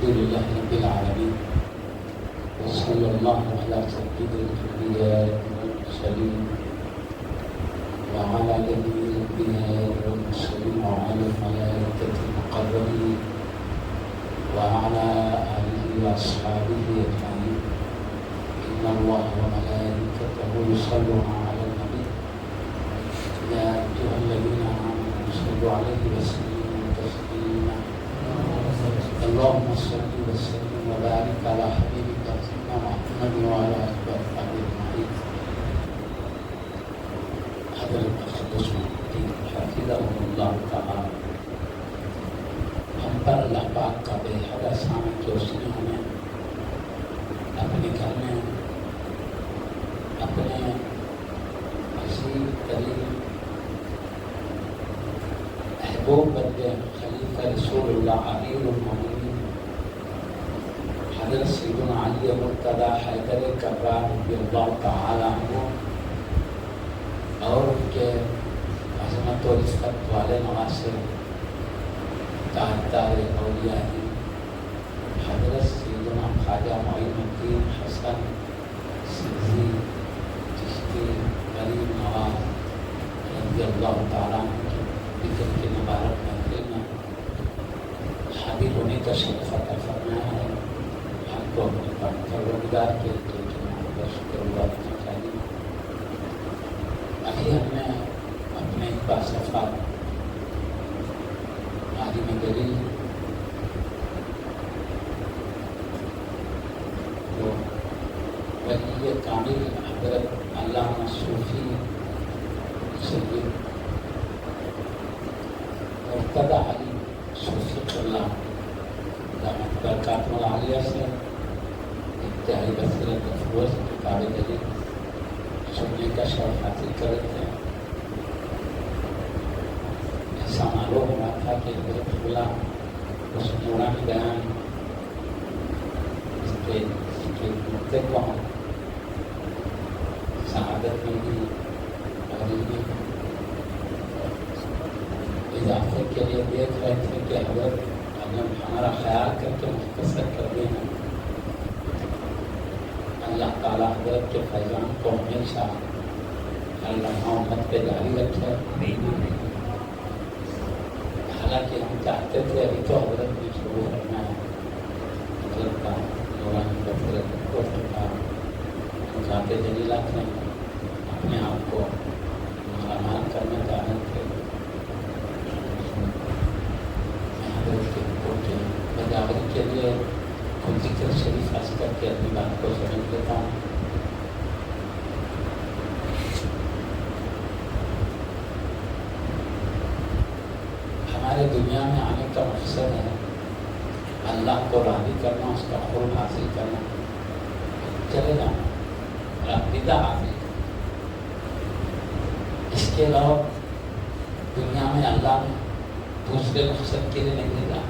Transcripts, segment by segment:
الحمد لله رب العالمين وصلى الله على سيد الأنبياء والمرسلين وعلى جميع الأنبياء والمرسلين وعلى الملائكة المقربين وعلى آله وأصحابه أجمعين إن الله وملائكته يصلون على النبي يا أيها الذين آمنوا صلوا عليه وسلموا تسليما اللهم صل وسلم وبارك على حبيبك سيدنا محمد وعلى آله وصحبه أجمعين. حضرت اقدس مفتی حفظہ اللہ تعالی ہم پر اللہ پاک کا بے حد احسان ہے کہ اس نے ہمیں اپنے گھر میں اپنے عظیم ترین محبوب بندے خلیفہ رسول اللہ امیر المومنین حضرت سیدنا علی مرتضیٰ حیدر کرار رضی اللہ تعالی عنہ اور ان کے عظمت و رفعت والے نواسے تاجدار اولیاء حضرت سیدنا خواجہ معین الدین حسن سندھی چشتی غریب نواز رضی اللہ تعالیٰ عنہ کی ذکر کی مبارک محفل میں حاضر ہونے کا شرف عطا فرمایا ہے. ہم کو اپنے پروردگار کے شکر اللہ کرنا چاہیے. ابھی ہم نے اپنے باصفات عالم دلیل تو ولی کامل حضرت علامہ صوفی سید مرتضیٰ علی صوفی قبلہ دامت برکاتہ العالیہ سے انتہائی بصیرت افروز کتاب دلیل سننے کا شرف حاصل کرتے ہیں. ایسا معلوم ہوا تھا کہ حضرت قبلہ اس نورانی بیان اس کے نقطے کو ہم سعادت میں بھی اور علمی اضافے کے لیے دیکھ رہے تھے کہ حضرت ہمارا خیال کر کے مختصر کر دیں. اللہ تعالیٰ حضرت کے فیضان کو ہمیشہ اللہ امت پہ جاری رکھے. حالانکہ ہم چاہتے تھے ابھی تو حضرت نے شروع کرنا ہے حضرت کا نورانی بصیرت کا ذات جلیلہ نے اپنے آپ کو مسلمان کرنا چاہتے تھے. میں حضرت کے حقوق کے بجاوری کے لیے خود ذکر شریف حاص کر کے اپنی بات کو سمجھ لیتا ہوں. ہمارے دنیا میں آنے کا مقصد ہے اللہ کو راضی کرنا, اس کا قرب حاصل کرنا, چلے جانا, رابطہ حاصل کرنا. اس کے علاوہ دنیا میں اللہ نے دوسرے مقصد کے لیے نہیں بھیجا.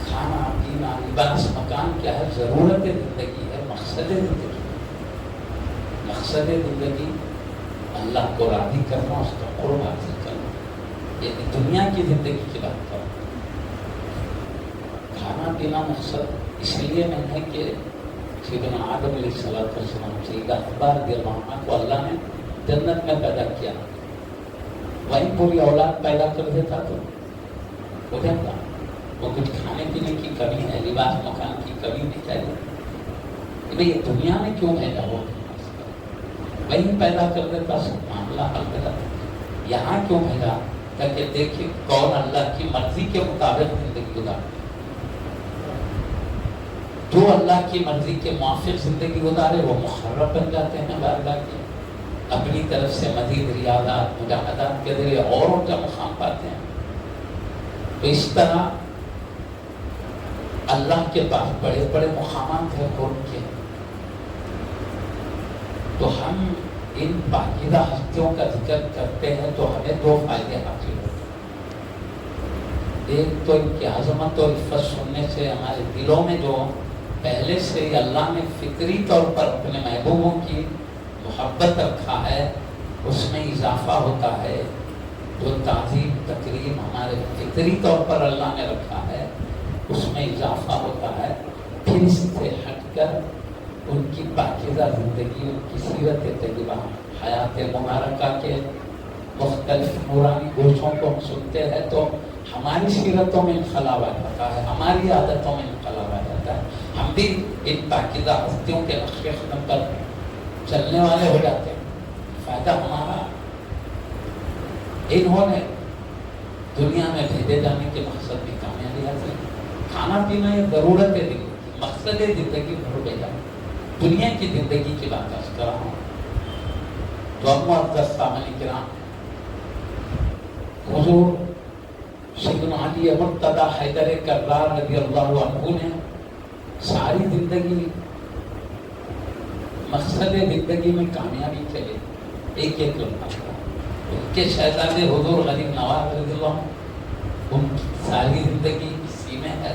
کھانا پینا لباس مکان کیا ہے, ضرورت زندگی ہے, مقصد زندگی. مقصد زندگی اللہ کو راضی کرنا, اس کا قرب حاصل کرنا. یہ دنیا کی زندگی کی بات کروں. کھانا پینا مقصد اس لیے نہیں ہے کہ سیدنا آدم علیہ السلام سیدہ حوا رضی اللہ عنہ کو اللہ نے جنت میں پیدا کیا, وہیں پوری اولاد پیدا کر دیتا تو ہو جاتا. وہ کچھ کھانے پینے کی کمی ہے, لباس مکان کی کمی نہیں چاہیے. یہ دنیا میں کیوں پیدا ہو, وہیں پیدا کر دیتا, سب معاملہ حل کر دیتا. یہاں کیوں بھیجا تاکہ دیکھیں کون اللہ کی مرضی کے مطابق زندگی گزارے. جو اللہ کی مرضی کے موافق زندگی گزارے وہ مقرب بن جاتے ہیں بارگاہ کے. اپنی طرف سے مزید ریاضات مجاہدات کے ذریعے اور کا مقام پاتے ہیں. تو اس طرح اللہ کے پاس بڑے بڑے مقامات ہیں قرب کے. تو ہم ان پاکیزہ ہستیوں کا ذکر کرتے ہیں تو ہمیں دو فائدے حاصل ہوتے ہیں. ایک تو ان کی عظمت اور عفت سننے سے ہمارے دلوں میں جو پہلے سے ہی اللہ نے فطری طور پر اپنے محبوبوں کی محبت رکھا ہے اس میں اضافہ ہوتا ہے. جو تعظیم تقریم تعلیم ہمارے فطری طور پر اللہ نے رکھا ہے، اس میں اضافہ ہوتا ہے، پھر اس سے ہٹ کر ان کی پاکیزہ زندگی، ان کی سیرت طیبہ، حیات مبارکہ کے مختلف نورانی گوشوں کو ہم سنتے ہیں تو ہماری سیرتوں میں انقلاب آ جاتا ہے، ہماری عادتوں میں انقلاب آ جاتا ہے، ہم بھی ان پاکیزہ ہستیوں کے نقش قدم پر چلنے والے ہو جاتے ہیں۔ فائدہ ہمارا، انہوں نے دنیا میں بھیجے جانے کے مقصد بھی کامیابی حاصل، کھانا پینا یہ ضرورت ہے زندگی، مقصد ہے زندگی بھر بھیجا، دنیا کی زندگی کی بات کر رہا ہوں۔ تو اب معزز سامعین کرام، حضور سیدنا علی مرتضیٰ حیدر کرار رضی اللہ عنہ نے ساری زندگی مقصد زندگی میں کامیابی کے لیے ایک ایک لمحہ ان کے شہزادے حضور غریب نواز رضی اللہ عنہ، ان کی ساری زندگی اسی میں ہے۔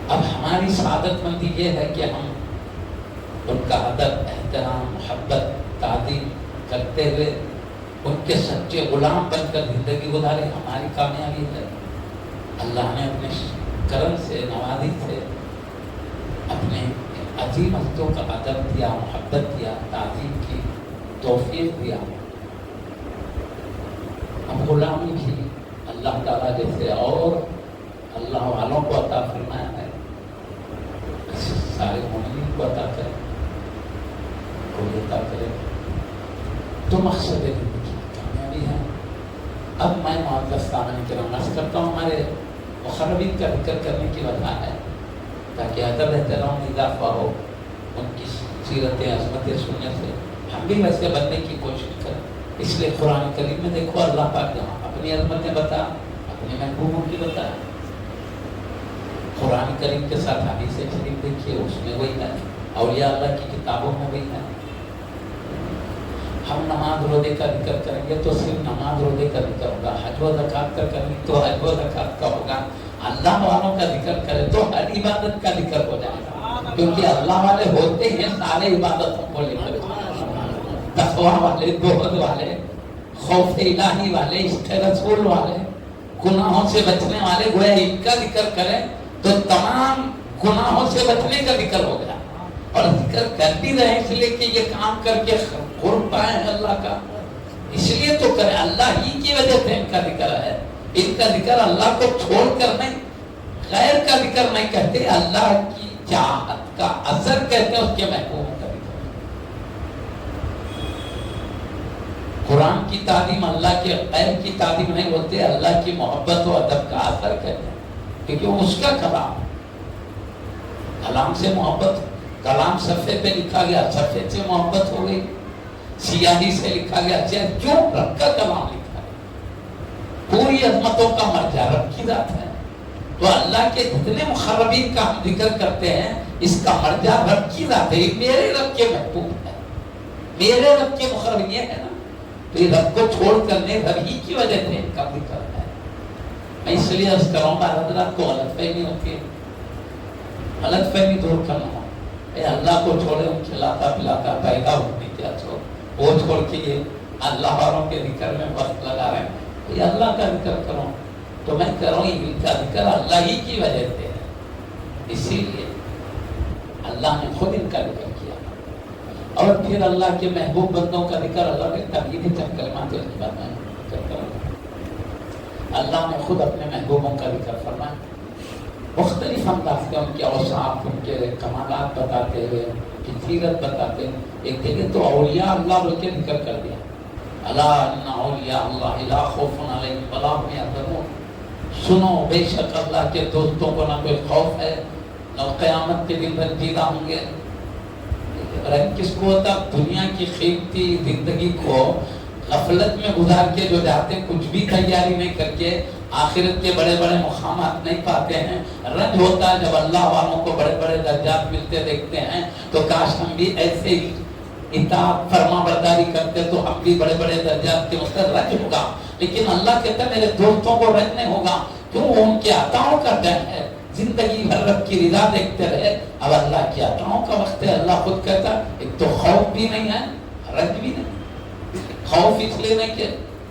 اب ہماری سعادت مندی یہ ہے کہ ہم ان کا ادب، احترام، محبت، تعظیم کرتے ہوئے ان کے سچے غلام بن کر زندگی گزارے، ہماری کامیابی ہے۔ اللہ نے اپنے کرم سے، نوازی سے اپنے عظیم ہستیوں کا ادب دیا، محبت دیا، تعظیم کی توفیق دیا۔ اب غلامی بھی اللہ تعالیٰ جیسے اور اللہ والوں کو عطا فرمایا ہے، سارے مومنین کو عطا کرے، کوئی عطا کرے تو مقصد زندگی کامیابی ہے۔ اب میں معزز سامعین کرام عرض کرتا ہوں، ہمارے مخربین کا ذکر کرنے کی وجہ ہے تاکہ ادب احترام میں اضافہ ہو، ان کی سیرتیں، عظمتیں سننے سے ہم بھی ویسے بننے کی کوشش کریں۔ اس لیے قرآن کریم میں دیکھو اللہ پاک نے اپنی عظمتیں بتا، اپنے محبوبوں کی بتا۔ قرآن کریم کے ساتھ حدیث شریف دیکھیے، اس میں وہی ہے، اولیاء اللہ کی کتابوں میں وہی ہے۔ ہم نماز روزے کا ذکر کریں گے تو صرف نماز روزے کا ذکر ہوگا، حج و زکوٰۃ کا کریں گے تو حج و زکوٰۃ کا ہوگا، اللہ والوں کا ذکر کرے تو ہر عبادت کا ذکر ہو جائے گا، کیونکہ اللہ والے ہوتے ہیں سارے عبادتوں کو لے کر، تقویٰ والے، زہد والے، خوف الہی والے، عشق رسول والے، گناہوں سے بچنے والے، گویا ان کا ذکر کریں تو تمام گناہوں سے بچنے کا ذکر ہو گیا۔ اور ذکر کر بھی رہے اس لیے کہ یہ کام کر کے قرب پائے ہیں اللہ کا، اس لیے تو کریں، اللہ ہی کی وجہ سے ان کا ذکر ہے۔ ان کا ذکر اللہ کو چھوڑ کر نہیں، غیر کا ذکر نہیں کہتے، اللہ کی چاہت کا اثر کہتے ہیں، اس کے محبوبوں کا ذکر۔ قرآن کی تعلیم اللہ کے غیر کی تعلیم نہیں بولتے، اللہ کی محبت و ادب کا اثر کہتے ہیں، کیونکہ وہ اس کا کلام، کلام سے محبت، کلام صفحے پہ لکھا گیا، صفحے سے محبت ہو گئی، سیاہی سے لکھا گیا، کیوں؟ رب کا کلام لکھا ہے، پوری عظمتوں کا مرجع رب کی ذات ہے۔ تو اللہ کے جتنے مخربین کا ہم ذکر کرتے ہیں، اس کا مرجع رب کی ذات ہے، میرے رب کے محبوب ہے، میرے رب کے مخربین یہ ہے نا، تو یہ رب کو چھوڑ کرنے رب ہی کی وجہ سے ان کا ذکر ہے۔ میں اس لیے عرض کر رہا ہوں کہ حضرات کو غلط فہمی ہوتی ہے، غلط فہمی دور کرنا ہو، اے اللہ کو چھوڑے، ان کھلاتا پلاتا پیدا ہونے کیا چھوڑ، وہ چھوڑ کے یہ اللہ والوں کے ذکر میں وقت لگا رہے ہیں، یہ اللہ کا ذکر کرو، تو میں کہہ رہا ہوں ان کا ذکر اللہ ہی کی وجہ سے ہے، اسی لیے اللہ نے خود ان کا ذکر کیا، اور پھر اللہ کے محبوب بندوں کا ذکر اللہ کے تبدیلی چند کلمات کے بعد میں ذکر کروں۔ اللہ نے خود اپنے محبوبوں کا ذکر فرمایا، مختلف انداز کے ان کے اوصاف، ان کے کمالات بتاتے ہوئے، ان کی سیرت بتاتے ہیں۔ ایک جگہ تو اولیاء اللہ بول کے ذکر کر دیا، الا ان اولیاء اللہ لا خوف علیہم ولا هم یحزنون، سنو بے شک اللہ کے دوستوں کو نہ کوئی خوف ہے، نہ قیامت کے دن رنجیدہ ہوں گے۔ رنج کس کو ہوتا؟ دنیا کی قیمتی زندگی کو غفلت میں گزار کے جو جاتے ہیں، کچھ بھی تیاری نہیں کر کے آخرت کے بڑے بڑے مقامات نہیں پاتے ہیں، رنج ہوتا ہے جب اللہ والوں کو بڑے بڑے درجات ملتے دیکھتے ہیں، تو کاش ہم بھی ایسے ہی اطاعت فرما برداری کرتے تو ہم بھی بڑے بڑے درجات کے مستر رنج ہوگا، لیکن اللہ کہتا ہے میرے دوستوں کو رنج نہیں ہوگا، کیوں؟ ان کے عطاؤں کا ڈر ہے، زندگی بھر رب کی رضا دیکھتے رہے، اب اللہ کی عطاؤں کا وقت ہے۔ اللہ خود کہتا ایک تو خوف بھی نہیں ہے، رنج بھی نہیں، خوف اس لیے نہیں کہ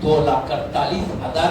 2,48,000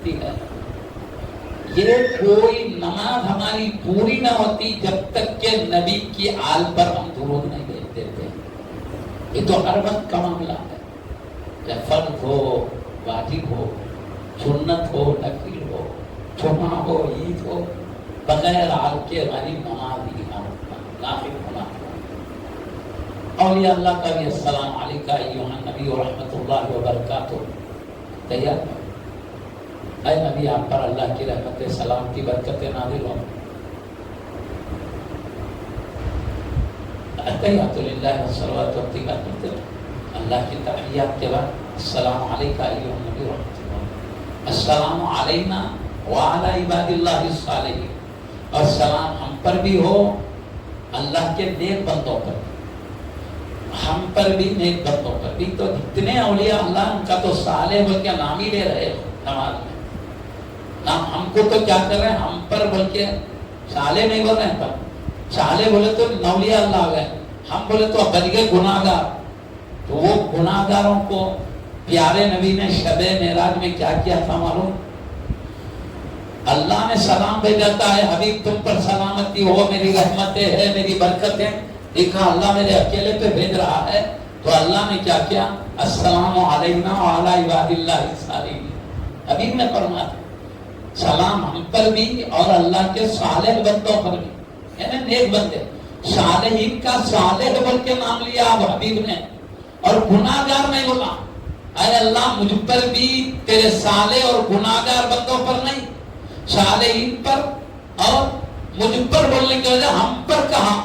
چھوٹتی ہے. یہ کوئی نماز ہماری پوری نہ ہوتی جب تک کہ نبی کی آل پر ہم درود نہیں بھیج دیتے. یہ تو ہر وقت کا معاملہ ہے، چاہے فرض ہو، واجب ہو، سنت ہو، نفل ہو، جمعہ ہو، عید ہو، بغیر آل کے ہماری نماز ہی نافذ ہونا. اولیاء اللہ کا بھی السلام علیکہ ایھا النبی ورحمۃ اللہ وبرکاتہ. تیار ہے؟ اے نبی آپ پر اللہ کی رحمت سلام کی برکتیں نازل ہوں. تحیات للہ والصلوات والطیبات کرتے ہیں. اللہ کی تحیات کے بعد السلام علیکہ ایھا النبی ورحمۃ اللہ، السلام علینا وعلی عباد اللہ الصالحین. اور سلام ہم پر بھی ہو، اللہ کے نیک بندوں پر، ہم پر بھی، نیک بندوں پر بھی. تو جتنے اولیاء اللہ ان کا تو صالح بول کے نام ہی لے رہے ہو نماز میں. نام ہم کو تو کیا کر رہے ہیں، ہم پر بول کے صالح نہیں بول رہے ہیں. پر صالح بولے تو اولیاء اللہ آ گئے، ہم بولے تو بن گئے گناہ گار. تو وہ گناہ گاروں کو پیارے نبی نے شب معراج میں کیا کیا تھا معلوم؟ اللہ نے سلام بھیجا تھا، ہے حبیب تم پر سلامتی ہو، میری رحمتیں ہے، میری برکتیں. دیکھا اللہ میرے اکیلے پہ بھیج رہا ہے. تو اللہ نے کیا کیا؟ السلام علینا وعلی عباد اللہ الصالحین. حبیب نے فرمایا سلام ہم پر بھی اور اللہ کے صالح بندوں پر بھی، یعنی نیک بندے. صالحین کا صالح بول کے نام لیا اب حبیب نے، اور گناہ گار نہیں بولا. اے اللہ مجھ پر بھی تیرے صالح اور گناہ گار بندوں پر نہیں، صالحین پر اور مجھ پر بولنے کی وجہ ہم پر کہا.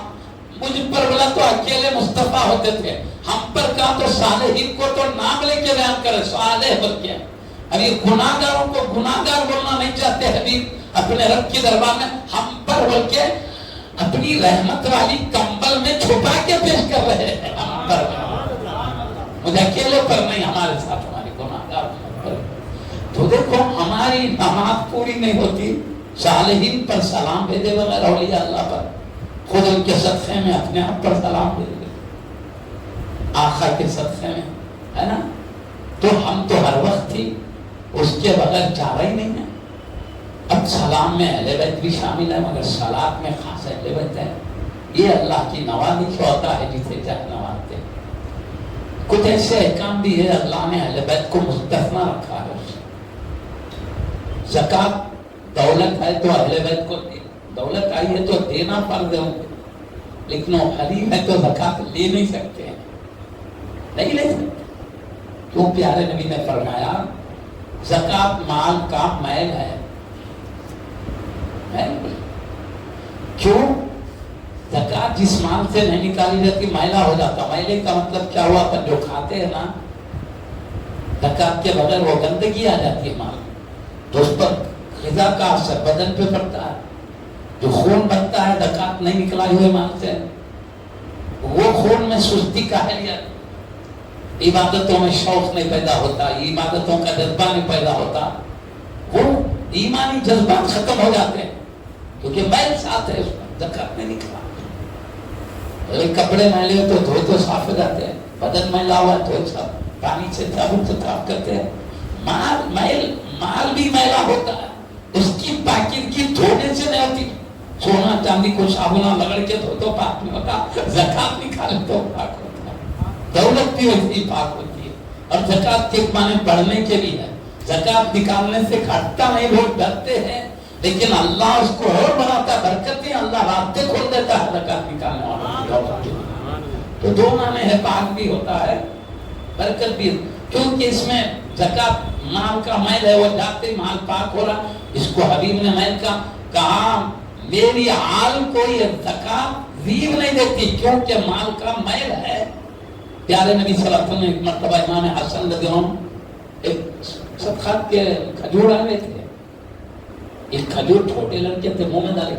مجھ پر بولا تو اکیلے مصطفیٰ ہوتے تھے، ہم پر کہا تو صالحین کو تو نام لے کے بیان کرے صالح بول کے. ابھی گناہ گاروں کو گناہ گار بولنا نہیں چاہتے حبیب اپنے رب کے دربار میں. ہم پر بول کے اپنی رحمت والی کمبل میں چھپا کے پیش کر رہے ہیں. ہم پر مجھے اکیلے پر نہیں، ہمارے ساتھ ہماری گناہ گار پر. تو دیکھو ہماری نماز پوری نہیں ہوتی صالحین پر سلام بھیجے بغیر، اولیاء اللہ پر. خود ان کے صدقے میں اپنے آپ پر سلام بھیج دے، آقا کے صدقے میں، ہے نا. تو ہم تو ہر وقت تھی، اس کے بغیر چارہ ہی نہیں ہے. اب سلام میں اہل بیت بھی شامل ہے، مگر صلات میں خاص اہل بیت ہے. یہ اللہ کی نوازش ہوتا ہے جسے چاہے نوازتے. کچھ ایسے احکام بھی ہے اللہ نے اہل بیت کو مستثنا رکھا ہے. زکات دولت ہے تو اہل بیت کو دے، دولت آئی ہے تو دینا فرض ہے، لیکن وہ حریم ہے تو زکات لے نہیں سکتے ہیں، نہیں لے سکتے. کیوں؟ پیارے نبی نے فرمایا زکات مال کا میل ہے. کیوں؟ زکات جس مال سے نہیں نکالی جاتی میلہ ہو جاتا. میلے کا مطلب کیا ہوا؟ پر جو کھاتے ہیں نا زکات کے بغیر وہ گندگی آ جاتی ہے مال، تو اس پر غذا کا اثر بدن پہ پڑتا ہے. جو خون بنتا ہے زکات نہیں نکلائی ہوئے مال سے، وہ خون میں سستی کاہلیت، عبادتوں میں شوق نہیں پیدا ہوتا، عبادتوں کا جذبہ نہیں پیدا ہوتا، وہ ایمانی جذبات ختم ہو جاتے ہیں کیونکہ میل ساتھ ہے، اس میں زکات نہیں نکلا. کپڑے میلے ہو تو دھو تو صاف ہو جاتے ہیں، بدن میلا ہوا تو سب پانی سے صابن سے صاف کرتے ہیں. مال بھی میلا ہوتا ہے، اس کی پاکیزگی دھونے سے نہیں ہوتی. سونا چاندی کو صابن رگڑ کے دھو تو پاک نہیں ہوتا، زکات نکالے تو پاک ہوتا ہے. دولت بھی ویسی پاک ہوتی ہے. اور زکات کے معنی پڑھنے کے بھی ہے. زکات نکالنے سے کھٹتا نہیں، لوگ ڈرتے ہیں، لیکن اللہ اس کو اور بناتا ہے. برکتیں اللہ راستے کھول دیتا ہے زکات نکالنے والوں. تو دو معنی ہے، پاک بھی ہوتا ہے، برکت بھی، کیونکہ اس میں زکات مال کا میل ہے، وہ جاتے مال پاک ہو رہا. اس کو حبیب نے میل کا کہا میری آل کو یہ زکات زیب نہیں دیتی کیونکہ مال کا میل ہے. پیارے نبی صلی اللہ علیہ وسلم نے ایک مرتبہ امام حسن رضی اللہ عنہ ایک صدقات کے کھجور آنے تھے. ایک کھجور چھوٹے لڑکے تھے، منہ میں ڈالے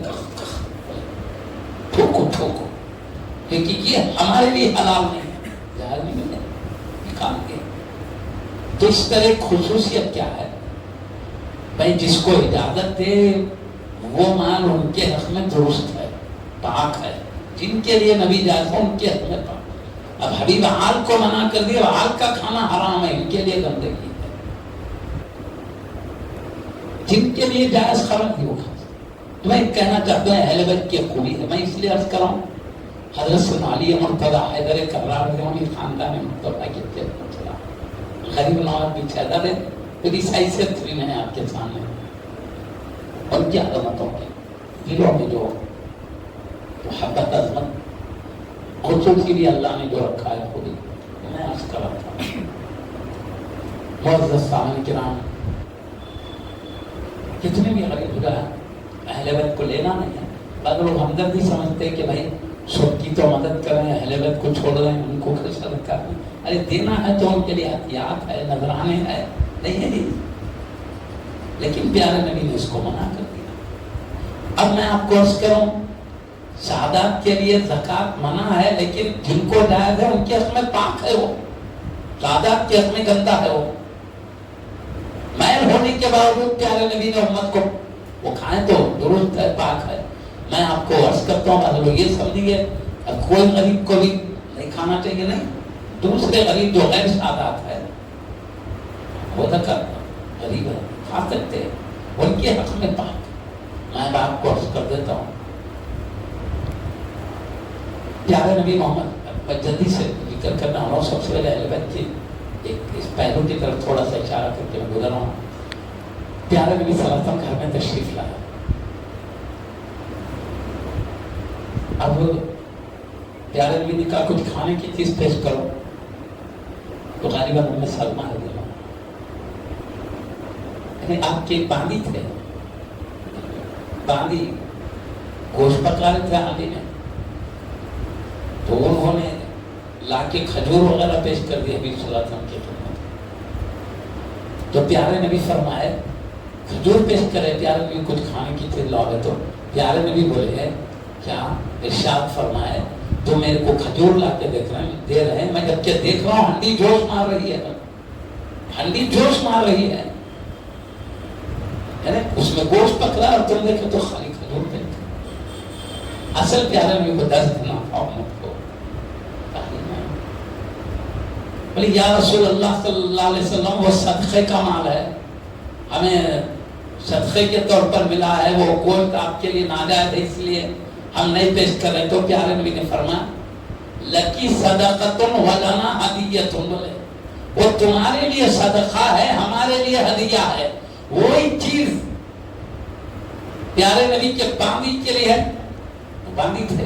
ٹھوکو ٹھوکو، کیونکہ یہ ہمارے لیے حلال نہیں ہے، ظاہر نہیں ہے، نکال کے. تو اس طرح خصوصیت کیا ہے بھائی؟ جس کو اجازت دے وہ مال ان کے حق میں درست ہے، پاک ہے. جن کے لیے نبی جائز ہے ان کے حق میں پاک. اب حبیب آل کو منع کر دیا، آل کا کھانا حرام ہے، ان کے لیے گندگی ہے. جن کے لیے جائز خراب نہیں ہوگا. تو میں کہنا چاہتا ہوں اہل بیت کی خوبی ہے. میں اس لیے عرض کر رہا ہوں حضرت سیدنا علی مرتضیٰ حیدر کرار رضی خاندان مرتضیٰ کے غریب نواز بھی پیدا ہے. پھر عیسائی سے ترین ہے آپ کے سامنے اور کیا عظمتوں کے دلوں میں جو محبت عظمت خصوصی بھی اللہ نے جو رکھا ہے خود ہی میں عرض کر رہا تھا. معزز سامعین کرام کتنے بھی غریب ہو جائے اہل بیت کو لینا نہیں ہے. بعض لوگ ہمدردی سمجھتے ہیں کہ بھائی سب کی تو مدد کریں اہل بیت کو چھوڑ رہے ہیں ان کو خدمت کریں. ارے دینا ہے تو ان کے لیے احتیاط ہے نذرانے ہے نہیں ہے لیکن پیارے نبی نے اس کو منع کر دیا. اب میں آپ کو عرض کروں شہادات کے لیے زکوٰۃ منع ہے لیکن جن کو جائز ہے ان کے حق میں پاک ہے وہ. شہادات کے حق میں گندا ہے وہ. مائل ہونے کے باوجود پیارے نبی نے امت کو وہ کھائیں تو درست ہے پاک ہے. میں آپ کو عرض کرتا ہوں بعض لوگ یہ سمجھیے کوئی غریب کو بھی نہیں کھانا چاہیے. نہیں دوسرے غریب جو غیر شہادات ہے وہ ذکر غریب ہے کھا سکتے ہیں ان کے حق میں پاک. میں آپ کو عرض کر دیتا ہوں پیارے نبی محمد میں جلدی سے ذکر کرنا ہوں سب سے پہلے اہل بیت کی ایک اس پہلو کی طرف تھوڑا سا اشارہ کر کے میں گزر رہا ہوں. پیارے نبی صلی اللہ علیہ وسلم گھر میں تشریف لایا. اب پیارے نبی نے کہا کچھ کھانے کی چیز پیش کرو تو غالباً میں سلمہ رضی اللہ عنہ آپ کے باندی تھے باندی گوشت پکا رہے تھے ہانڈی میں تو انہوں نے لا کے کھجور وغیرہ پیش کر دیا نبی صلی اللہ علیہ وسلم کی خدمت. تو پیارے نبی فرمائے کھجور پیش کرے پیارے نبی کچھ کھانے کی چیز لاؤ گے تو پیارے نبی بولے کیا ارشاد فرمائے تو میرے کو کھجور لا کے دے رہے ہیں. میں جب کہ دیکھ رہا ہوں ہنڈی جوش مار رہی ہے ہنڈی جوش مار رہی ہے اس میں گوشت پکڑا اور تم دیکھو تو خالی کھجور پہ اصل پیارے نبی کو دس دینا امت کو. بولے یا رسول اللہ صلی اللہ علیہ وسلم وہ صدقے کا مال ہے ہمیں صدقے کے طور پر ملا ہے وہ گوشت آپ کے لیے ناجائز ہے اس لیے ہم نہیں پیش کر رہے. تو پیارے نبی نے فرمایا لکی صدقۃ ولنا ہدیۃ. بولے وہ تمہارے لیے صدقہ ہے ہمارے لیے ہدیہ ہے. وہی چیز پیارے نبی کے باندی کے لیے ہے باندی تھے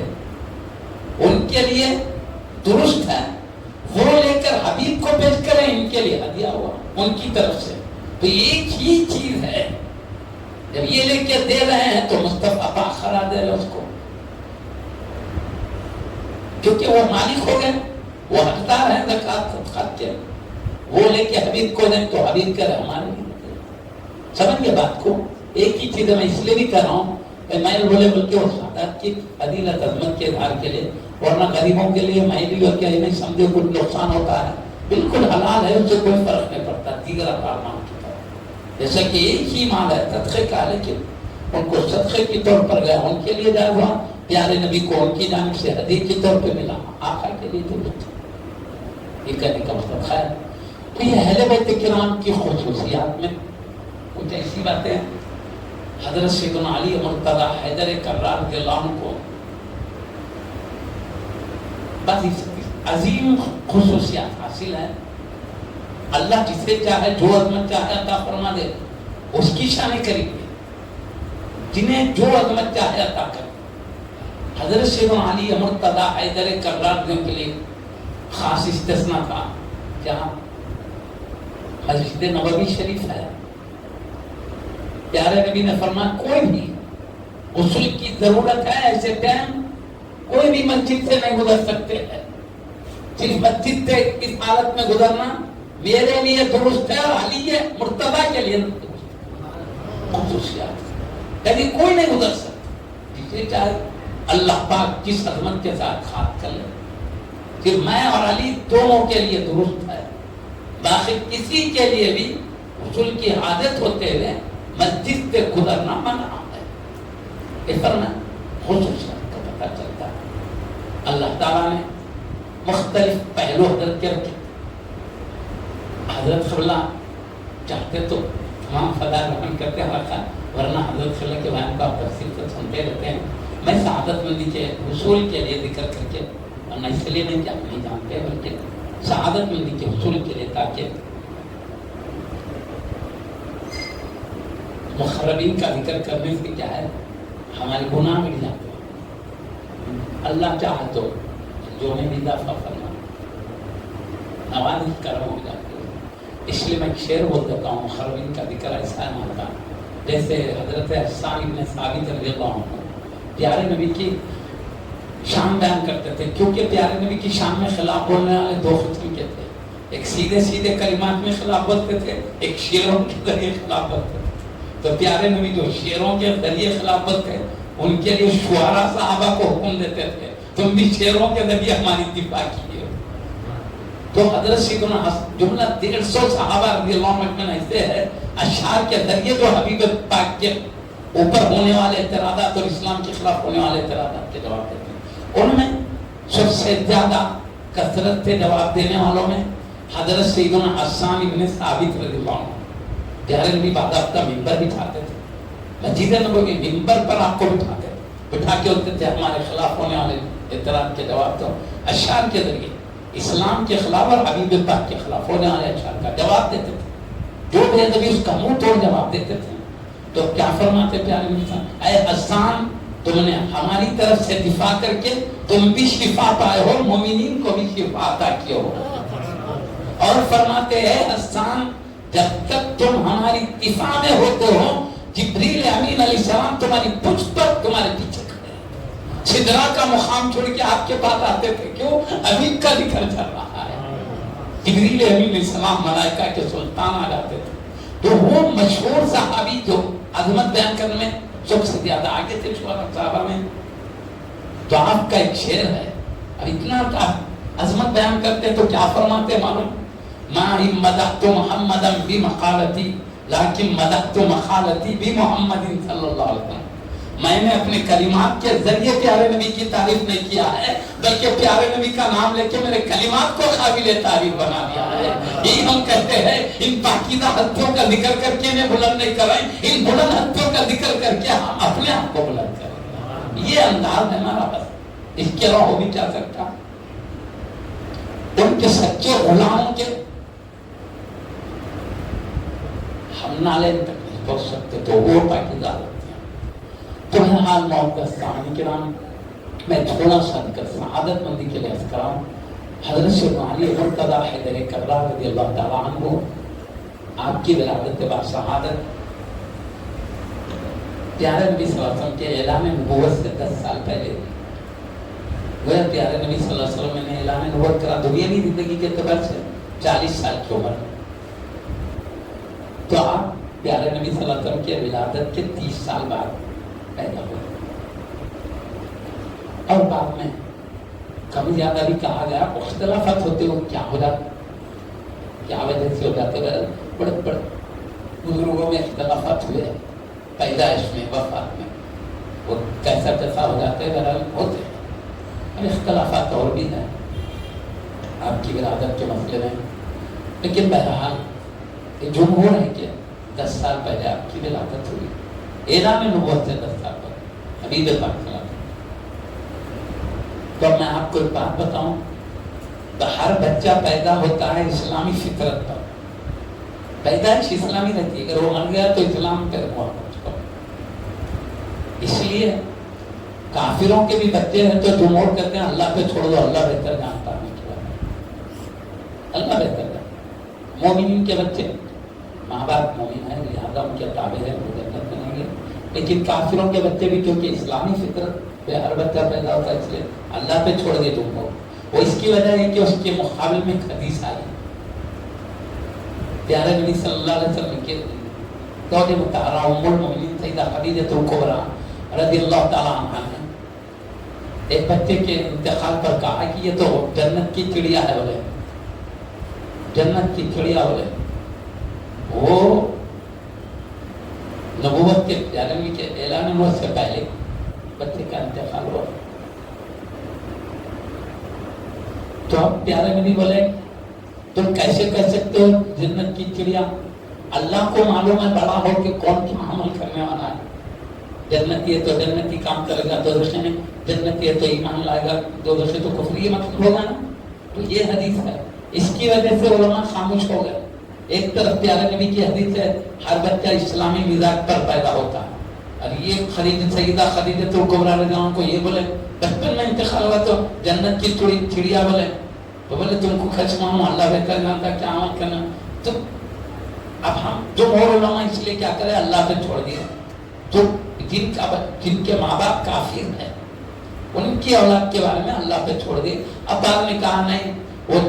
ان کے لیے درست ہے وہ لے کر حبیب کو پیش کریں ان کے لیے ہدیہ ہوا ان کی طرف سے. تو ایک ہی چیز ہے جب یہ لے کے دے رہے ہیں تو مصطفیٰ پاخرا دے رہے اس کو کیونکہ وہ مالک ہو گئے وہ حقدار ہیں زکوٰۃ صدقات کے. وہ لے کے حبیب کو دیں تو حبیب کہہ رہے ہمارے لیے. سمجھ گئے بات کو. ایک ہی چیز میں اس لیے بھی کر رہا ہوں کہ میں بولے بلکہ وہ شہادت کی فضیلت عظمت کے اظہار کے لیے ورنہ غریبوں کے لیے میں بھی اور کیا یہ نہیں سمجھے کچھ نقصان ہوتا ہے. بالکل حلال ہے اس سے کوئی فرق نہیں پڑتا دیگر اقوام کی طرح. جیسا کہ ایک ہی مال ہے صدقے کا لیکن ان کو صدقے کے طور پر گیا ان کے لیے جائز ہوا. پیارے نبی کو ان کی جانب سے ہدیہ کے طور پہ ملا آقا کے لیے درست. یہ کہنے کا مطلب خیر. تو یہ اہل بیت کرام کی خصوصیات میں کچھ ایسی باتیں حضرت سیدنا علی مرتضیٰ حیدر کرار رضی اللہ عنہ کو بس عظیم خصوصیات حاصل ہیں. اللہ جسے چاہے جو عظمت چاہے عطا فرما دے اس کی شان قریب ہے جنہیں جو عظمت چاہے عطا کرے. حضرت سیدنا علی مرتضیٰ حیدر کرار رضی اللہ عنہ کے لیے خاص استثناء تھا. کیا مسجد نبوی شریف ہے. پیارے نبی نے فرمایا کوئی بھی غسل کی ضرورت ہے ایسے ٹائم کوئی بھی مسجد سے نہیں گزر سکتے ہیں. صرف مسجد سے اس حالت میں گزرنا میرے لیے درست ہے اور علی مرتضیٰ کے لیے خصوصیات یعنی کوئی نہیں گزر سکتا. جسے چاہے اللہ پاک جس عظمت کے ساتھ خاص کر لے صرف میں اور علی دونوں کے لیے درست ہے. باقی کسی کے لیے بھی غسل کی عادت ہوتے ہوئے مسجد سے گزرنا منع ہے. اس پر میں خصوصیات کا پتہ چلتا ہے. اللہ تعالیٰ نے مختلف پہلو حضرت کے رکھے. حضرت اللہ چاہتے تو وہاں فضا رحم کرتے رکھا، ورنہ حضرت صلی اللہ کے بیان کو آپ تفصیل سے سنتے رہتے ہیں. میں سعادت مندی کے حصول کے لیے ذکر کر کے، ورنہ اس لیے نہیں جانتے بلکہ سعادت مندی کے حصول کے لیے، تاکہ مخربین کا ذکر کرنے سے کیا ہے ہمارے گناہ مٹ جاتے ہیں. اللہ چاہے تو جو میں اضافہ فرما نوازش کرم ہو جاتی ہے. اس لیے میں ایک شعر بول دیتا ہوں، مخربین کا ذکر ایسا ہے مانتا، جیسے حضرت حسان ابن ثابت رضی اللہ عنہ پیارے نبی کی شان بیان کرتے تھے، کیونکہ پیارے نبی کی شان میں خلاف بولنے والے دو قسم کے تھے. ایک سیدھے سیدھے کلمات میں خلاف بولتے تھے، ایک شعروں کے ذریعے خلاف بولتے تھے. تو پیارے نبی جو شعروں کے ذریعے خلاف بولتے ان کے لیے شعراء صحابہ کو حکم دیتے تھے تم بھی شعروں کے ذریعے ہماری دفاع کیجیے. تو حضرت سیدنا جملہ 150 صحابہ رضی اللہ عنہ ایسے ہے اشعار کے ذریعے جو حبیب پاک کے اوپر ہونے والے اعتراضات اور اسلام کے خلاف ہونے والے اعتراضات کے جواب دیتے ہیں. ان میں سب سے زیادہ کثرت سے جواب دینے والوں میں حضرت سیدنا حسان ابن ثابت رضی اللہ عنہ. پیارے نبی بعد ہفتہ ممبر بٹھاتے تھے، مسجد نبوی کے ممبر پر آپ کو بٹھاتے تھے، بٹھا کے ہوتے تھے ہمارے خلاف ہونے والے اعتراض کے جواب دو. اشعار کے ذریعے اسلام کے خلاف اور حبیب پاک کے خلاف ہونے والے اشعار کا جواب دیتے تھے. جو بے ادبی اس کا منہ توڑ جواب دیتے تھے. تو کیا فرماتے پیارے نبی، اے حسان تم نے ہماری طرف سے دفاع کر کے تم بھی شفا پائے ہو، مومنین کو بھی شفا عطا کیا ہو. اور فرماتے ہیں حسان جب تک تم ہماری دفاع میں ہوتے ہو جبریل امین علیہ السلام تمہاری پشت پر تمہارے پیچھے کھڑے ہیں. سدرا کا مقام چھوڑ کے آپ کے پاس آتے تھے، کیوں؟ حبیب کا ذکر چل رہا ہے. جبریل امین علیہ السلام ملائکہ کے سلطان آ جاتے تھے. تو وہ مشہور صحابی جو عظمت بیان کرنے میں سب سے زیادہ آگے تھے صحابہ میں، تو آپ کا ایک شعر ہے. اب اتنا عظمت بیان کرتے تو کیا فرماتے معلوم؟ ما مدحت محمدا بمقالتی لیکن مدحت مقالتی بمحمد صلی اللہ علیہ وسلم. میں نے اپنے کلمات کے ذریعے پیارے نبی کی تعریف نہیں کیا ہے، بلکہ پیارے نبی کا نام لے کے میرے کلمات کو قابل تعریف بنا دیا ہے. یہی ہم کہتے ہیں ان پاکیزہ ہستیوں کا ذکر کر کے انہیں بلند نہیں کریں، ان بلند ہستیوں کا ذکر کر کے ہم اپنے آپ کو بلند کریں. یہ انداز ہے ہمارا، بس اس کے علاوہ ہو بھی کیا سکتا. ان کے سچے غلاموں کے ہم نالے تک نہیں پہنچ سکتے، تو وہ پاکیزہ ہوتے ہیں. تو میں حال معزز سامعین کرام، میں تھوڑا سا ذکر سعادت مندی کے لیے عرض کراؤں. حضرت سیدنا علی مرتضیٰ حیدر کرار رضی اللہ تعالیٰ عنہ آپ کی ولادت با شہادت پیارے نبی صلی اللہ علیہ وسلم کے اعلان نبوت سے 10 سال پہلے گویا پیارے نبی صلی اللہ علیہ وسلم نے اعلان نبوت کرا دنیاوی زندگی کے اعتبار سے 40 سال کی عمر. تو آپ پیارے نبی صلی اللہ علیہ وسلم کے ولادت کے 30 سال بعد پیدا ہوئے. اور بعد میں کم زیادہ بھی کہا گیا، اختلافات ہوتے ہو کیا ہو جاتا، کیا وجہ سے ہو جاتے، بڑے بڑے بزرگوں میں اختلافات ہوئے، پیدائش میں، وفات میں، وہ کیسا کیسا ہو جاتے ہیں، بہرحال ہوتے ہیں. اختلافات اور بھی ہیں آپ کی ولادت کے مسئلے میں، لیکن بہرحال جمہور ہے کہ 10 سال پہلے آپ کی ولادت ہوئی. اعلان نبوت سے 10 سال پہلے حبیب پاک صلی اللہ علیہ وسلم. تو میں آپ کو ایک بات بتاؤں، تو ہر بچہ پیدا ہوتا ہے اسلامی فطرت پر، پیدائش اسلامی رہتی ہے. اگر وہ مر گیا تو اسلام پہ ہوا. اس لیے کافروں کے بھی بچے ہیں تو جمہور کہتے ہیں اللہ پہ چھوڑ دو، اللہ بہتر جانتا ہے، اللہ بہتر جانتا. مومنین کے بچے، ماں باپ مومن ہیں لہذا ان کے تابع ہیں، وہ جنت میں نہیں گے. لیکن کافروں کے بچے بھی کیونکہ اسلامی فطرت پہ ہر بچہ پیدا ہوتا ہے، اس لیے اللہ پہ چھوڑ دے تم کو. وہ اس کی وجہ ہے کہ اس کے مقابل میں ایک حدیث آئی پیارے نبی صلی اللہ علیہ وسلم کے زوج مطہرہ ام المؤمنین سیدہ خدیجہ کبریٰ رضی اللہ تعالیٰ عنہا نے ایک بچے کے انتقال پر کہا کہ یہ تو جنت کی چڑیا ہے، بولے جنت کی چڑیا، بولے وہ نبوت کے پیارے نبی کے اعلان نبوت سے پہلے بچے کا انتقال ہوا. تو اب پیارے نبی بولے تم کیسے کہہ سکتے ہو جنت کی چڑیا؟ اللہ کو معلوم ہے بڑا ہو کہ کون کیا عمل کرنے والا ہے. جنتی ہے تو جنتی کام کرے گا دوزخی میں، جنتی ہے تو ایمان لائے گا دوزخی تو کفر، یہ مطلب ہوگا نا. تو یہ حدیث ہے، اس کی وجہ سے علماء خاموش ہو گئے. ایک طرف پیارے نبی کی حدیث ہے ہر بچہ اسلامی مزاج پر پیدا ہوتا ہے، اور یہ سیدہ خدیجہ کبریٰ رضی اللہ عنہا کو یہ بولے بچپن میں انتقال ہوا تو جنت کی تھوڑی چڑیا بولے تو بولے تم کو خشما ہوں، اللہ بہتر جانتا کیا عمل کرنا. تو اب ہم جو اور علماء اس لیے کیا کرے اللہ پہ چھوڑ دیا. تو جن کے ماں باپ کافر ہیں ان کی اولاد کے بارے میں اللہ پہ چھوڑ دیے. اب بعد میں کہا نہیں وہ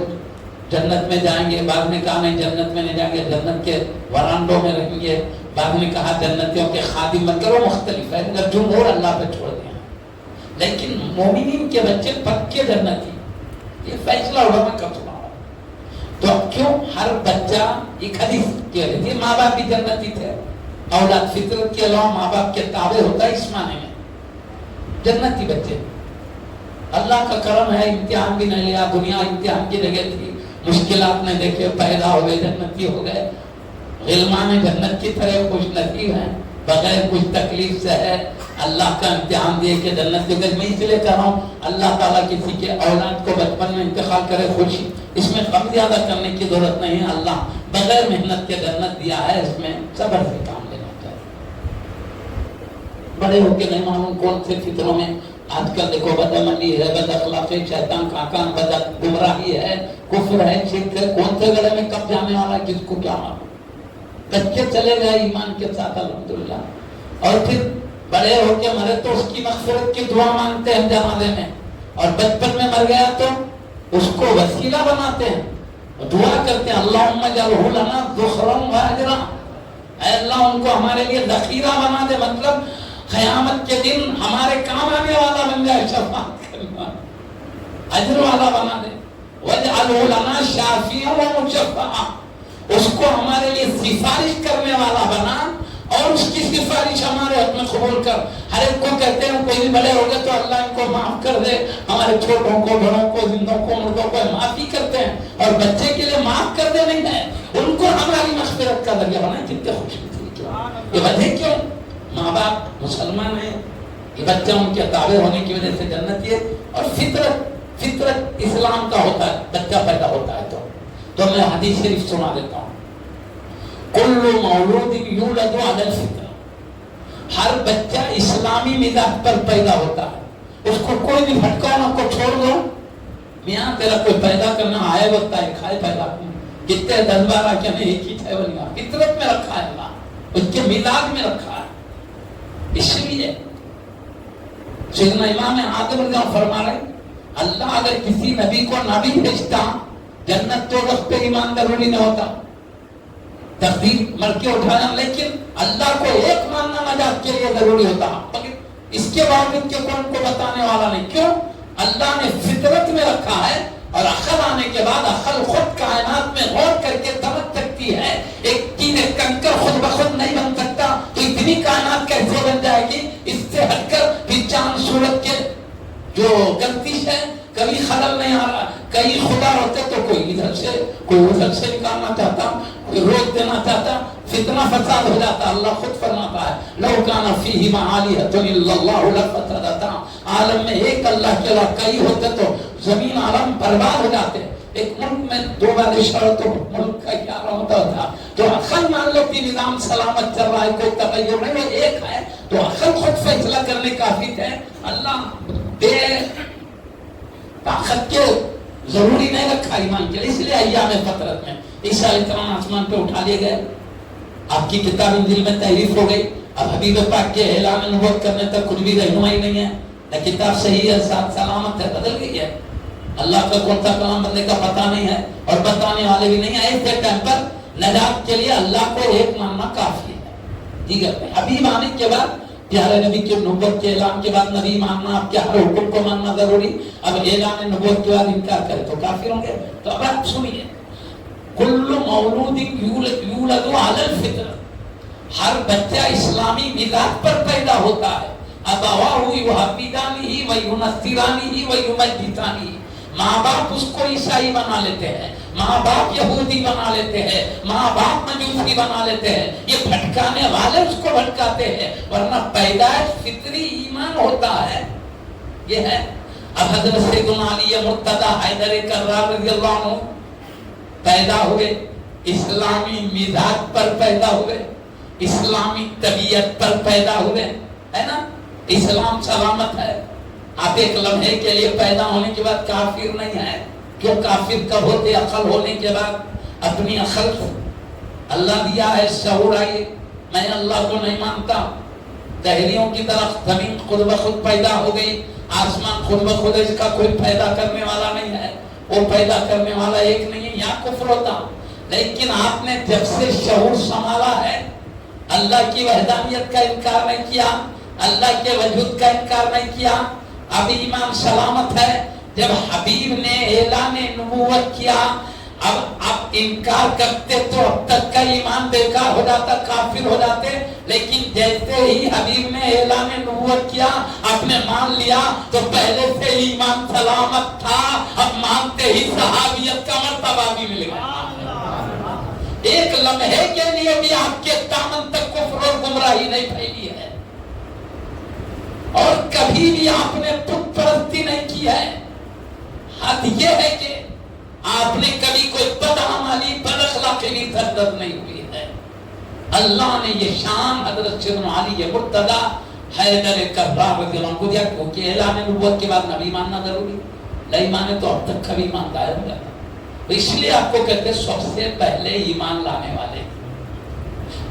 جنت میں جائیں گے، بعد میں کہا نہیں جنت میں نہیں جائیں گے، جنت کے ورانڈوں میں رہیں گے، بعد میں کہا جنتیوں کے خادم بن کر، وہ مختلف ہے. جمہور اللہ پہ چھوڑ دیا، لیکن مومنین کے بچے پکے جنتی. یہ فیصلہ علماء کا سنا ہوا. تو اب کیوں ہر بچہ ایک حدیث کہہ رہی تھی ماں باپ بھی جنتی تھے، اولاد فطرت کے علاوہ ماں باپ کے تابع ہوتا ہے اس معنی میں جنتی بچے. اللہ کا کرم ہے امتحان بھی نہیں لیا، دنیا امتحان کی جگہ تھی، مشکلات نے دیکھے پیدا ہوئے جنتی ہو گئے. غلمان جنت کی طرح خوش نصیب ہیں، بغیر کچھ تکلیف سے ہے، اللہ کا امتحان دیے کہ جنت کے میں اس لیے کہہ رہا ہوں اللہ تعالیٰ کسی کے اولاد کو بچپن میں انتقال کرے خوشی، اس میں غم زیادہ کرنے کی ضرورت نہیں ہے. اللہ بغیر محنت کے جنت دیا ہے، اس میں صبر سے کام لینا چاہیے. بڑے ہو کے نہیں معلوم کون سے فطروں میں آج کل دیکھو بد عملی ہے، بد اخلاقی، شیطان کاکان، بد گمراہی ہے، کفر ہے، شرک ہے، کون سے گڑے میں کب جانے والا کس کو کیا معلوم. بچے چلے گئے ایمان کے ساتھ الحمدللہ، اور پھر بڑے ہو کے مرے تو اس کی مغفرت کی دعا مانگتے ہیں جنازے میں، اور بچپن میں مر گیا تو اس کو وسیلہ بناتے ہیں، دعا کرتے ہیں اللہم اجعلہ لنا ذخرا و اجرا، اے اللہ ان کو ہمارے لیے ذخیرہ بنا دے، مطلب قیامت کے دن ہمارے کام آنے والا بن جائے، شفاعت کرنے والا، اجر والا بنا دے. وَاجْعَلْهُ لَنَا شَافِعًا وَمُشَفَّعًا، اس کو ہمارے لیے سفارش کرنے والا بنا، اور اس کی سفارش ہمارے حق میں قبول کر. ہر ایک کو کہتے ہیں کوئی بھی بڑے ہو گئے تو اللہ ان کو معاف کر دے، ہمارے چھوٹوں کو، بڑوں کو، زندوں کو، مردوں کو معافی کرتے ہیں، اور بچے کے لیے معاف کر دے نہیں ہے، ان کو ہماری مغفرت کا ذریعہ بنائے. کتنے خوش تھی یہ وجہ کیوں؟ ماں باپ مسلمان ہیں، یہ بچہ ان کے تابع ہونے کی وجہ سے جنت ہے، اور فطرت اسلام کا ہوتا ہے. بچہ پیدا ہوتا ہے تو میں حدیث شریف سنا دیتا ہوں. کل مولود یولد علی الفطرہ، ہر بچہ اسلامی مزاج پر پیدا ہوتا ہے. اس کو کوئی بھی بھٹکاؤ نہ، کو چھوڑ دو، میاں تیرا کوئی پیدا کرنا آئے ہوتا ہے، کھائے پیدا کرنا، کتنے 10-12 کیا نہیں ایک ہی ہے بنیا، فطرت میں رکھا ہے اللہ، اس کے مزاج میں رکھا ہے. اس لیے سیدنا امام آدم رضی اللہ فرما رہے اللہ اگر کسی نبی کو نبی بھیجتا جنت تو وقت پہ ایمان ضروری نہ ہوتا، تقدیر مر کے اٹھانا، لیکن اللہ کو ایک ماننا نجات کے لیے ضروری ہوتا. مگر اس کے باوجود کہ کون کو بتانے والا نہیں. کیوں؟ اللہ نے فطرت میں رکھا ہے، اور عقل آنے کے بعد عقل خود کائنات میں غور کر کے سمجھ سکتی ہے. ایک چیز کنکر خود بخود نہیں بن سکتا، تو اتنی کائنات کیسے بن جائے گی؟ اس سے ہٹ کر پھر چاند سورج کے جو گردش ہے کبھی خلل نہیں آ رہا. کئی خدا ہوتے تو کوئی ادھر سے کوئی ادھر سے نکالنا چاہتا، کوئی روک دینا چاہتا، فتنہ فساد ہو جاتا. اللہ خود فرماتا ہے لو کان فیہما آلہۃ الا اللہ لفسدتا، عالم میں ایک اللہ کے علاوہ کئی ہوتے تو زمین عالم برباد ہو جاتے. ایک ملک میں 2 بادشاہ تو ملک کا کیا ہوتا تھا. تو عقل مان لو کہ نظام سلامت چل رہا ہے، کوئی تغیر نہیں، وہ ایک ہے، تو عقل خود فیصلہ کرنے کافی ہے. اللہ بے طاقت کے ضروری نہیں رکھا ایمان کے لیے. اس لیے ایام فطرت میں عیسیٰ علیہ السلام آسمان پہ اٹھا لیے گئے، آپ کی کتاب انجیل میں تحریف ہو گئی. اب حبیب پاک کے اعلان نبوت کرنے تک کچھ بھی رہنمائی نہیں ہے، نہ کتاب صحیح ہے، ساتھ سلامت ہے، بدل گئی ہے. اللہ کا کون سا کلام بندے کا پتہ نہیں ہے، اور بتانے والے بھی نہیں ہیں. ایسے ٹائم پر نجات کے لیے اللہ کو ایک ماننا کافی ہے. ٹھیک ہے، حبیب آنے کے بعد پیارے نبی کے نبوت کے اعلان کے بعد نبی ماننا، آپ کے ہر حکم کو ماننا ضروری. اب اعلان نبوت کے بعد انکار کرے تو کافر ہوں گے. تو اب آپ سنیے، کل مولود یولد علی الفطرہ، ہر بچہ اسلامی مزاج پر پیدا ہوتا ہے. ابواہ یحودانہ و ینصرانہ و یمجسانہ، ماں باپ اس کو عیسائی بنا لیتے ہیں، ماں باپ یہودی بنا لیتے ہیں، ماں باپ مجوسی بنا لیتے ہیں، یہ بھٹکانے والے اس کو بھٹکاتے ہیں، ورنہ پیدائش فطری ایمان ہوتا ہے، یہ ہے۔ اب حضرت سیدنا علی مرتضی حیدر کرار رضی اللہ عنہ پیدا ہوئے، اسلامی مزاج پر پیدا ہوئے، اسلامی طبیعت پر پیدا ہوئے، ہے نا؟ اسلام سلامت ہے۔ آپ ایک لمحے کے لیے پیدا ہونے کے بعد کافر نہیں ہے، کیوں کافر کب ہوتے؟ عقل ہونے کے بعد۔ اپنی عقل اللہ دیا ہے، شعور آئیے، میں اللہ کو نہیں مانتا، دہریوں کی طرف زمین خود بخود پیدا ہو گئی، آسمان خود بخود، اس کا کوئی پیدا کرنے والا نہیں ہے، وہ پیدا کرنے والا ایک نہیں ہے، یہاں کفر ہوتا۔ لیکن آپ نے جب سے شعور سنبھالا ہے، اللہ کی وحدانیت کا انکار نہیں کیا، اللہ کے وجود کا انکار نہیں کیا، اب ایمان سلامت ہے۔ جب حبیب نے اعلان نبوت کیا، اب آپ انکار کرتے تو اب تک کا ایمان بیکار ہو جاتا، کافر ہو جاتے، لیکن جیسے ہی حبیب نے اعلان نبوت کیا، آپ نے مان لیا، تو پہلے سے ایمان سلامت تھا، اب مانتے ہی صحابیت کا مرتبہ بھی مل گیا۔ ایک لمحے کے لیے بھی آپ کے دامن تک کفر اور گمراہی نہیں پھیلی ہے، اور کبھی بھی آپ نے بت پرستی نہیں کی ہے۔ حد یہ ہے کہ آپ نے کبھی کوئی بدعملی، بد اخلاقی سرزد نہیں ہوئی ہے۔ اللہ نے یہ شان حضرت سیدنا علی مرتضی حیدر کرار رضی اللہ عنہ کو دیا، کیونکہ اعلان نبوت کے بعد نبی ماننا ضروری، نہیں مانے تو اب تک کبھی ایمان دائر ہو جاتا۔ اس لیے آپ کو کہتے ہیں سب سے پہلے ایمان لانے والے،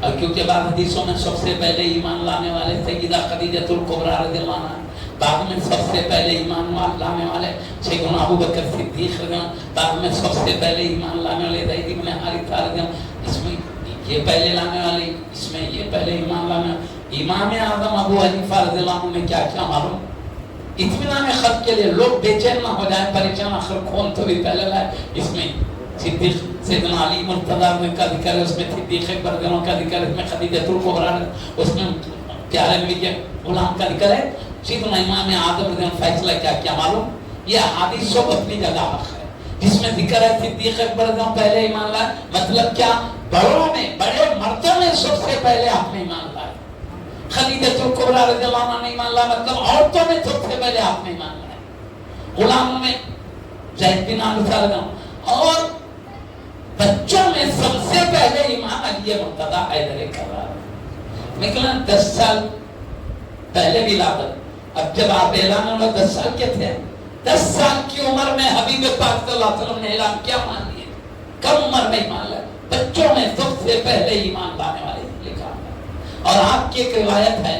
اور کیونکہ بعض حدیثوں میں سب سے پہلے ایمان لانے والے سیدہ خدیجہ الکبریٰ رضی اللہ عنہا، بعد میں سب سے پہلے ایمان لانے والے سیدنا ابو بکر صدیق رضی اللہ عنہ، بعد میں سب سے پہلے ایمان لانے والے زید بن حارثہ رضی اللہ عنہ، اس میں یہ پہلے لانے والے، اس میں یہ پہلے ایمان لانے والے۔ امام اعظم ابو حنیفہ رضی اللہ عنہ نے کیا کیا معلوم؟ اطمینان خط کے لیے لوگ بے چین نہ ہو جائیں، پریشان، آخر کون تو بھی پہلے لائے، اس میں صدیق سیدنا علی مرتضی کا ذکر ہے، اس میں صدیق اکبر کا ذکر ہے، اس میں خدیجہ الکبریٰ، اس میں پیارے نبی کے غلام کا ذکر ہے۔ سیدنا امام اعظم رضی اللہ عنہ فیصلہ کیا کیا معلوم؟ یہ حدیث سب اپنی جگہ حق ہے، جس میں ذکر ہے صدیق اکبر رضی اللہ عنہ پہلے ایمان لائے، مطلب کیا؟ بڑوں میں، بڑے مردوں میں سب سے پہلے آپ نے ایمان لائے۔ خدیجہ الکبریٰ رضی اللہ عنہ نے ایمان لایا، مطلب عورتوں میں سب سے پہلے آپ نے ایمان لایا، غلاموں میں زید بن حارثہ رضی اللہ عنہ، اور بچوں میں سب سے پہلے ایمان علی مرتضی حیدر کرار۔ نکلا 10 سال پہلے بھی لاتا، اب جب آپ اعلان ہونا 10 سال کے تھے، 10 سال کی عمر میں حبیب پاک صلی اللہ علیہ وسلم نے اعلان کیا مان لیے، کم عمر میں ایمان لائے، بچوں میں سب سے پہلے ایمان لانے والے لکھا ہے۔ اور آپ کی ایک روایت ہے،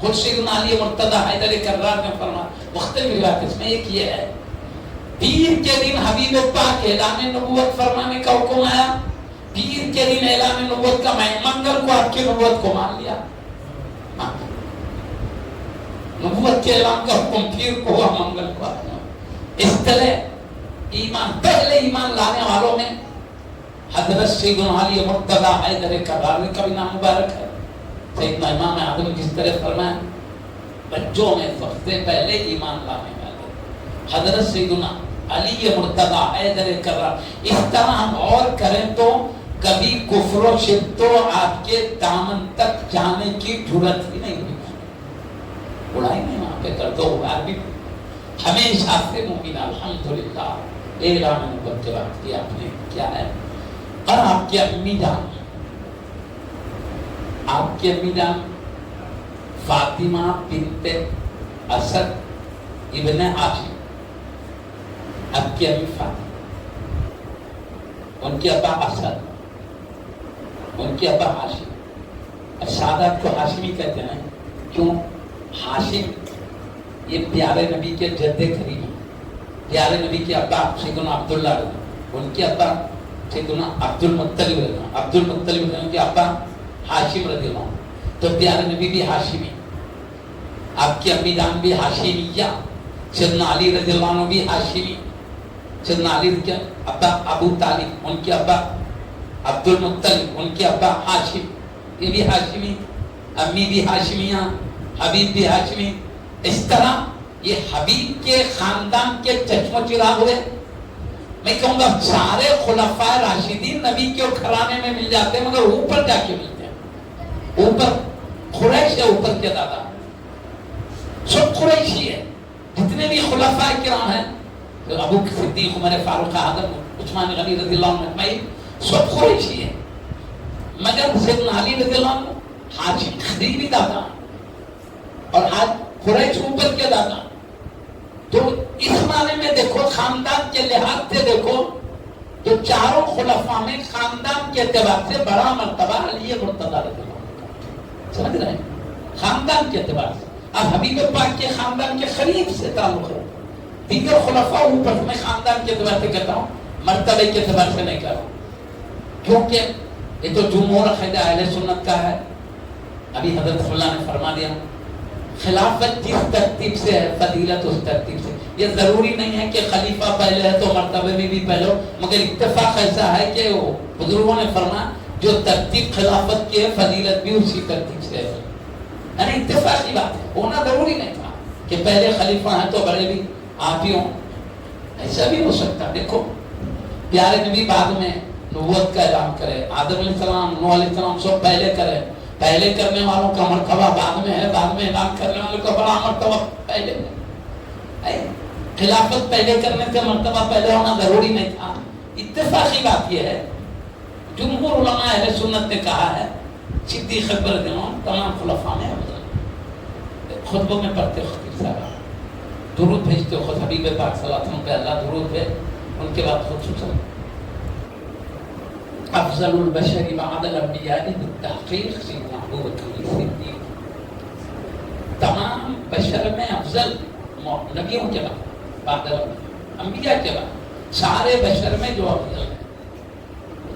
خود سیدنا علی مرتضی حیدر کرار نے فرمایا، مختلف روایت، اس میں ایک یہ ہے، پیر کے دن حبیب پاک اعلان نبوت فرمانے کا حکم آیا، پیر کے دن اعلان نبوت کا، میں منگل کو آپ کی نبوت کو مان لیا، نبوت کے اعلان کا حکم پیر کو ہوا، منگل کو آیا۔ اس طرح ایمان، پہلے ایمان لانے والوں میں حضرت سیدنا علی مرتضی حیدر کرار کا بھی نام مبارک ہے۔ سیدنا امام اعظم جس طرح فرمایا، بچوں میں سب سے پہلے ایمان لانے والے حضرت سیدنا علی مرتضی حیدر کرار۔ اس طرح ہم اور کریں تو کبھی کفر و شرک تو آپ کے دامن تک جانے کی جرات ہی نہیں ہوئی، اڑائی نہیں وہاں پہ کر دو بار بھی، ہمیشہ سے مومن الحمدللہ اعلان نبوت کے وقت کی آپ نے کیا ہے۔ اور آپ کی امی جان، آپ کی امی جان فاطمہ بنت اسد ابن ہاشم، آپ کی امی فاطمہ، ان کے ابا اسد، ان کے ابا ہاشم، سادات کو ہاشمی کہتے ہیں، کیوں؟ ہاشم یہ پیارے نبی کے جد کریم ہیں، پیارے نبی کے ابا سیدنا عبداللہ رضی، ان کے ابا سیدنا عبد المطلب رضی، عبد المطلب رضی کے ابا ہاشم رضی اللہ عنہ، تو پیارے نبی بھی ہاشمی، آپ کی امی جان بھی ہاشمیہ، سیدنا علی رضی اللہ عنہ بھی ہاشمی، سیدنا علی کے ابا ابو طالب، ان کے ابا عبد المطلب، ان کے ابا ہاشم، یہ بھی ہاشمی، امی بھی ہاشمیہ، حبیب بھی ہاشمی۔ اس طرح یہ حبیب کے خاندان کے چشم و چراغ ہوئے۔ میں کہوں گا سارے خلفائے راشدین نبی کے گھرانے میں مل جاتے ہیں مگر اوپر جا کے ملتے ہیں. اوپر قریش ہے، اوپر کے دادا سب قریشی ہے. جتنے بھی خلفائے کرام ہیں، ابو صدیق، عمر فاروق اعظم، عثمان غنی رضی اللہ عنہ اجمعین، سب قریشی ہے. مگر سیدنا علی رضی اللہ عنہ ہاشم قریبی دادا اور آج قریش اوپر کے دادا. تو اس معنی میں دیکھو خاندان کے لحاظ سے دیکھو تو چاروں خلفاء میں خاندان کے اعتبار سے بڑا مرتبہ علی مرتضی رضی اللہ عنہ. سمجھ رہے ہیں؟ خاندان کے اعتبار سے. اب حبیب پاک کے خاندان کے قریب سے تعلق ہے. دیگر خلفاء اوپر، میں خاندان کے اعتبار سے کہتا ہوں، مرتبے کے اعتبار سے نہیں کہہ رہا ہوں، کیونکہ یہ تو جمہور عقیدہ اہل سنت کا ہے. ابھی حضرت اللہ نے فرما دیا خلافت جس ترتیب سے ہے فضیلت اس ترتیب سے. یہ ضروری نہیں ہے کہ خلیفہ پہلے ہے تو مرتبے میں بھی پہلے ہو، مگر اتفاق ایسا ہے کہ وہ بزرگوں نے فرمایا جو ترتیب خلافت کی ہے فضیلت بھی اسی ترتیب سے ہے. یعنی اتفاقی بات ہے، ہونا ضروری نہیں تھا کہ پہلے خلیفہ ہیں تو بڑے بھی آپ ہی ہوں. ایسا بھی ہو سکتا. دیکھو پیارے نبی بعد میں نبوت کا اعلان کرے، آدم علیہ السلام، نوح علیہ السلام سب پہلے کرے. پہلے کرنے والوں کا مرتبہ بعد میں ہے، بعد میں اعلان کرنے والوں کا بڑا مرتبہ پہلے ہے. خلافت پہلے کرنے سے مرتبہ پہلے ہونا ضروری نہیں تھا. اتفاقی بات یہ ہے جمہور علماء اہل سنت نے کہا ہے صدیق اکبر رضی اللہ عنہ تمام خلفاء میں افضل. خطبوں میں پڑھتے خطیب صاحب درود بھیجتے خود حبیب پاک صلی اللہ علیہ وسلم پہ اللہ درود بھیج، ان کے بعد خود افضل البشر بعد الانبیاء بالتحقیق سیدنا ابو بکر صدیق. تمام بشر میں افضل نبیوں کے بعد انبیاء کے بعد سارے بشر میں جو افضل ہے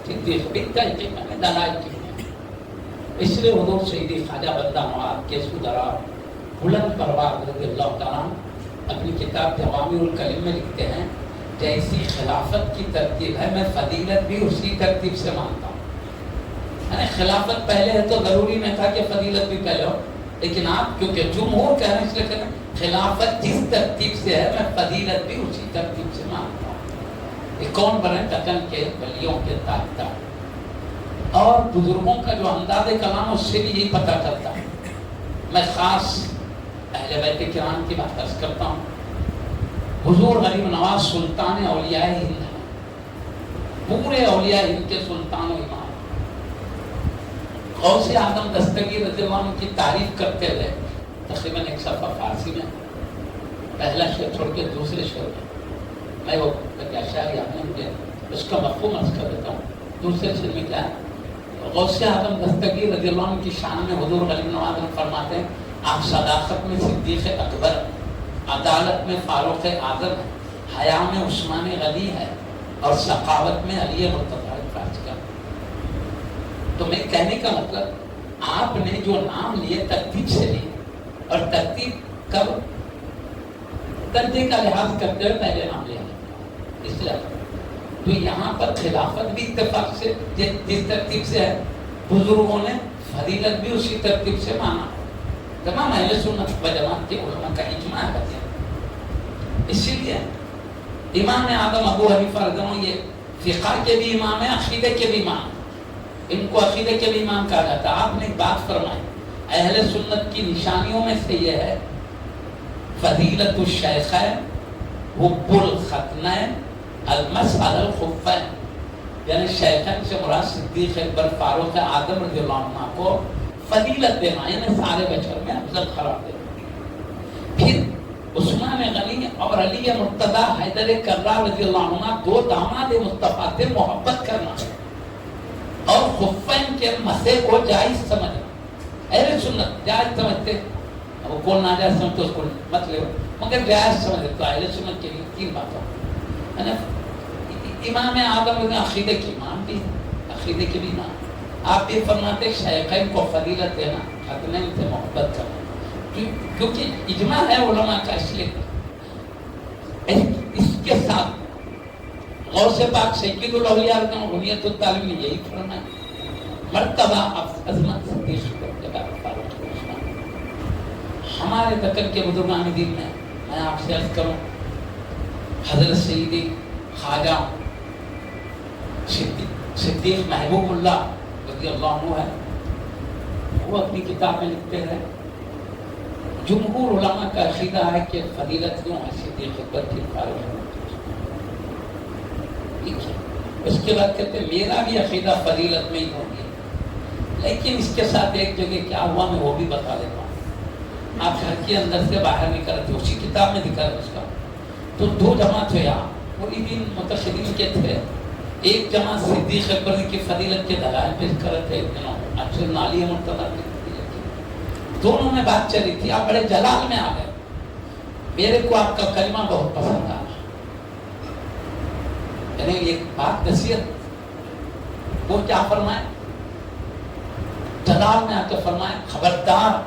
صدیق بھی تحقیق میں دلائل کی ہے. اس لیے حضور سیدی خواجہ بندہ نواز کے سودرا بلند پرواز رضی اللہ تعالیٰ اپنی کتاب جوامع الکلم میں لکھتے ہیں جیسی خلافت کی ترتیب ہے میں فضیلت بھی اسی ترتیب سے مانتا ہوں. یعنی خلافت پہلے ہے تو ضروری نہیں تھا کہ فضیلت بھی پہلے ہو، لیکن آپ کیونکہ جمہور کہہ رہے ہیں اس لیے کہہ رہے ہیں خلافت جس ترتیب سے ہے میں فضیلت بھی اسی ترتیب سے مانتا ہوں. یہ کون بنے؟ دکن کے ولیوں کے تاجدار اور بزرگوں کا جو انداز کلام اس سے بھی یہی پتہ چلتا ہے. میں خاص اہل بیت کرام کی بات عرض کرتا ہوں. حضور غریب نواز سلطان اولیاء ہند ہے، پورے اولیاء ہند کے سلطان و امام. غوث اعظم دستگیر رضی اللہ عنہ کی تعریف کرتے ہوئے تقریباً ایک صفحہ فارسی میں پہلا شعر چھوڑ کے دوسرے شعر میں وہ شاعری آپ نے مجھے اس کا مفہوم عرض کر دیتا ہوں. دوسرے شعر میں کیا ہے؟ غوث اعظم دستگیر رضی اللہ عنہ کی شان میں حضور غریب نواز فرماتے ہیں آپ صداقت میں صدیق اکبر، عدالت میں فاروق اعظم ہے، حیا میں عثمان غنی ہے اور سخاوت میں علی مرتضی کا. تو میں کہنے کا مطلب آپ نے جو نام لیے ترتیب سے لیے اور ترتیب کب درجے کا لحاظ کرتے ہوئے پہلے نام لیا اس لیے. تو یہاں پر خلافت بھی اتفاق سے جس ترتیب سے ہے بزرگوں نے فضیلت بھی اسی ترتیب سے مانا. تمام اہل سنت و جماعت کے علماء کا اجماع ہے. اسی لیے امام اعظم ابو حنیفہ رضی اللہ عنہ یہ فقہ کے بھی امام ہیں، عقیدے کے بھی امام ہیں. ان کو عقیدے کے بھی امام کہا جاتا ہے. آپ نے ایک بات فرمائی اہل سنت کی نشانیوں میں سے یہ ہے فضیلت الشیخین حب الختنین المسح علی الخفین. یعنی شیخین سے مراد صدیق اکبر فاروق اعظم رضی اللہ عنہ کو فضیلت دینا، یعنی سارے بشر میں افضل قرار دینا. پھر عثمان غنی اور علی مرتضی حیدر کرار رضی اللہ عنہ دو داماد مصطفیٰ سے محبت کرنا اور خفین کے مسح کو جائز سمجھنا. اہل سنت جائز سمجھتے، وہ کون ناجائز سمجھتے اس کو مت لے مگر جائز سمجھتے. تو اہل سنت کے لیے تین باتیں. امام اعظم عقیدے کی امام بھی، عقیدے کے بھی امام. آپ یہ فرماتے شیخین کو فضیلت دینا، ختنین سے محبت کرنا، کیونکہ اجماع ہے علماء کا. اس لیے اس کے ساتھ غوث پاک سید الاولیاء غنیت الطالب نے یہی فرمایا مرتبہ عظمت صدیق کے بعد فاروق عثمان. ہمارے دکن کے بزرگان دین میں آپ سے عرض کروں حضرت سیدی خواجہ صدیق محبوب اللہ رضی اللہ عنہ ہے، وہ اپنی کتاب میں لکھتے ہیں جمہور علماء کا عقیدہ ہے کہ فضیلت کیوں ہے صدیق اکبر کی فارغ ہے۔ اس کے بعد کہتے ہیں میرا بھی عقیدہ فضیلت میں ہی ہوگی، لیکن اس کے ساتھ ایک جگہ کیا ہوا میں وہ بھی بتا دیتا ہوں۔ آپ گھر کے اندر سے باہر نکل رہے تھے، اسی کتاب میں ذکر ہے اس کا، تو دو جماعت تھے یہاں پوری دن متشددین کے تھے۔ ایک جماعت صدیق اکبر کی فضیلت کے دلائل پیش کر رہے تھے، اکثر نالی مرتضیٰ کی فضیلت کی، دونوں میں بات چلی تھی، آپ بڑے جلال میں آ گئے، میرے کو آپ کا کلمہ بہت پسند آیا، یعنی یہ بات نصیحت، وہ کیا فرمائے جلال میں آ کے فرمائے خبردار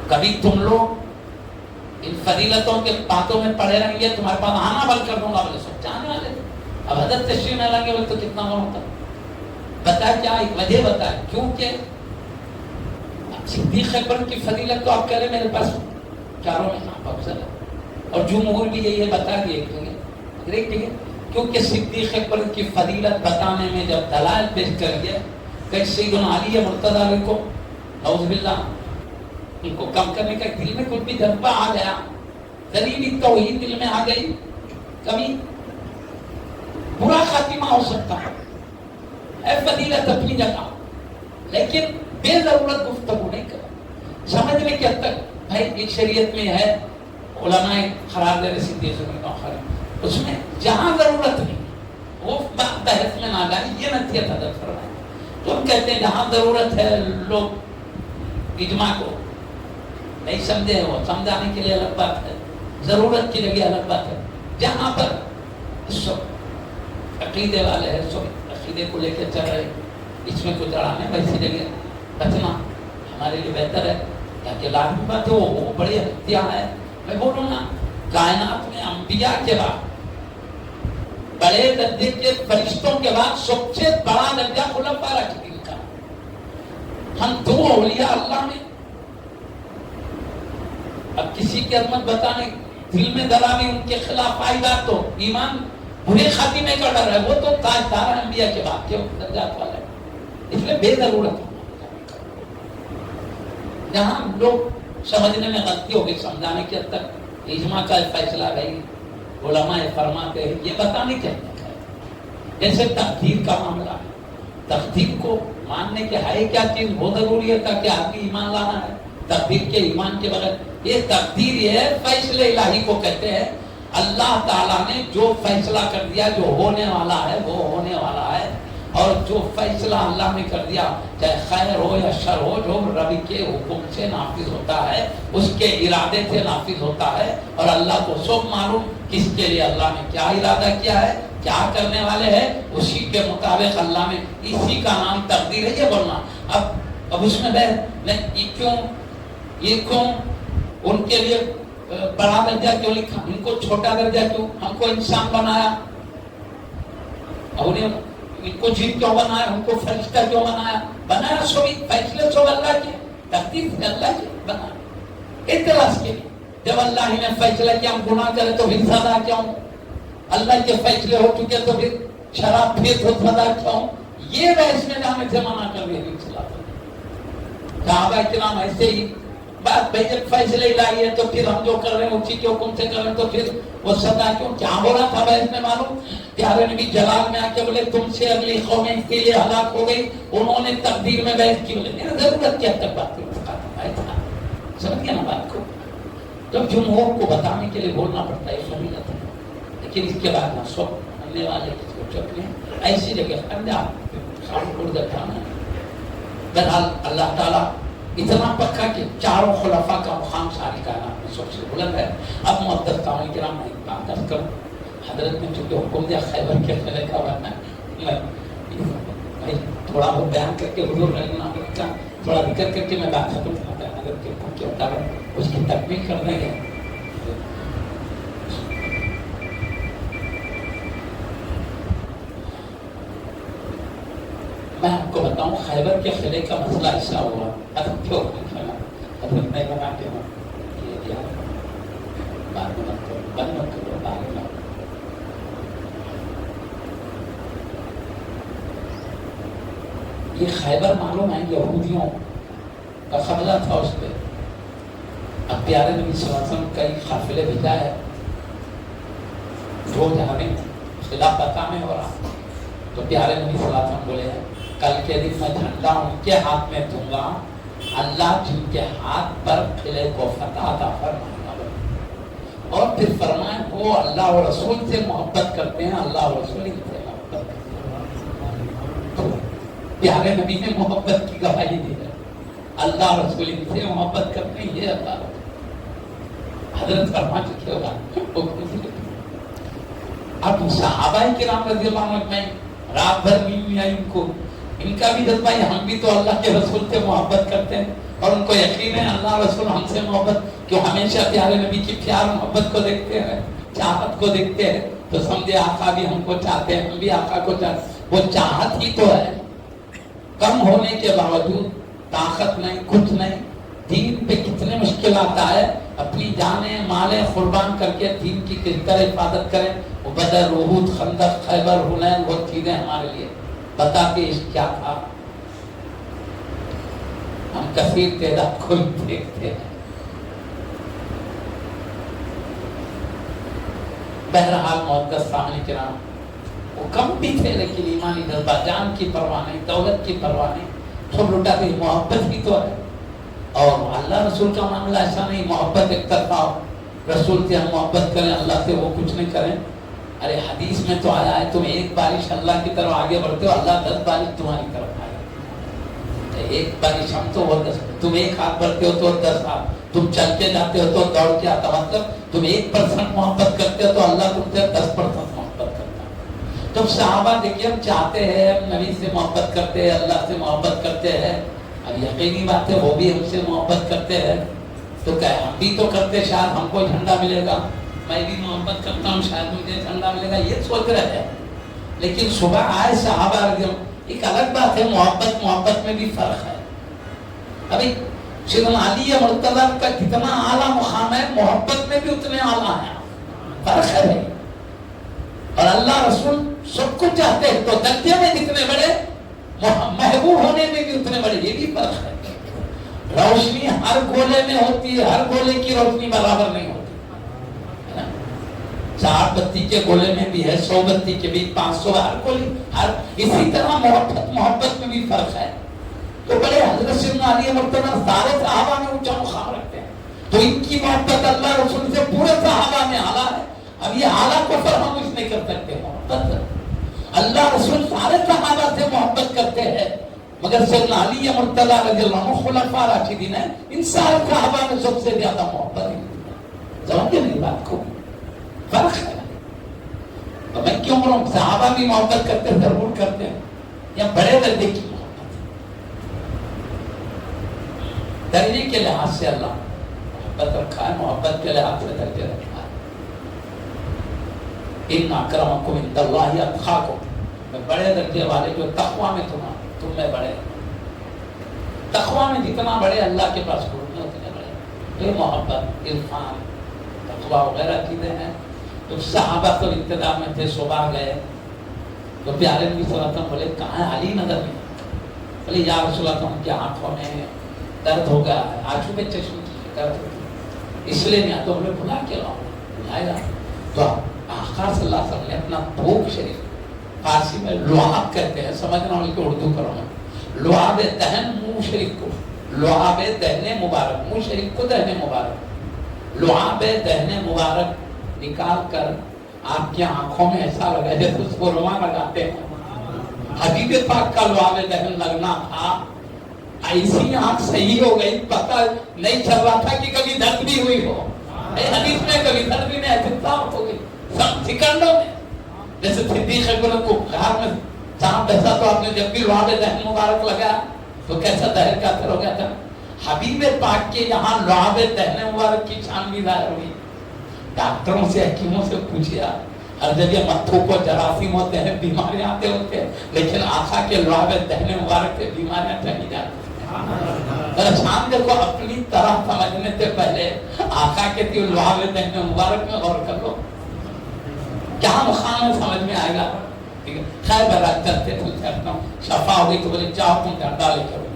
کبھی تم لوگ ان فضیلتوں کے باتوں میں پڑے رہیں گے تمہارے پاس آنا بند کر دوں گا، بولے سب جانے والے تھے، اب حضرت تشریف میں لیں گے بولے تو کتنا غم ہوتا، بتایا کیا ایک وجہ بتایا، کیونکہ صدیق اکبر کی فضیلت تو آپ کہہ رہے میرے پاس چاروں میں آپ افضل ہے، اور جمہور بھی یہی ہے بتا دیے ٹھیک ہے، کیونکہ صدیق اکبر کی فضیلت بتانے میں جب دلائل پیش کر دیا کہ سیدنا علی مرتضیٰ علیہ کو نعوذ باللہ ان کو کم کرنے کا دل میں کچھ بھی جذبہ آ گیا، دلیل توحید دل میں آ گئی، کبھی برا خاتمہ ہو سکتا ہے، اے فضیلت اپنی جگہ، لیکن بے ضرورت گفتگو نہیں کرو، سمجھنے کے حد تک بھائی ایک شریعت میں ہے علماء قرار دے رہے صدیق اکبر، اس میں جہاں ضرورت نہیں وہ بحث میں نہ جائے، یہ نصیحت حضرت فرمائے، تو ہم کہتے ہیں جہاں ضرورت ہے لوگ اجماع کو نہیں سمجھے، وہ سمجھانے کے لیے الگ بات ہے، ضرورت کی جگہ الگ بات ہے، جہاں پر سب عقیدے والے ہیں سب عقیدے کو لے کے چل رہے اس میں کچھ اڑانے ویسی جگہ بچنا ہمارے لیے بہتر ہے، تاکہ لازمی بات ہے وہ بڑی اختیار ہے۔ میں بولوں نا کائنات میں انبیاء کے بعد بڑے درجے کے فرشتوں کے بعد سب سے بڑا درجہ خلفاء راشدین کا، ہم دو اولیاء اللہ میں اب کسی کی عظمت بتانے دل میں ذرا بھی ان کے خلاف آئی بات تو ایمان برے خاتمے کا ڈر ہے، وہ تو تاجدار انبیاء کے بعد کے درجات والا ہے، اس لیے بے ضرورت ہے۔ جہاں لوگ سمجھنے میں غلطی ہوگی سمجھانے کے حد تک اجماع کا فیصلہ رہی علماء فرماتے ہیں یہ بتانے کے حد تک ہے، جیسے تقدیر کا معاملہ ہے، تقدیر کو ماننے کے ہے کیا چیز وہ ضروری ہے تاکہ آدمی ایمان لانا ہے، تقدیر کے ایمان کے بغیر یہ تقدیر یہ ہے فیصلے الہی کو کہتے ہیں، اللہ تعالیٰ نے جو فیصلہ کر دیا جو ہونے والا ہے وہ ہونے والا ہے، اور جو فیصلہ اللہ نے کر دیا چاہے خیر ہو یا شر ہو جو رب کے حکم سے نافذ ہوتا ہے اس کے ارادے سے نافذ ہوتا ہے، اور اللہ کو سب معلوم کس کے لیے اللہ نے کیا ارادہ کیا ہے کیا کرنے والے ہیں، اسی کے مطابق اللہ نے اسی کا نام تقدیر ہے یہ بولنا۔ اب اس میں یہ کیوں ان کے لیے بڑا درجہ کیوں لکھا، ان کو چھوٹا درجہ کیوں، ہم کو انسان بنایا، اور ان کو جن کیوں بنایا، ان کو فرشتہ کیوں بنایا سب فیصلے سب اللہ کے تقدیر سے اللہ کے بنایا اعتراض کے لیے، جب اللہ ہی نے فیصلہ کیا ہم گناہ کرے تو پھر سزا کیوں، اللہ کے فیصلے ہو چکے تو پھر شراب پیے تو سزا کیوں، یہ بحث میں ہمیں سے منع کر دیا صحابہ کرام ایسے ہی بات بھائی جب فیصلے الہی ہے تو پھر ہم جو کر رہے ہیں اسی کے حکم سے کر رہے ہیں تو پھر وہ سزا کیوں، کیا ہو رہا تھا بحث میں معلوم، پیارے نبی جلال میں آ کے بولے تم سے اگلی قومیں اس کے لیے ہلاک ہو گئی، انہوں نے تقدیر میں بحث کی، بولے ضرورت کیا تک بات کرنا، سمجھ گیا نا بات کو، جب جمہور کو بتانے کے لیے بولنا پڑتا ہے فضیلت ہے، لیکن اس کے بعد نہ سب ماننے والے کس کو چپ لیں ایسی جگہ بہرحال اللہ تعالیٰ اتنا پکا کہ چاروں خلفاء کا مقام ساری کائنات میں سب سے بلند ہے۔ اب محترم سامعین کرام میں ایک بات عرض کروں، حضرت نے چونکہ حکم دیا خیبر کے قلعے کا ورنہ میں تھوڑا وہ بیان کر کے حضور رہنا کا تھوڑا ذکر کر کے میں بات ختم کرتا ہوں، حضرت کے حکم کے مطابق اس کی تکمیل کرنے کے میں آپ کو بتاؤں خیبر کے قلعے کا مسئلہ ایسا ہوا، حضرت کیوں حضرت نے بنا کے یہ دیا بعد میں بند مت کرو بعد میں یہ خیبر معلوم ہے یہودیوں کا قبضہ تھا اس پہ. اب پیارے نبی صلی اللہ علیہ وسلم کئی قافلے بھیجا ہے جو جہاں میں خلاف پتہ میں ہو رہا. تو پیارے نبی صلی اللہ علیہ وسلم بولے کل کے دن میں جھنڈا ان کے ہاتھ میں دوں گا، اللہ جن کے ہاتھ پر قلعے کو فتح عطا فرمائے گا. اور پھر فرمائے وہ اللہ و رسول سے محبت کرتے ہیں، اللہ و رسول ان سے محبت کرتے ہیں. پیارے نبی نے محبت کی گواہی دی ہے، اللہ رسول ان سے محبت کرتے ہیں. یہ اللہ حضرت فرما چکے ہوگا. اب صحابہ کرام رضی اللہ عنہ میں رات بھر نیند نہیں آئی ان کو. ان کا بھی جذبہ ہے ہم بھی تو اللہ کے رسول سے محبت کرتے ہیں اور ان کو یقین ہے اللہ رسول ہم سے محبت، کیوں ہمیشہ پیارے نبی کی پیار محبت کو دیکھتے ہیں، چاہت کو دیکھتے ہیں. تو سمجھے آقا بھی ہم کو چاہتے ہیں، ہم بھی آقا کو چاہتے ہیں. وہ چاہت ہی تو ہے. کم ہونے کے باوجود طاقت نہیں، کچھ نہیں. دین پہ کتنے مشکلات آئے، اپنی جانیں مالیں قربان کر کے دین کی کس طرح حفاظت کریں. وہ بدر، احد، خندق، خیبر، حنین، وہ چیزیں ہمارے لیے بتا کے کیا تھا. ہم کثیر تعداد کو دیکھتے ہیں. بہرحال معزز سامعین کرام، وہ کم بھی تھے لیکن ایمانی جذبہ، جان کی پرواہ نہیں، دولت کی پرواہ نہیں. سب لٹا کے محبت ہی تو ہے. اور اللہ رسول کا معاملہ ایسا نہیں محبت ایک طرفہ ہو، رسول سے ہم محبت کریں، اللہ سے وہ کچھ نہیں کریں. ارے حدیث میں تو آیا ہے تم ایک بارش اللہ کی طرف آگے بڑھتے ہو، اللہ 10 بارش تمہاری طرف آئے گا. ایک بارش ہم تو وہ 10، تم ایک ہاتھ بڑھتے ہو تو 10 ہاتھ، تم چل کے جاتے ہو تو دوڑ کے آتا. مطلب تم 1% محبت کرتے ہو تو اللہ تم سے 10% محبت کرتا ہے. تم صحابہ دیکھیے ہم چاہتے ہیں، ہم نبی سے محبت کرتے ہیں، اللہ سے محبت کرتے ہیں. اب یقینی بات ہے وہ بھی ہم سے محبت کرتے ہیں. تو کیا ہم بھی تو کرتے، شاید ہم کو جھنڈا ملے گا، میں بھی محبت کرتا ہوں شاید مجھے جھنڈا ملے گا، یہ سوچ رہے ہیں. لیکن صبح آئے صحابہ رضی اللہ، ایک الگ بات ہے. محبت میں بھی فرق ہے. ابھی سیدنا علی مرتضیٰ کا کتنا اعلیٰ مقام ہے، محبت میں بھی اتنے اعلیٰ ہیں. فرق ہے. اور اللہ رسول سب کو چاہتے ہیں تو درجے میں جتنے بڑے، محبوب ہونے میں بھی اتنے بڑے. یہ بھی فرق ہے. روشنی ہر گولے میں ہوتی ہے، ہر گولے کی روشنی برابر نہیں ہوتی. 4 بتی کے گولے میں بھی ہے، 100 بتی کے بھی 500، ہر گولے ہر. اسی طرح محبت میں بھی فرق ہے. تو بڑے حضرت سیدنا علی مرتضیٰ سارے صحابہ میں اونچا مقام رکھتے ہیں. تو ان کی محبت اللہ رسول سے پورے صحابہ میں اعلیٰ ہے. اب یہ اعلیٰ کو ہم اس نہیں کر سکتے. محبت اللہ رسول سارے صحابہ سے محبت کرتے ہیں، مگر سیدنا علی مرتضیٰ رضی اللہ عنہ خلفاء راشدین ہیں، ان سارے صحابہ میں سب سے زیادہ محبت ہے. سمجھے میری بات کو؟ فرق ہے. تو میں کیوں بولوں صحابہ بھی محبت کرتے ہیں، ضرور کرتے ہیں، یا بڑے درجے کی محبت درجے کے لحاظ سے اللہ محبت رکھا ہے، محبت کے لحاظ سے درجے رکھا ہے. ان اکرمکم عند اللہ اتقاکم، بڑے درجے والے جو تقویٰ میں تم میں بڑے. تقویٰ میں جتنا بڑے اللہ کے پاس میں اتنے بڑے. یہ محبت، عرفان، تقویٰ وغیرہ چیزیں ہیں. تو صحابہ تو ابتدا میں تھے، صبح گئے تو پیارے نبی صلی اللہ علیہ وسلم بولے کہاں ہے علی؟ نظر نہیں. بولے یا رسول اللہ ان کی آنکھوں میں درد ہو گیا ہے، آنکھوں میں چشم کی درد ہو گئی، اس لیے نہیں آتا. بولے بلا کے لاؤ. بلائے. تو آقا صلی اللہ علیہ وسلم نے اپنا بھوک شریف، فارسی میں لعاب کہتے ہیں، سمجھنا ان کو اردو کرو میں، لعاب دہن منہ شریف کو، لعاب دہن مبارک، منہ شریف کو دہن مبارک، لعاب دہن مبارک نکال کر آپ کی آنکھوں میں ایسا لگا جیسے اس کو رواں لگاتے ہیں. حبیب پاک کا لعاب دہن لگنا تھا. ایسی آنکھ صحیح ہو گئی، پتہ نہیں چل رہا تھا کہ کبھی درد بھی ہوئی ہو. حدیث میں کبھی درد بھی نہیں، ایسی صاف ہو گئی سب سیکنڈوں میں. جیسے صدیق اکبر کو غار میں چاند ایسا، تو آپ نے جب بھی لعاب دہن مبارک لگا تو کیسا دہر کا اثر ہو گیا تھا. حبیب پاک کے یہاں لعاب دہن مبارک کی شان بھی ظاہر ہوئی. ڈاکٹروں سے، حکیموں سے پوچھیا، ہر جگہ متھوں کو جراثیم ہوتے ہیں، بیماریاں آتے ہوتے ہیں، لیکن آقا کے لعاب دہن مبارک سے بیماریاں چلی جاتی ہیں. شان دیکھو، اپنی طرح سمجھنے سے پہلے آقا کے لعاب دہن مبارک میں غور کر لو، کیا مقام ہے سمجھ میں آئے گا. خیر بہرحال چلتے چلتے اپنا شفا ہو گئی تو بولے جاؤ تم ڈنڈا لے کرو.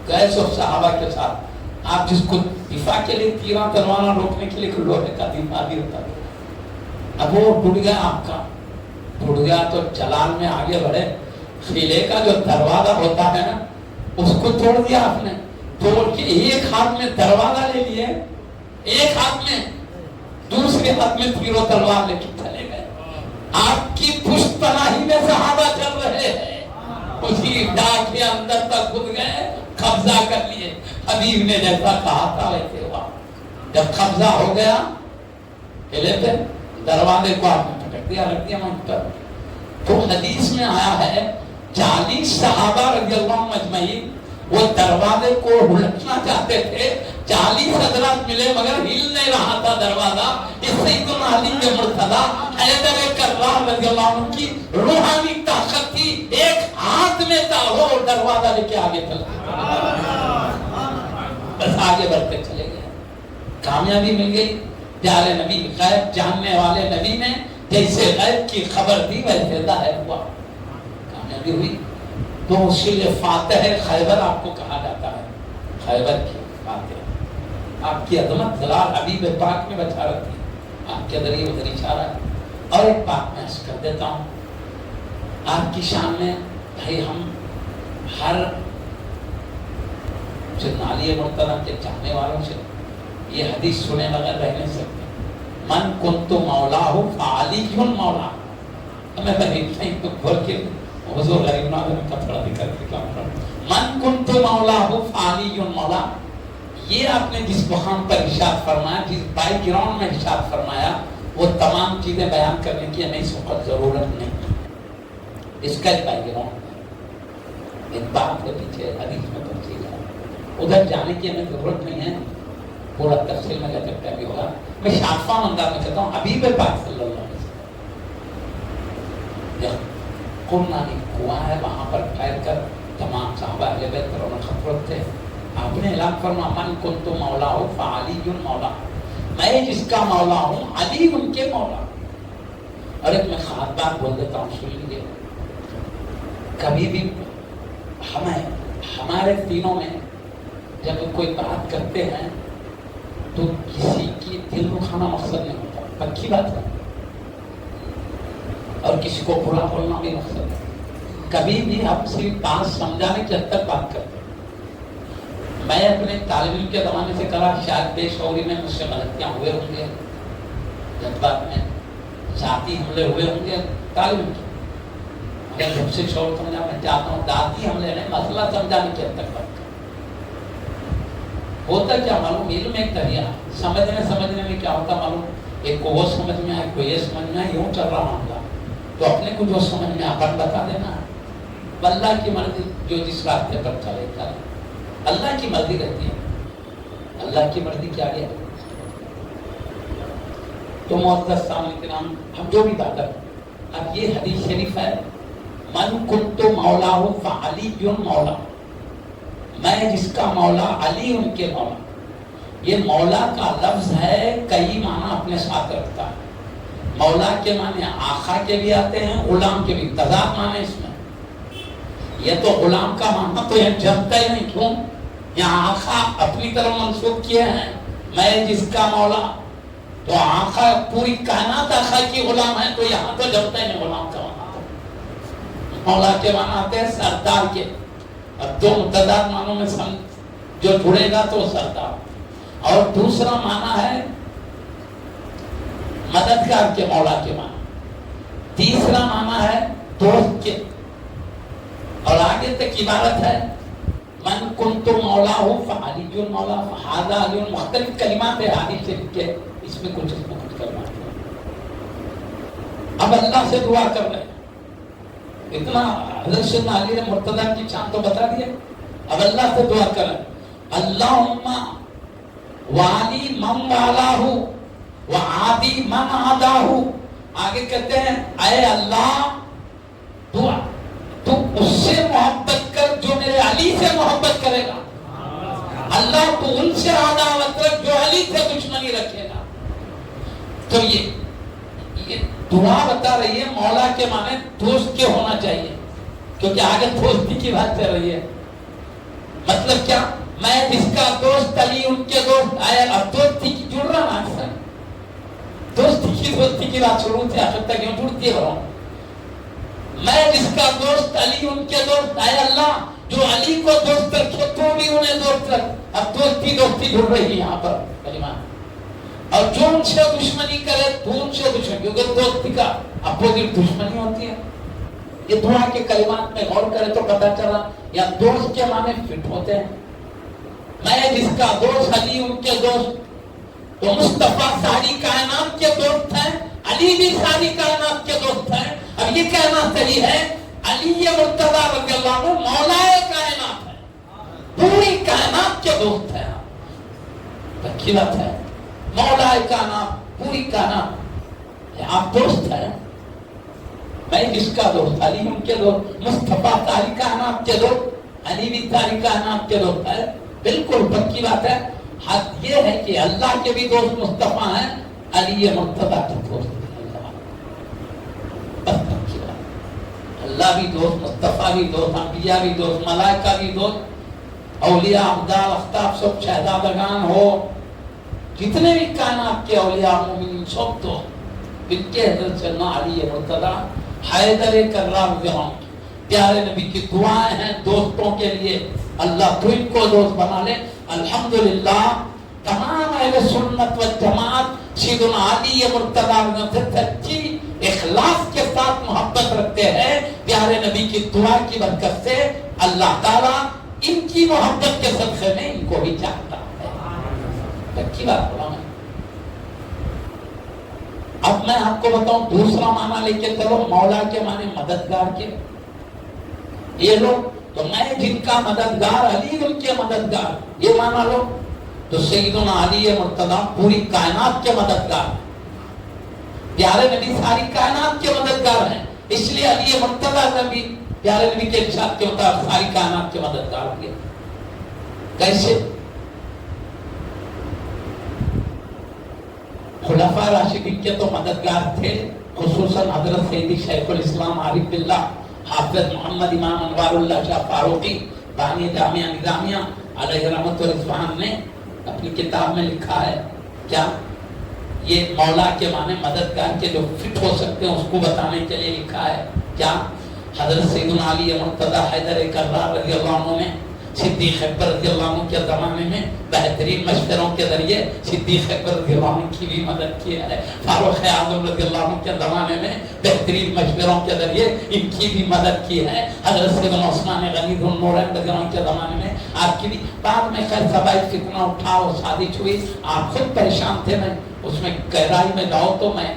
گئے سو صحابہ کے ساتھ. آپ جس کو دفاع کے لیے تیرہ تلوار روکنے کے لیے لوہے کا دفاع بھی ہوتا ہے. اب وہ ٹوٹ گیا آپ کا، ٹوٹ گیا تو چلان میں آگے بڑھے. قلعے کا جو دروازہ ہوتا ہے نا اس کو توڑ دیا آپ نے. توڑ کے ایک ہاتھ میں دروازہ لے لیے، ایک ہاتھ میں، دوسرے ہاتھ میں تیر و تلوار لے کے چلے گئے. آپ کی پشت پناہی میں صحابہ چل رہے ہیں. اسی ڈاک کے اندر تک گھس گئے، قبضہ کر لیے. حبیب نے جیسا کہا تھا ویسے ہوا. جب قبضہ ہو گیا قلعے پہ، دروازے کو آپ نے پٹک دیا، رکھ دیا وہاں پر. تو حدیث میں آیا ہے 40 صحابہ رضی اللہ عنہم اجمعین وہ دروازے کو ہلکنا چاہتے تھے. 40 حضرات ملے مگر ہل نہیں رہا تھا دروازہ. اس سیدنا علی کے مرتضی حیدر کرار رضی اللہ عنہ کی روحانی طاقت تھی. ایک ہاتھ میں تھا، وہ دروازہ لے کے آگے چل بس آگے بڑھتے چلے گئے. کامیابی مل گئی. پیارے نبی غیب جاننے والے نبی نے جیسے غیب کی خبر دی ویسے ظاہر ہوا، کامیابی ہوئی. تو اسی لیے فاتح خیبر آپ کو کہا جاتا ہے. خیبر کی فاتح. آپ کی عظمت جلال حبیب پاک میں بچا رہتی ہے. آپ کے ذریعے ادھر اشارہ ہے. اور ایک بات میں عرض کر دیتا ہوں آپ کی شان میں. بھائی ہم ہر جنالی مرتضی کے چاہنے والوں سے یہ حدیث سنے بغیر رہ نہیں سکتے. من کنت مولاہ فعلی مولا. میں کہیں تو کھول کے حضور غریب ناظرین کا تھوڑا ذکر کے کام کروں. من کنت مولاہ فعلی مولا. یہ آپ نے جس مقام پر ارشاد فرمایا، جس بائی گراؤنڈ میں ارشاد فرمایا، وہ تمام چیزیں بیان کرنے کی ہمیں اس وقت ضرورت نہیں. اس کا ایک بائی گراؤنڈ ہے، ایک بات کے پیچھے حدیث میں پہنچی ہے. ادھر جانے کی ہمیں ضرورت نہیں ہے. پورا تفصیل میں جب بھی ہوگا. میں شافان انداز میں کہتا ہوں حبیب پاک صلی اللہ علیہ وسلم قرنانی کنواں ہے، وہاں پر ٹھہر کر تمام صحابہ اہل بیت پر خفرت تھے. آپ نے اعلان فرمایا من کنت مولا ہوں فعلی مولا. میں جس کا مولا ہوں علی ان کے مولا. اور ایک میں خاص بات بول دیتا ہوں، سن لیجیے. کبھی بھی ہمارے دینوں میں جب کوئی بات کرتے ہیں تو کسی کی دل دکھانا مقصد نہیں ہوتا، پکی بات ہے. اور کسی کو برا بولنا بھی مقصد ہے. کبھی بھی ہم صرف بات سمجھانے کی حد تک بات کرتے ہیں. میں اپنے طالب علم کے زمانے سے کرا، شاید بے شعوری میں مجھ سے غلطیاں ہوئے ہوں گے، جذبات میں ذاتی حملے ہوئے ہوں گے طالب علم. اگر جب سے شعور سمجھا میں چاہتا ہوں ذاتی حملے نہیں، مسئلہ سمجھانے کی حد تک بات. ہوتا کیا معلوم، علم ایک دریا. سمجھنے میں کیا ہوتا معلوم، ایک کو وہ سمجھ میں آئے، کوئی یہ سمجھ میں آئے، یوں چل رہا معاملہ. تو اپنے کو جو سمجھ میں آپن بتا دینا. اللہ کی مرضی جو جس راستے پر چلے چلے. اللہ کی مرضی رہتی ہے. اللہ کی مرضی کیا ہے. تو معزز سامعین کرام، ہم جو بھی بات کریں، اب یہ حدیث شریف ہے من کنت مولا فعلی مولا. میں جس کا مولا علی ان کے مولا. یہ مولا کا لفظ ہے، کئی معنی اپنے ساتھ رکھتا ہے. مولا کے معنی آقا کے بھی آتے ہیں، غلام کے بھی. تضاد معنی اس میں. یہ تو غلام کا معنی تو یہ جمتا ہی نہیں. کیوں؟ یہاں آقا اپنی طرف منسوخ کیے ہیں، میں جس کا مولا. تو آقا پوری کائنات آقا کی غلام ہے، تو یہاں تو جمتا ہی نہیں غلام کا معنی. مولا کے معنی آتے ہیں سردار کے. اب دو متضاد معنوں میں جو جڑے گا تو سردار. اور دوسرا معنی ہے مددگار کے، مولا کے معنی. تیسرا معنی ہے دوست کے. اور آگے تک عبارت ہے من کنت مولا ہوں فعلی مولا فہذا علی. مختلف کلمات ہے حدیث شریف کے، اس میں کچھ کلمات ہیں. اب اللہ سے دعا کر رہے ہیں. اتنا حضرت سیدنا علی نے مرتضی کی شان تو بتا دیا. اب اللہ سے دعا کر رہے ہیں اللہم والی من والاہ وعادی من عاداہ. آگے کہتے ہیں اے اللہ تو اس سے محبت کر جو میرے علی سے محبت کرے گا. اللہ تو ان سے عداوت رکھ جو علی سے دشمنی رکھے گا. تو یہ دعا بتا رہی ہے مولا کے معنی دوست کے ہونا چاہیے، کیونکہ آگے دوستی کی بات چل رہی ہے. مطلب کیا؟ میں جس کا دوست علی ان کے دوست آئے. اب دوستی کی جڑ رہا نا اکثر، دوستی کی بات شروع سے آخر تک کیوں جڑتی ہے. میں جس کا دوست علی ان کے دوست آئے. اللہ جو علی کو دوست رکھے تو بھی انہیں دوست رکھ. اب دوستی جڑ رہی ہے یہاں پر کلمہ. اور جو ان سے دشمنی کرے تو ان سے دشمنی، کیونکہ دوستی کا اپوزٹ دشمنی ہوتی ہے. یہ دعا کے کلمات میں غور کرے تو پتہ چلا یا دوست کے معنی فٹ ہوتے ہیں. میں جس کا دوست علی ان کے دوست، تو مصطفیٰ ساری کائنات کے دوست ہیں، علی بھی ساری کائنات کے دوست ہیں. اب یہ کہنا صحیح ہے علی مرتضیٰ رضی اللہ عنہ مولا کائنات ہے، پوری کائنات کے دوست ہیں. پکی بات ہے، مولا کائنات پوری کائنات آپ دوست ہیں. میں جس کا دوست علی ان کے دوست، مصطفیٰ ساری کائنات کے دوست، علی بھی ساری کائنات کے دوست ہے. بالکل پکی بات ہے. حد یہ ہے کہ اللہ کے بھی دوست مصطفیٰ ہیں، علی مرتضیٰ کے دوست. بس پکی بات. اللہ بھی دوست، مصطفیٰ بھی دوست، انبیاء بھی دوست، ملائکہ بھی دوست، اولیاء افضال افتاب سب شہزادگان ہو، جتنے بھی کائنات کے اولیاء مومنین سب دوست. ان کے حضرت سیدنا علی مرتضیٰ حیدر کرار جہاں پیارے نبی کی دعائیں ہیں دوستوں کے لیے. اللہ تو ان کو دوست بنا لے. الحمدللہ تمام اہل سنت و جماعت سیدنا علی مرتضیٰ سے سچی اخلاص کے ساتھ محبت رکھتے ہیں. پیارے نبی کی دعا کی برکت سے اللہ تعالیٰ ان کی محبت کے صدقے میں ان کو بھی چاہتا ہے. کی بات بولا میں. اب میں آپ کو بتاؤں دوسرا معنی لے کے چلو. مولا کے معنی مددگار کے. یہ لوگ تو میں جن کا مددگار علی ان کے مددگار، یہ مانا لو. تو سیدنا علی مرتضیٰ پوری کائنات کے مددگار، پیارے نبی ساری کائنات کے مددگار ہیں. اس لیے علی مرتضیٰ نے بھی پیارے نبی کے ارشاد کے مطابق ساری کائنات کے مددگار ہوئے. کیسے؟ خلفاء راشدین کے تو مددگار تھے، خصوصاً حضرت سیدی شیخ الاسلام عارف باللہ حافظ محمد امام انوار اللہ شاہ فاروقی بانی جامعہ نظامیہ علیہ رحمت و رضوان نے اپنی کتاب میں لکھا ہے. کیا؟ یہ مولا کے معنی مددگار کے جو فٹ ہو سکتے ہیں اس کو بتانے کے لیے لکھا ہے. کیا؟ حضرت سیدنا علی مرتضیٰ حیدر کرار رضی اللہ عنہ نے صدیق اکبر رضی اللہ عنہ کے زمانے میں بہترین مشوروں کے ذریعے صدیق اکبر رضی اللہ عنہ کی بھی مدد کی ہے. فاروق اعظم رضی اللہ عنہ کے زمانے میں بہترین مشوروں کے ذریعے ان کی بھی مدد کی ہے. حضرت سیدنا عثمان غنی ذو النورین رضی اللہ عنہ کے زمانے میں آپ کی بھی. بعد میں خیر سبائی فتنہ اٹھا اور سازش ہوئی، آپ خود پریشان تھے. میں اس میں گہرائی میں جاؤ تو میں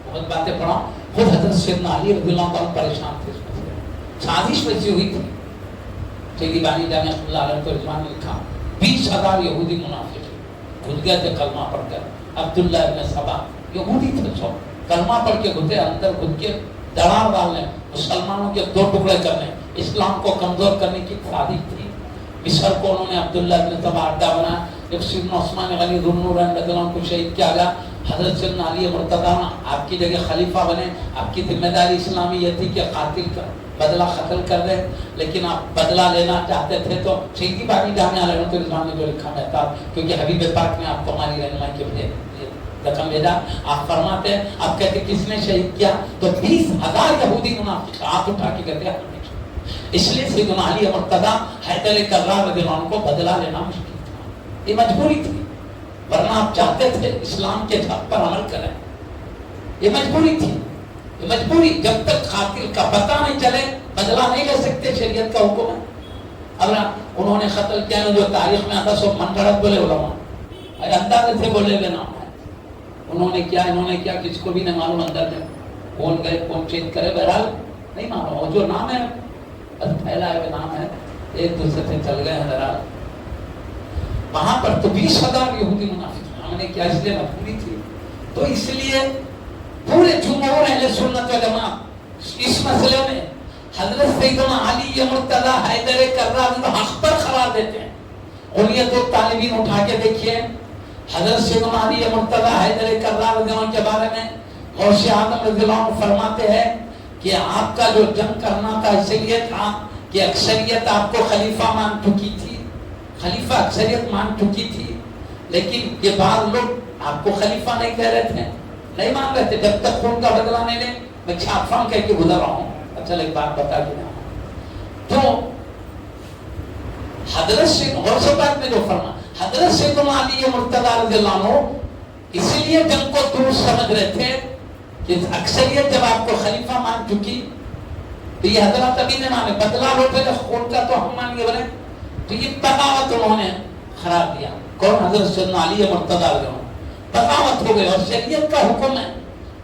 بہت باتیں پڑھاؤں. خود حضرت سیدنا علی رضی اللہ عنہ پریشان تھے. سازش ویسی ہوئی تھی. سیدی بانی جامعہ اللہ علیہ تو رضوان نے لکھا 20,000 یہودی منافق گھس گئے تھے کلمہ پڑھ کر. عبداللہ ابن سبا یہودی تھے، سو کلمہ پڑھ کے گھسے، اندر گھس کے دڑار ڈالنے، مسلمانوں کے 2 ٹکڑے کرنے، اسلام کو کمزور کرنے کی سازش تھی. مصر کو انہوں نے عبداللہ ابن سبا اڈا بنایا. جب سیدنا عثمان غنی ذو النورین رضی اللہ عنہ کو شہید کیا گیا، حضرت سیدنا علی مرتضیٰ آپ کی جگہ خلیفہ بنے. آپ کی ذمہ داری اسلامی یہ تھی کہ قاتل کا بدلہ قتل کر دے، لیکن آپ بدلہ لینا چاہتے تھے تو سیدی بانی جامعہ علیہ رضوان نے جو لکھا ہے، کیونکہ حبیب پاک نے آپ کو ہماری رہنمائی کے لیے رقم بھیجا. آپ فرماتے ہیں، آپ کہتے کس نے شہید کیا؟ تو 20,000 یہودی منافق ہاتھ اٹھا کے کہتے ہیں. اس لیے سیدنا علی مرتضیٰ حیدر کرار رضی اللہ عنہ کو بدلہ لینا مشکل تھا. یہ مجبوری تھی، ورنہ آپ چاہتے تھے اسلام کے چھت پر عمل کریں. یہ مجبوری تھی. مجبوری جب تک قاتل کا پتہ نہیں چلے بدلہ نہیں لے سکتے، شریعت کا حکم ہے. اب انہوں نے قتل کیا جو تاریخ میں آتا سب من گھڑت بولے علماء، اندازے سے بولے ہوئے نام ہے. انہوں نے کیا کسی کو بھی نہیں معلوم اندر میں کون گئے کون چیز کرے. بہرحال نہیں معلوم، اور جو نام ہے بس پھیلا ہوئے نام ہے، ایک دوسرے سے چل گئے. بہرحال وہاں پر تو 20,000 یہودی منافق. ہم نے کیا اس لیے مجبوری تھی. تو اس لیے پورے جمہور اہل سنت و جماعت اس مسئلے میں حضرت سیدنا علی مرتضیٰ حیدر کرار کو حق پر قرار دیتے ہیں. اور یہ 2 طالبین اٹھا کے دیکھیے، حضرت سیدنا علی مرتضیٰ حیدر کرار کے بارے میں غوث اعظم رضی اللہ عنہ فرماتے ہیں کہ آپ کا جو جنگ کرنا تھا اس لیے تھا کہ اکثریت آپ کو خلیفہ مان چکی تھی، خلیفہ اکثریت مان چکی تھی، لیکن یہ بعض لوگ آپ کو خلیفہ نہیں کہہ رہے تھے، نہیں مان رہے تھے، جب تک خون کا بدلہ نہیں لیں میں چھاپاں کہہ کے گزر رہا ہوں۔ اچھا ایک بات بتا دیا تو حضرت سے غوث پاک نے جو فرما حضرت سیدنا علی مرتضی رضی اللہ عنہ اسی لیے جنگ کو درست سمجھ رہے تھے کہ اکثریت جب آپ کو خلیفہ مان چکی تو یہ حضرات ابھی نے مانے بدلا لو پہلے خون کا تو ہم مان گے بولے، تو یہ بغاوت انہوں نے خراب دیا۔ کون؟ حضرت سیدنا علی مرتضی رضی اللہ عنہ۔ بغاوت ہو گئی اور شریعت کا حکم ہے،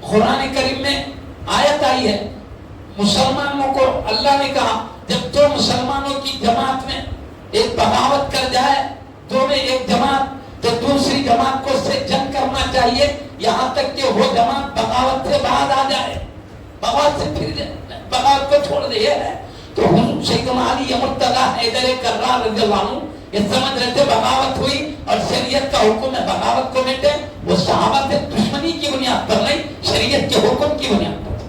قرآن کریم میں آیت آئی ہے، مسلمانوں کو اللہ نے کہا جب دو مسلمانوں کی جماعت میں ایک بغاوت کر جائے، دو میں ایک جماعت، تو دوسری جماعت کو سے جنگ کرنا چاہیے یہاں تک کہ وہ جماعت بغاوت سے بعد آ جائے، بغاوت سے پھر بغاوت کو چھوڑ دے ہے۔ تو سیدنا علی مرتضی حیدر کرار رضی اللہ عنہ یہ سمجھ رہے تھے بغاوت ہوئی اور شریعت کا حکم ہے بغاوت کو مٹے، وہ صحابہ سے دشمنی کی بنیاد پر نہیں، شریعت کے حکم کی بنیاد پر۔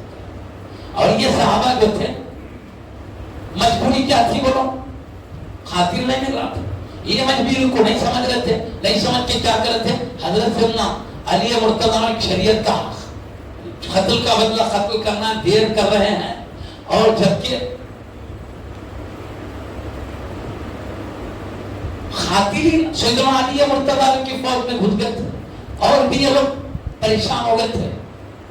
اور یہ صحابہ جو تھے مجبوری کیا تھی بولو؟ خاطر نہیں مل رہا تھا، یہ مجبوری کو نہیں سمجھ رہے تھے، نہیں سمجھ کے کیا کر رہے تھے؟ حضرت سیدنا علی مرتضی نے شریعت کا قتل کا بدلہ قتل کرنا دیر کر رہے ہیں، اور جبکہ خاتین سیدنا علی مرتضی کی فوج میں گھس گئے تھے اور بھی یہ لوگ پریشان ہو گئے تھے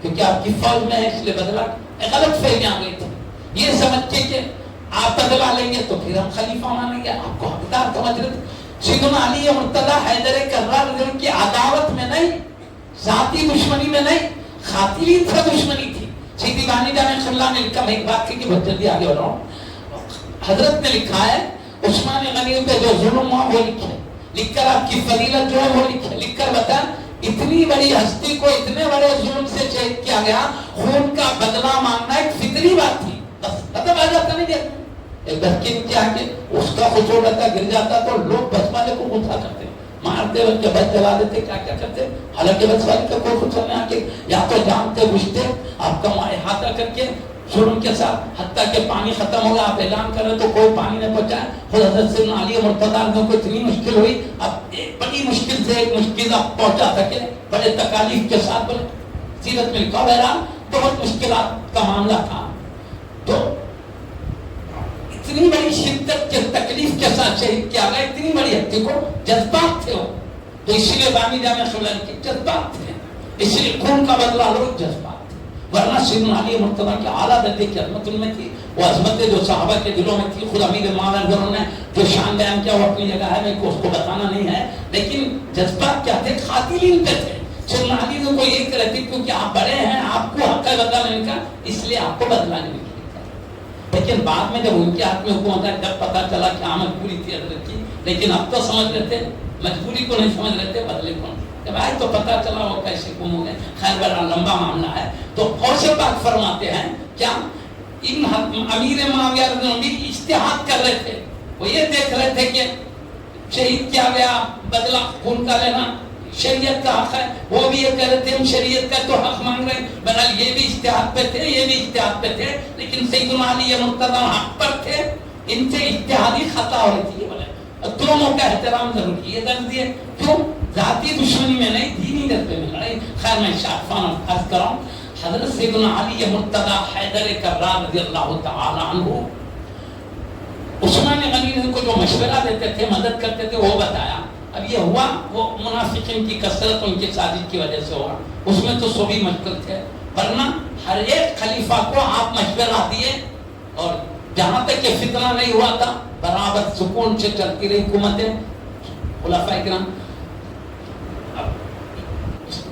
کیونکہ آپ کی فوج میں ہے اس لیے بدلہ غلط فہمی آ گئی تھی، یہ سمجھ کے کہ آپ بدلہ لیں گے تو پھر ہم خلیفہ مانیں گے، آپ کو حقدار سمجھ رہے تھے۔ سیدنا علی مرتضی حیدر کرار کی عداوت میں نہیں، ذاتی دشمنی میں نہیں، خاتین سے دشمنی تھی۔ سیدی بانی جامع اللہ نے لکھا، میں ایک بات کی بہت جلدی آگے بڑھ رہا ہوں، حضرت نے لکھا ہے عثمان غنی پہ جو ظلم ہوا وہ لکھے، لکھ کر آپ کی فضیلت جو ہے وہ لکھے، لکھ کر بتا اتنی بڑی ہستی کو اتنے بڑے ظلم سے شہید کیا گیا، خون کا بدلہ مانگنا ایک فطری بات تھی، بس مطلب آ جاتا نہیں دیکھ ایک بچے کیا کہ اس کا کچھ ہو رہتا گر جاتا تو لوگ بس والے کو غصہ کرتے مارتے بچے بچ جلا دیتے کیا کیا کرتے، حالانکہ بس والے کا کوئی کچھ نہیں آ یا تو جانتے بوجھتے آپ کا احاطہ کر کے ظلم کے ساتھ حتیٰ کہ پانی ختم ہوگا آپ اعلان کریں تو کوئی پانی نہیں پہنچا۔ خود حضرت سیدنا علی مرتضی کو اتنی مشکل ہوئی، اب ایک بڑی مشکل سے ایک مشکل آپ پہنچا سکے بڑے تکالیف کے ساتھ، بولے سیرت میں لکھا بہرحال بہت مشکلات کا معاملہ تھا، تو اتنی بڑی شدت کے تکلیف کے ساتھ شہید کیا گیا، اتنی بڑی ہستی کو جذبات تھے وہ، تو اسی لیے بانی جامع خلل کی جذبات تھے، اسی لیے خون کا بدلہ لو جذبات، ورنہ سیدنا علی مرتضی کی اعلیٰ درجے کی عظمت ان میں تھی، وہ عظمت جو صحابہ کے دلوں میں تھی، خود امیر معاویہ نے جو شان بیان کیا وہ اپنی جگہ ہے، میں کو اس کو بتانا نہیں ہے، لیکن جذبات کیا تھے؟ قاتلین پہ تھے۔ سیدنا علی کو یہ کہتے تھے کیونکہ آپ بڑے ہیں، آپ کو حق ہے بدلہ لینے کا، اس لیے آپ کو بدلہ نہیں ملے، لیکن بعد میں جب ان کے ہاتھ میں حکومت ہے جب پتا چلا کہ آمد پوری تھی حضرت کی، لیکن اب تو سمجھ رہے تھے مجبوری کو نہیں سمجھ رہے تھے، بدلے کو جب آئے تو پتا چلا وہ کیسے گم ہو گئے، خیر بڑا لمبا معاملہ ہے۔ تو غوث پاک فرماتے ہیں کیا ان امیر معاویہ بھی اجتہاد کر رہے تھے، وہ یہ دیکھ رہے تھے کہ شہید کیا گیا، بدلہ خون کا لینا شریعت کا حق ہے، وہ بھی یہ کہہ رہے تھے ہم شریعت کا تو حق مانگ رہے ہیں، بہرحال یہ بھی اجتہاد پہ تھے، یہ بھی اجتہاد پہ تھے، لیکن سیدنا علی مرتضی حق پر تھے، ان سے اجتہادی خطا ہو رہی تھی، یہ بولے دونوں کا احترام ضروری ہے، درد یہ کیوں ذاتی دشمنی میں نہیں، دینی جذبے میں لڑائی۔ خیر میں شاعفان عرض کراؤں، حضرت سیدنا علی مرتضی حیدر کرار رضی اللہ تعالی عنہ عثمان غنی کو جو مشورہ دیتے تھے، مدد کرتے تھے، وہ بتایا۔ اب یہ ہوا وہ منافقین کی کثرت ان کی سازش کی وجہ سے ہوا، اس میں تو سبھی مشکل تھے، ورنہ ہر ایک خلیفہ کو آپ مشورہ دیے، اور جہاں تک یہ فتنہ نہیں ہوا تھا برابر سکون سے چلتی رہی حکومتیں خلفائے کرام۔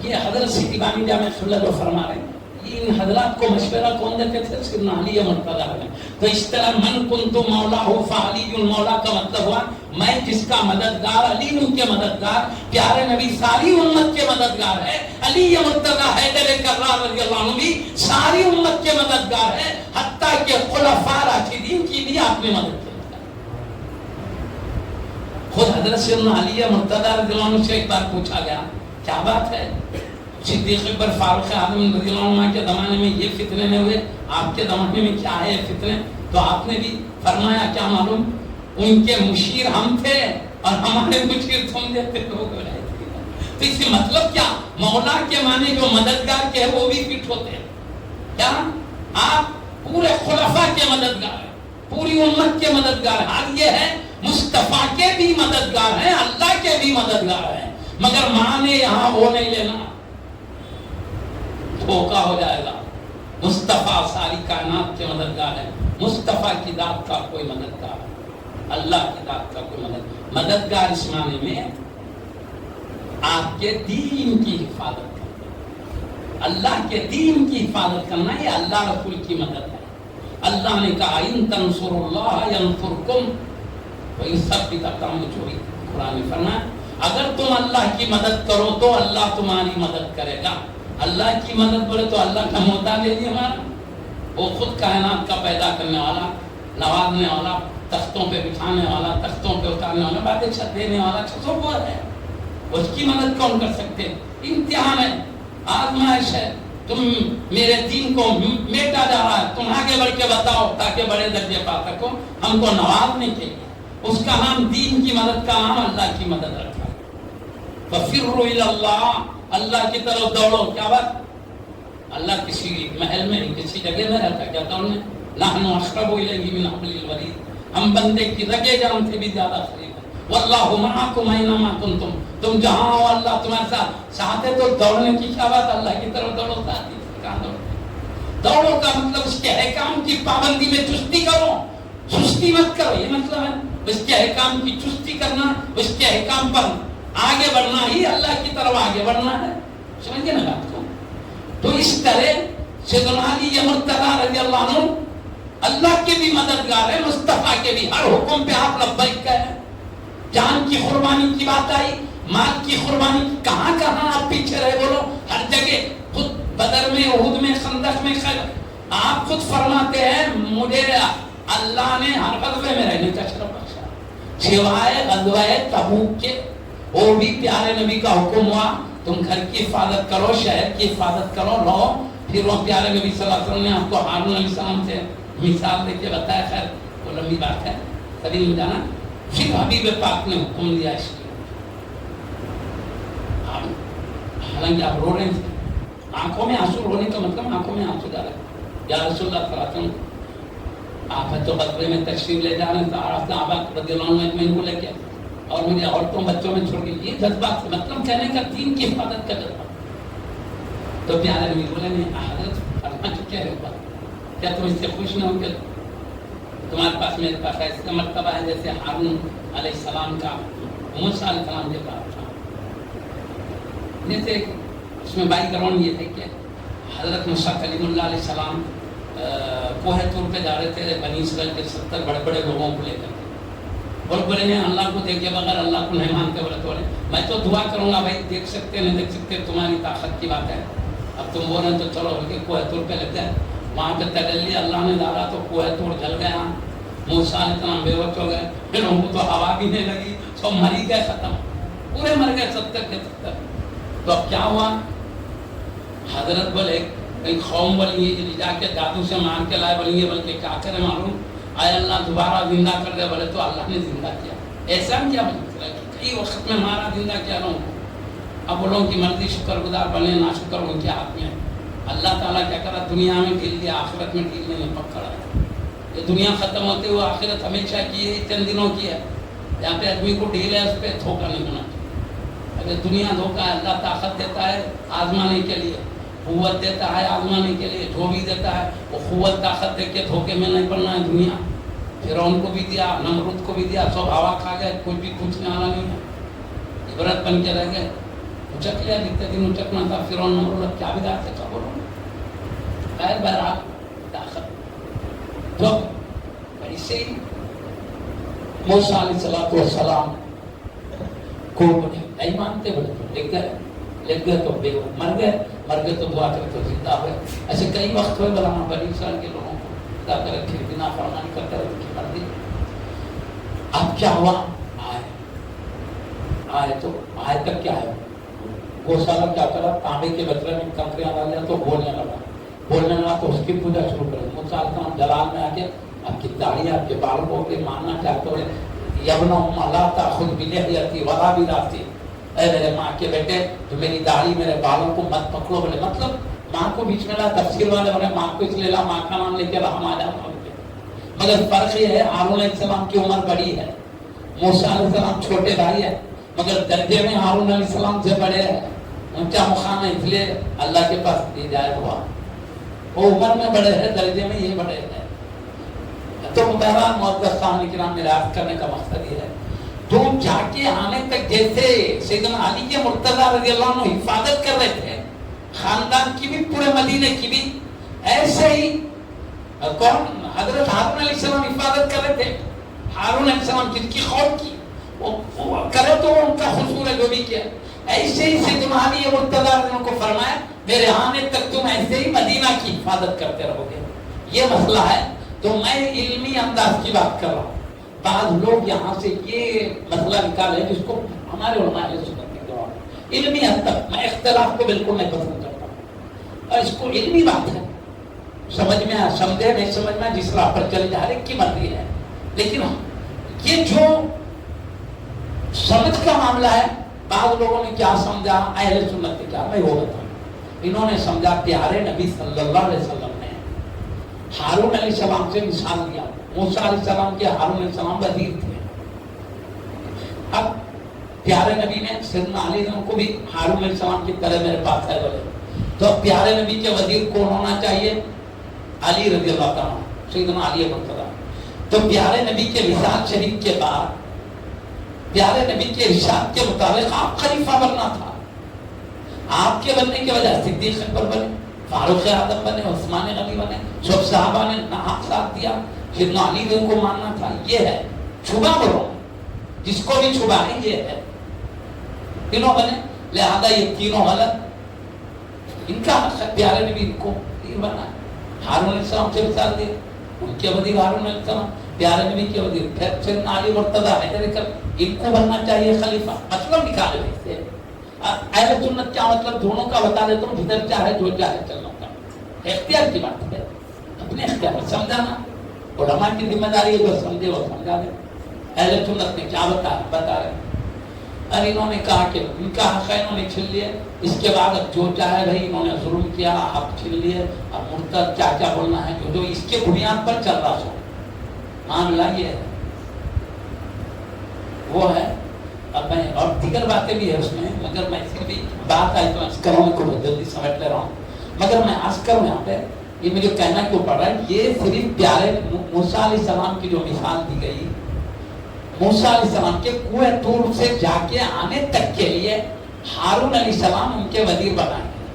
یہ حضرت سیدی بانی جامع خلل فرما رہے ہیں، ان حضرات کو مشورہ کون دیتے تھے؟ سیدنا علی مرتضی نے۔ تو اس طرح من کنت مولا فعلی المولا کا مطلب ہوا میں جس کا مددگار، علی ان کے مددگار، پیارے نبی ساری امت کے مددگار ہے، علی مرتضی حیدر کرار رضی اللہ عنہ بھی ساری امت کے مددگار ہے، حتیٰ کہ خلفاء راشدین کی بھی آپ نے مدد کی۔ خود حضرت سیدنا علی مرتضی رضی اللہ عنہ سے ایک بار پوچھا گیا، کیا بات ہے صدیق اکبر فاروق اعظم رضی اللہ عنہ کے زمانے میں یہ فتنے نہیں ہوئے، آپ کے زمانے میں کیا ہے فتنے؟ تو آپ نے بھی فرمایا کیا معلوم، ان کے مشیر ہم تھے اور ہمارے مشیر تم جیسے لوگ ہو رہے تھے. تو اس سے مطلب کیا، مولا کے معنی جو مددگار کے وہ بھی فٹ ہوتے ہیں. کیا آپ پورے خلفاء کے مددگار ہیں، پوری امت کے مددگار ہیں. حال یہ ہے مصطفیٰ کے بھی مددگار ہیں، اللہ کے بھی مددگار ہیں، مگر معنی یہاں وہ نہیں لینا، دھوکا ہو جائے گا. مصطفیٰ ساری کائنات کے مددگار ہیں، مصطفیٰ کی ذات کا کوئی مددگار، اللہ کی ذات کا کوئی مددگار اس معنی میں آپ کے دین کی حفاظت کرنا، اللہ کے دین کی حفاظت کرنا، یہ اللہ رسول کی مدد ہے. اللہ نے کہا ان تنصروا اللہ ینصرکم ویثبت اقدامکم، قرآن میں فرمایا اگر تم اللہ کی مدد کرو تو اللہ تمہاری مدد کرے گا. اللہ کی مدد بولے تو اللہ کا محتاج ہے ہمارا، وہ خود کائنات کا پیدا کرنے والا، نوازنے والا، تختوں پہ بٹھانے والا، تختوں پہ اتارنے والا، باتیں چھت دینے والا، چھتوں پر ہے. اس کی مدد کون کر سکتے؟ امتحان ہے، آزمائش ہے. تم میرے دین کو میٹا جا رہا ہے، تم آگے بڑھ کے بتاؤ تاکہ بڑے درجے پا سکو. ہم کو نوازنے کے لیے اس کا نام دین کی مدد کا نام اللہ کی مدد رکھا. فَفِرُّوا إِلَى اللَّهِ، اللہ کی طرف دوڑو. کیا بات؟ اللہ کسی محل میں کسی جگہ میں رہتا کیا دوڑنے؟ نحن اقرب الیہ من حبل الورید، ہم بندے کی رگے جان سے بھی زیادہ قریب ہیں. واللہ معکم اینما کنتم، تم جہاں ہو اللہ تمہارے ساتھ. چاہتے تو دوڑنے کی کیا بات، اللہ کی طرف دوڑو. ساتھی کہاں دوڑو؟ دوڑو کا مطلب اس کے احکام کی پابندی میں چستی کرو، سستی مت کرو، یہ مطلب ہے. اس کے احکام کی چستی کرنا، اس کے احکام پر آگے بڑھنا ہی اللہ کی طرف آگے بڑھنا ہے. سمجھے نا بات کو؟ تو اس طرح سیدنا علی مرتضیٰ رضی اللہ عنہ اللہ کے بھی مددگار ہے، مصطفیٰ کے بھی. ہر حکم پہ آپ لبیک کہیں. جان کی قربانی کی بات آئی، مال کی قربانی، کہاں کہاں آپ پیچھے رہے بولو؟ ہر جگہ. خود بدر میں، احد میں، خندق میں، آپ خود فرماتے ہیں مجھے اللہ نے ہر غزوے میں رہنے کا شرف بخشا سوائے غزوہ تبوک کے. وہ بھی پیارے نبی کا حکم ہوا تم گھر کی حفاظت کرو، شہر کی حفاظت کرو، رہو. پھر وہ پیارے نبی صلی اللہ علیہ وسلم نے آپ کو ہارون علیہ السلام سے مثال دے کے بتایا. خیر وہ لمبی بات ہے، کبھی نہیں جانا. پھر حبیب پاک نے حکم دیا اس لیے. حالانکہ آپ رو رہے تھے، آنکھوں میں آنسو، رونے کا مطلب آنکھوں میں آنسو جا رہے. یا رسول اللہ صلی اللہ علیہ وسلم آپ تو غزوے میں تشریف لے جا رہے ہیں، صحابہ رضی اللہ عنہ میں ان کو لے کے اور مجھے عورتوں بچوں میں چھوڑ کے. یہ جذبات مطلب کہنے کا دین کی حفاظت کا جذبہ. تو پیارے نبی بولے نہیں حضرت فرما چکے ہیں اوپر، کیا تم اس سے خوش نہ ہو کہ تمہارے پاس میرے پاس ایسا مرتبہ ہے جیسے ہارون علیہ السلام کا موسیٰ علیہ السلام کے پاس تھا. جیسے اس میں بائی گراؤنڈ یہ ہے کہ حضرت موسیٰ کلیم اللہ علیہ السلام کوہ طور پہ جا رہے تھے بنی اسرائیل کے 70 بڑے بڑے لوگوں کو لے کر کے. اور بولے نے اللہ کو دیکھے بغیر اللہ کو نہیں مانتے. بولے تو میں تو دعا کروں گا بھائی، دیکھ سکتے نہیں دیکھ سکتے تمہاری طاقت کی بات ہے. اب تم بول رہے ہیں تو چلو کہ کوہ طور پہ لگتے ہیں. وہاں پہ تجلی اللہ نے ڈالا تو کوہ طور جل گیا. موسیٰ علیہ السلام بے وقت ہو گئے، پھر ان کو تو ہوا بھی نہیں لگی، سب مری گئے، ختم، پورے مر گئے 70 کے 70. تو اب کیا ہوا؟ حضرت بولے کئی قوم بولیں گے جا کے جادو سے مار کے لائے، بولیں گے بلکہ کیا کرے معلوم، آئے اللہ دوبارہ زندہ کر دے. بولے تو اللہ نے زندہ کیا. ایسا کیا کئی وقت میں مارا زندہ کیا لوگوں کو. اب وہ لوگوں کی مرضی شکر گزار بنے نا شکر ان کے ہاتھ میں. اللہ تعالیٰ کیا کرا، دنیا میں ڈھیل دیا، آخرت میں ڈھیل نہیں پکڑا. یہ دنیا ختم ہوتے ہوئے آخرت ہمیشہ کی ہے، چند دنوں کی ہے. جہاں پہ آدمی کو ڈھیل ہے اس پہ دھوکہ نہیں ہونا چاہیے. اگر دنیا دھوکہ ہے، اللہ طاقت دیتا ہے آزمانے کے لیے، قوت دیتا ہے آزمانے کے لیے، جو بھی دیتا ہے وہ قوت طاقت دے کے دھوکے میں نہیں پڑنا ہے. دنیا فرعون کو بھی دیا، نمرود کو بھی دیا، سب ہوا کھا گئے، کوئی بھی پوچھنے والا نہیں ہے. عبرت بن کے رہ گئے. اچک لیا جتنے دن اچکنا تھا فرعون نمرود، کیا بھی دار سے کیا بولو. خیر بہرحال طاقت تو ایسے ہی موسیٰ علیہ السلام کو نہیں مانتے. بولے لگ گئے تو بے مر گئے تو دعا کرے تو زندہ ہوئے. ایسے کئی وقت ہوئے بلانا بنی اسرائیل کے لوگوں کو خدا کرے پھر بنا فرمانی کرتے رہے کی مرضی. اب کیا ہوا؟ آئے تو آئے تک کیا ہے گوشالہ کیا کرا، تانبے کے بچڑے میں کنکریاں ڈال دیا تو بولنے لگا تو اس کی پوجا شروع کر دی۔ موسیٰ علیہ السلام جلال میں آ کے آپ کی داڑھی آپ کے بال کو کے ماننا چاہتے ہوئے یبن ام لا تأخذ بلحیتی ولا براسی، اے میرے ماں کے بیٹے تو میری داڑھی میرے بالوں کو مت پکڑو، بولے مطلب ماں کو بیچ میں لا، تفسیر والے بولے ماں کو اس لیے لا ماں کا نام لے کے ہم آ جاؤں، مگر فرق یہ ہے ہارون علیہ السلام کی عمر بڑی ہے، موسیٰ علیہ السلام چھوٹے بھائی ہے، مگر درجے میں ہارون علیہ السلام سے بڑے ہیں، اونچا مقام ہے، اس لیے اللہ کے پاس دی جائے ہوا، وہ عمر میں بڑے ہیں، درجے میں یہ بڑے ہیں۔ تو بہرحال معزز سامعین کرام، میرا عرض کرنے کا مقصد یہ ہے تو جا کے آنے تک جیسے سیدنا علی کے مرتضیٰ رضی اللہ عنہ حفاظت کر رہے تھے خاندان کی بھی، پورے مدینے کی بھی، ایسے ہی کون حضرت ہارون علیہ السلام حفاظت کر رہے تھے۔ ہارون علیہ السلام جن کی خوف کی وہ کرے تو ان کا حصول ہے جو بھی کیا، ایسے ہی سیدنا علی مرتضیٰ رضی اللہ عنہ کو فرمایا میرے آنے تک تم ایسے ہی مدینہ کی حفاظت کرتے رہو گے، یہ مسئلہ ہے۔ تو میں علمی انداز کی بات کر رہا ہوں، بعض لوگ یہاں سے یہ مسئلہ نکالے جس کو ہمارے علماء اہل سنت کے جواب علمی حد تک، میں اختلاف کو بالکل نہیں پسند کرتا ہوں، اور اس کو علمی بات ہے، سمجھ میں سمجھے نہیں سمجھ میں جس راہ پر چلے جا رہے کی مرضی ہے، لیکن یہ جو سمجھ کا معاملہ ہے بعض لوگوں نے کیا سمجھا، اہل سنت نے کیا، میں وہ بتاؤں۔ انہوں نے سمجھا پیارے نبی صلی اللہ علیہ وسلم نے ہارون علیہ السلام سے مثال دیا، موسیٰ علیہ السلام کے ہارون علیہ السلام وزیر تھے، اب پیارے نبی نے سیدنا علی کو بھی ہارون علیہ السلام کی طرح میرے پاس ہے بولے، تو پیارے نبی کے وزیر کون ہونا چاہیے؟ علی رضی اللہ تعالیٰ، سیدنا علی مرتضیٰ۔ تو پیارے نبی کے وصال شریف کے بعد پیارے نبی کے ارشاد کے مطابق آپ خلیفہ بننا تھا، آپ کے بننے کی وجہ صدیق اکبر بنے، فاروق اعظم بنے، عثمان غنی بنے، سب صحابہ نے ناحق ساتھ دیا، سیدنا علی کو ماننا تھا، یہ ہے چھپا بولو، جس کو بھی چھپا ہے یہ ہے، تینوں بنے، لہذا یہ تینوں غلط، ان کا پیارے نبی کو وزیر بنا، ہارون علیہ السلام سے مثال دے، ان کے وزیر ہارون علیہ السلام، پیارے نبی کے وزیر پھر سیدنا علی مرتضیٰ حیدر کر، ان کو بننا چاہیے خلیفہ، مطلب نکالے سے اہل سنت کیا مطلب دونوں کا بتا دیتا ہوں، جدھر چاہے جو چاہے چلنا کا اختیار کی بات ہے، اپنے اختیار میں سمجھانا علماء کی ذمہ داری ہے، جو سمجھے وہ سمجھا دے۔ اہل سنت نے کیا بتا رہے، اور انہوں نے کہا کہ ان کا حق ہے، انہوں نے چھین لیے، اس کے بعد اب جو چاہے بھائی انہوں نے ظلم کیا، حق چھین لیے، اب مرتد کیا کیا بولنا ہے جو اس کے بنیاد پر چل رہا سو معاملہ یہ ہے وہ ہے۔ اب میں اور دیگر باتیں بھی ہے اس میں، مگر میں اس کی بھی بات آئی تو کروں کو جلدی سمجھ لے رہا ہوں، مگر میں عرض کروں یہاں پہ یہ مجھے کہنا کیوں پڑ رہا ہے، یہ صرف پیارے موسیٰ علیہ السلام کی جو مثال دی گئی، موسیٰ علیہ السلام کے کوہ طور سے جا کے آنے تک کے لیے ہارون علیہ السلام ان کے وزیر بنائے گئے،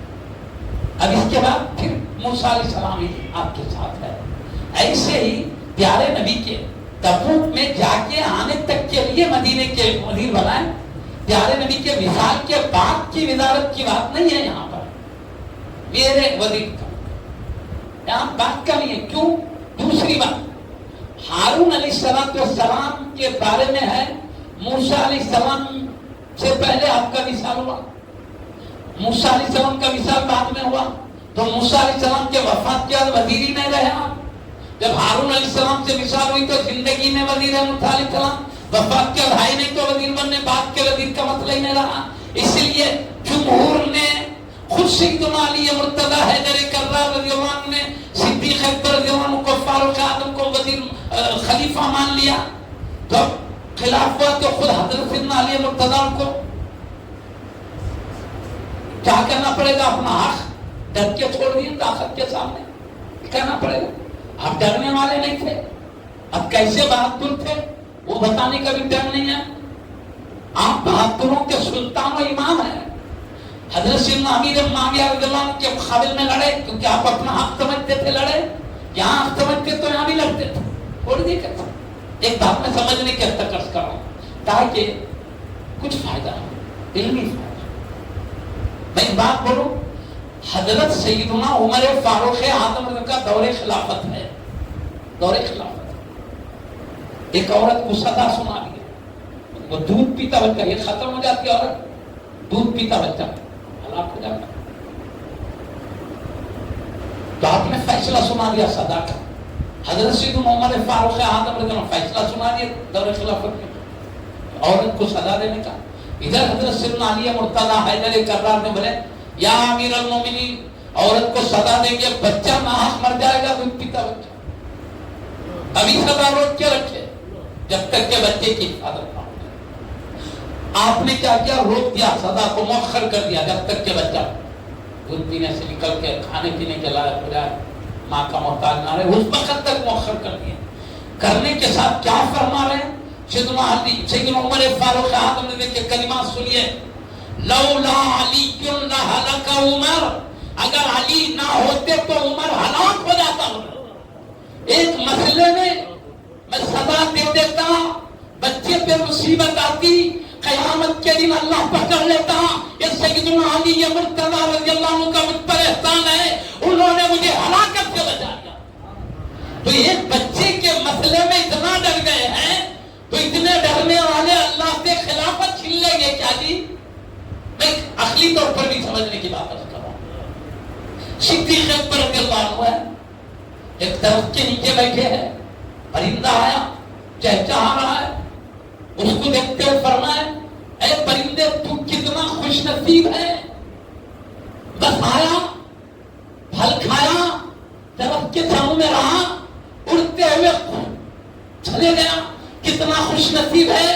اب اس کے بعد پھر موسیٰ علیہ السلام ہی آپ کے ساتھ ہے۔ ایسے ہی پیارے نبی کے تبوک میں جا کے آنے تک کے لیے مدینے کے وزیر بنائے، پیارے نبی کے وصال کے بعد کی وزارت کی بات نہیں ہے یہاں پر، میرے وزیر کا یہاں بات کا نہیں ہے۔ کیوں؟ دوسری بات ہارون علیہ السلام کے بارے میں ہے، موسیٰ علیہ السلام سے پہلے آپ کا وصال ہوا، موسیٰ علیہ السلام کا وصال بعد میں ہوا، تو موسیٰ علیہ السلام کے وفات کے بعد وزیر ہی نہیں رہے آپ۔ جب ہارون علیہ السلام سے وصال ہوئی تو زندگی میں وزیر ہے موسیٰ علیہ السلام، وفات کے بعد نہیں تو وزیر بننے، بعد کے وزیر کا مسئلہ ہی نہیں رہا، اس لیے جمہور نے خود سیدنا علی مرتضیٰ حیدر کرار رضی اللہ عنہ نے صدیق اکبر رضی اللہ عنہ کو، فاروق اعظم کو وزیر خلیفہ مان لیا، تو خلاف ہوا تو خود حضرت سیدنا علی مرتضیٰ کو کیا کرنا پڑے گا، اپنا حق ڈر کے چھوڑ دیا طاقت کے سامنے کرنا پڑے گا۔ آپ ڈرنے والے نہیں تھے، اب کیسے بہادر تھے وہ بتانے کا بھی ٹائم نہیں ہے، آپ بہادروں کے سلطان و امام ہیں۔ حضرت سیدنا امیر معاویہ رضی اللہ عنہ کے مقابل میں لڑے کیونکہ آپ اپنا حق سمجھتے تھے، لڑے، یہاں حق سمجھتے تو یہاں بھی لڑتے تھے، چھوڑ دیے کرتے۔ ایک بات میں سمجھنے کے حد تک عرض کر رہا ہوں تاکہ کچھ فائدہ ہو، علمی فائدہ۔ میں ایک بات بولوں، حضرت سیدنا عمر فاروق اعظم کا دور خلافت ہے، دور خلافت۔ ایک عورت کو صدا سنا دی، وہ دودھ پیتا بچہ، یہ ختم ہو جاتی عورت، دودھ پیتا بچہ ہلاک ہو جاتا. تو آپ نے فیصلہ سنا دیا صدا کا. حضرت سیدنا عمر فاروق اعظم رضی اللہ عنہ فیصلہ سنا دیا دور خلافت میں عورت کو سزا دینے کا. ادھر حضرت سیدنا علی مرتضی حیدر کرار نے بولے یا امیر المومنین عورت کو سزا دیں گے, بچہ ناحق مر جائے گا, دودھ پیتا بچہ, ابھی سزا روک کے رکھے جب تک کہ بچے کی حفاظت نہ ہو. آپ نے کیا کیا, روک دیا, سزا کو مؤخر کر دیا جب تک کہ بچہ دودھ پینے سے نکل کے کھانے پینے کے لائق ہو جائے, ماں کا محتاج نہ رہے, اس وقت تک مؤخر کر دیا. کرنے کے ساتھ کیا فرما رہے ہیں سیدنا عمر فاروق اعظم نے کہ کلمات سنیے, لولا علی لہلک عمر, اگر علی نہ ہوتے تو عمر ہلاک ہو جاتا. ایک مسئلے میں سزا دے دیتا, بچے پہ مصیبت آتی, قیامت کے دن اللہ پکڑ لیتا. یہ سیدنا علی مرتضی رضی اللہ عنہ کا مجھ پر احسان ہے, انہوں نے مجھے ہلاکت سے بچا دیا. تو ایک بچے کے مسئلے میں اتنا ڈر گئے ہیں, تو اتنے ڈرنے والے اللہ سے خلافت چھین لیں گے کیا جی؟ میں عقلی طور پر بھی سمجھنے کی بات کر رہا ہوں. صدیق اکبر رضی اللہ عنہ ہے, ایک درخت کے نیچے بیٹھے ہیں, پرندہ آیا چہچہا رہا ہے, اس کو دیکھتے ہوئے فرمایا اے پرندے تو کتنا خوش نصیب ہے, بس آیا پھل کھایا درخت کے چھاؤں میں رہا, اڑتے ہوئے چلے گیا, کتنا خوش نصیب ہے.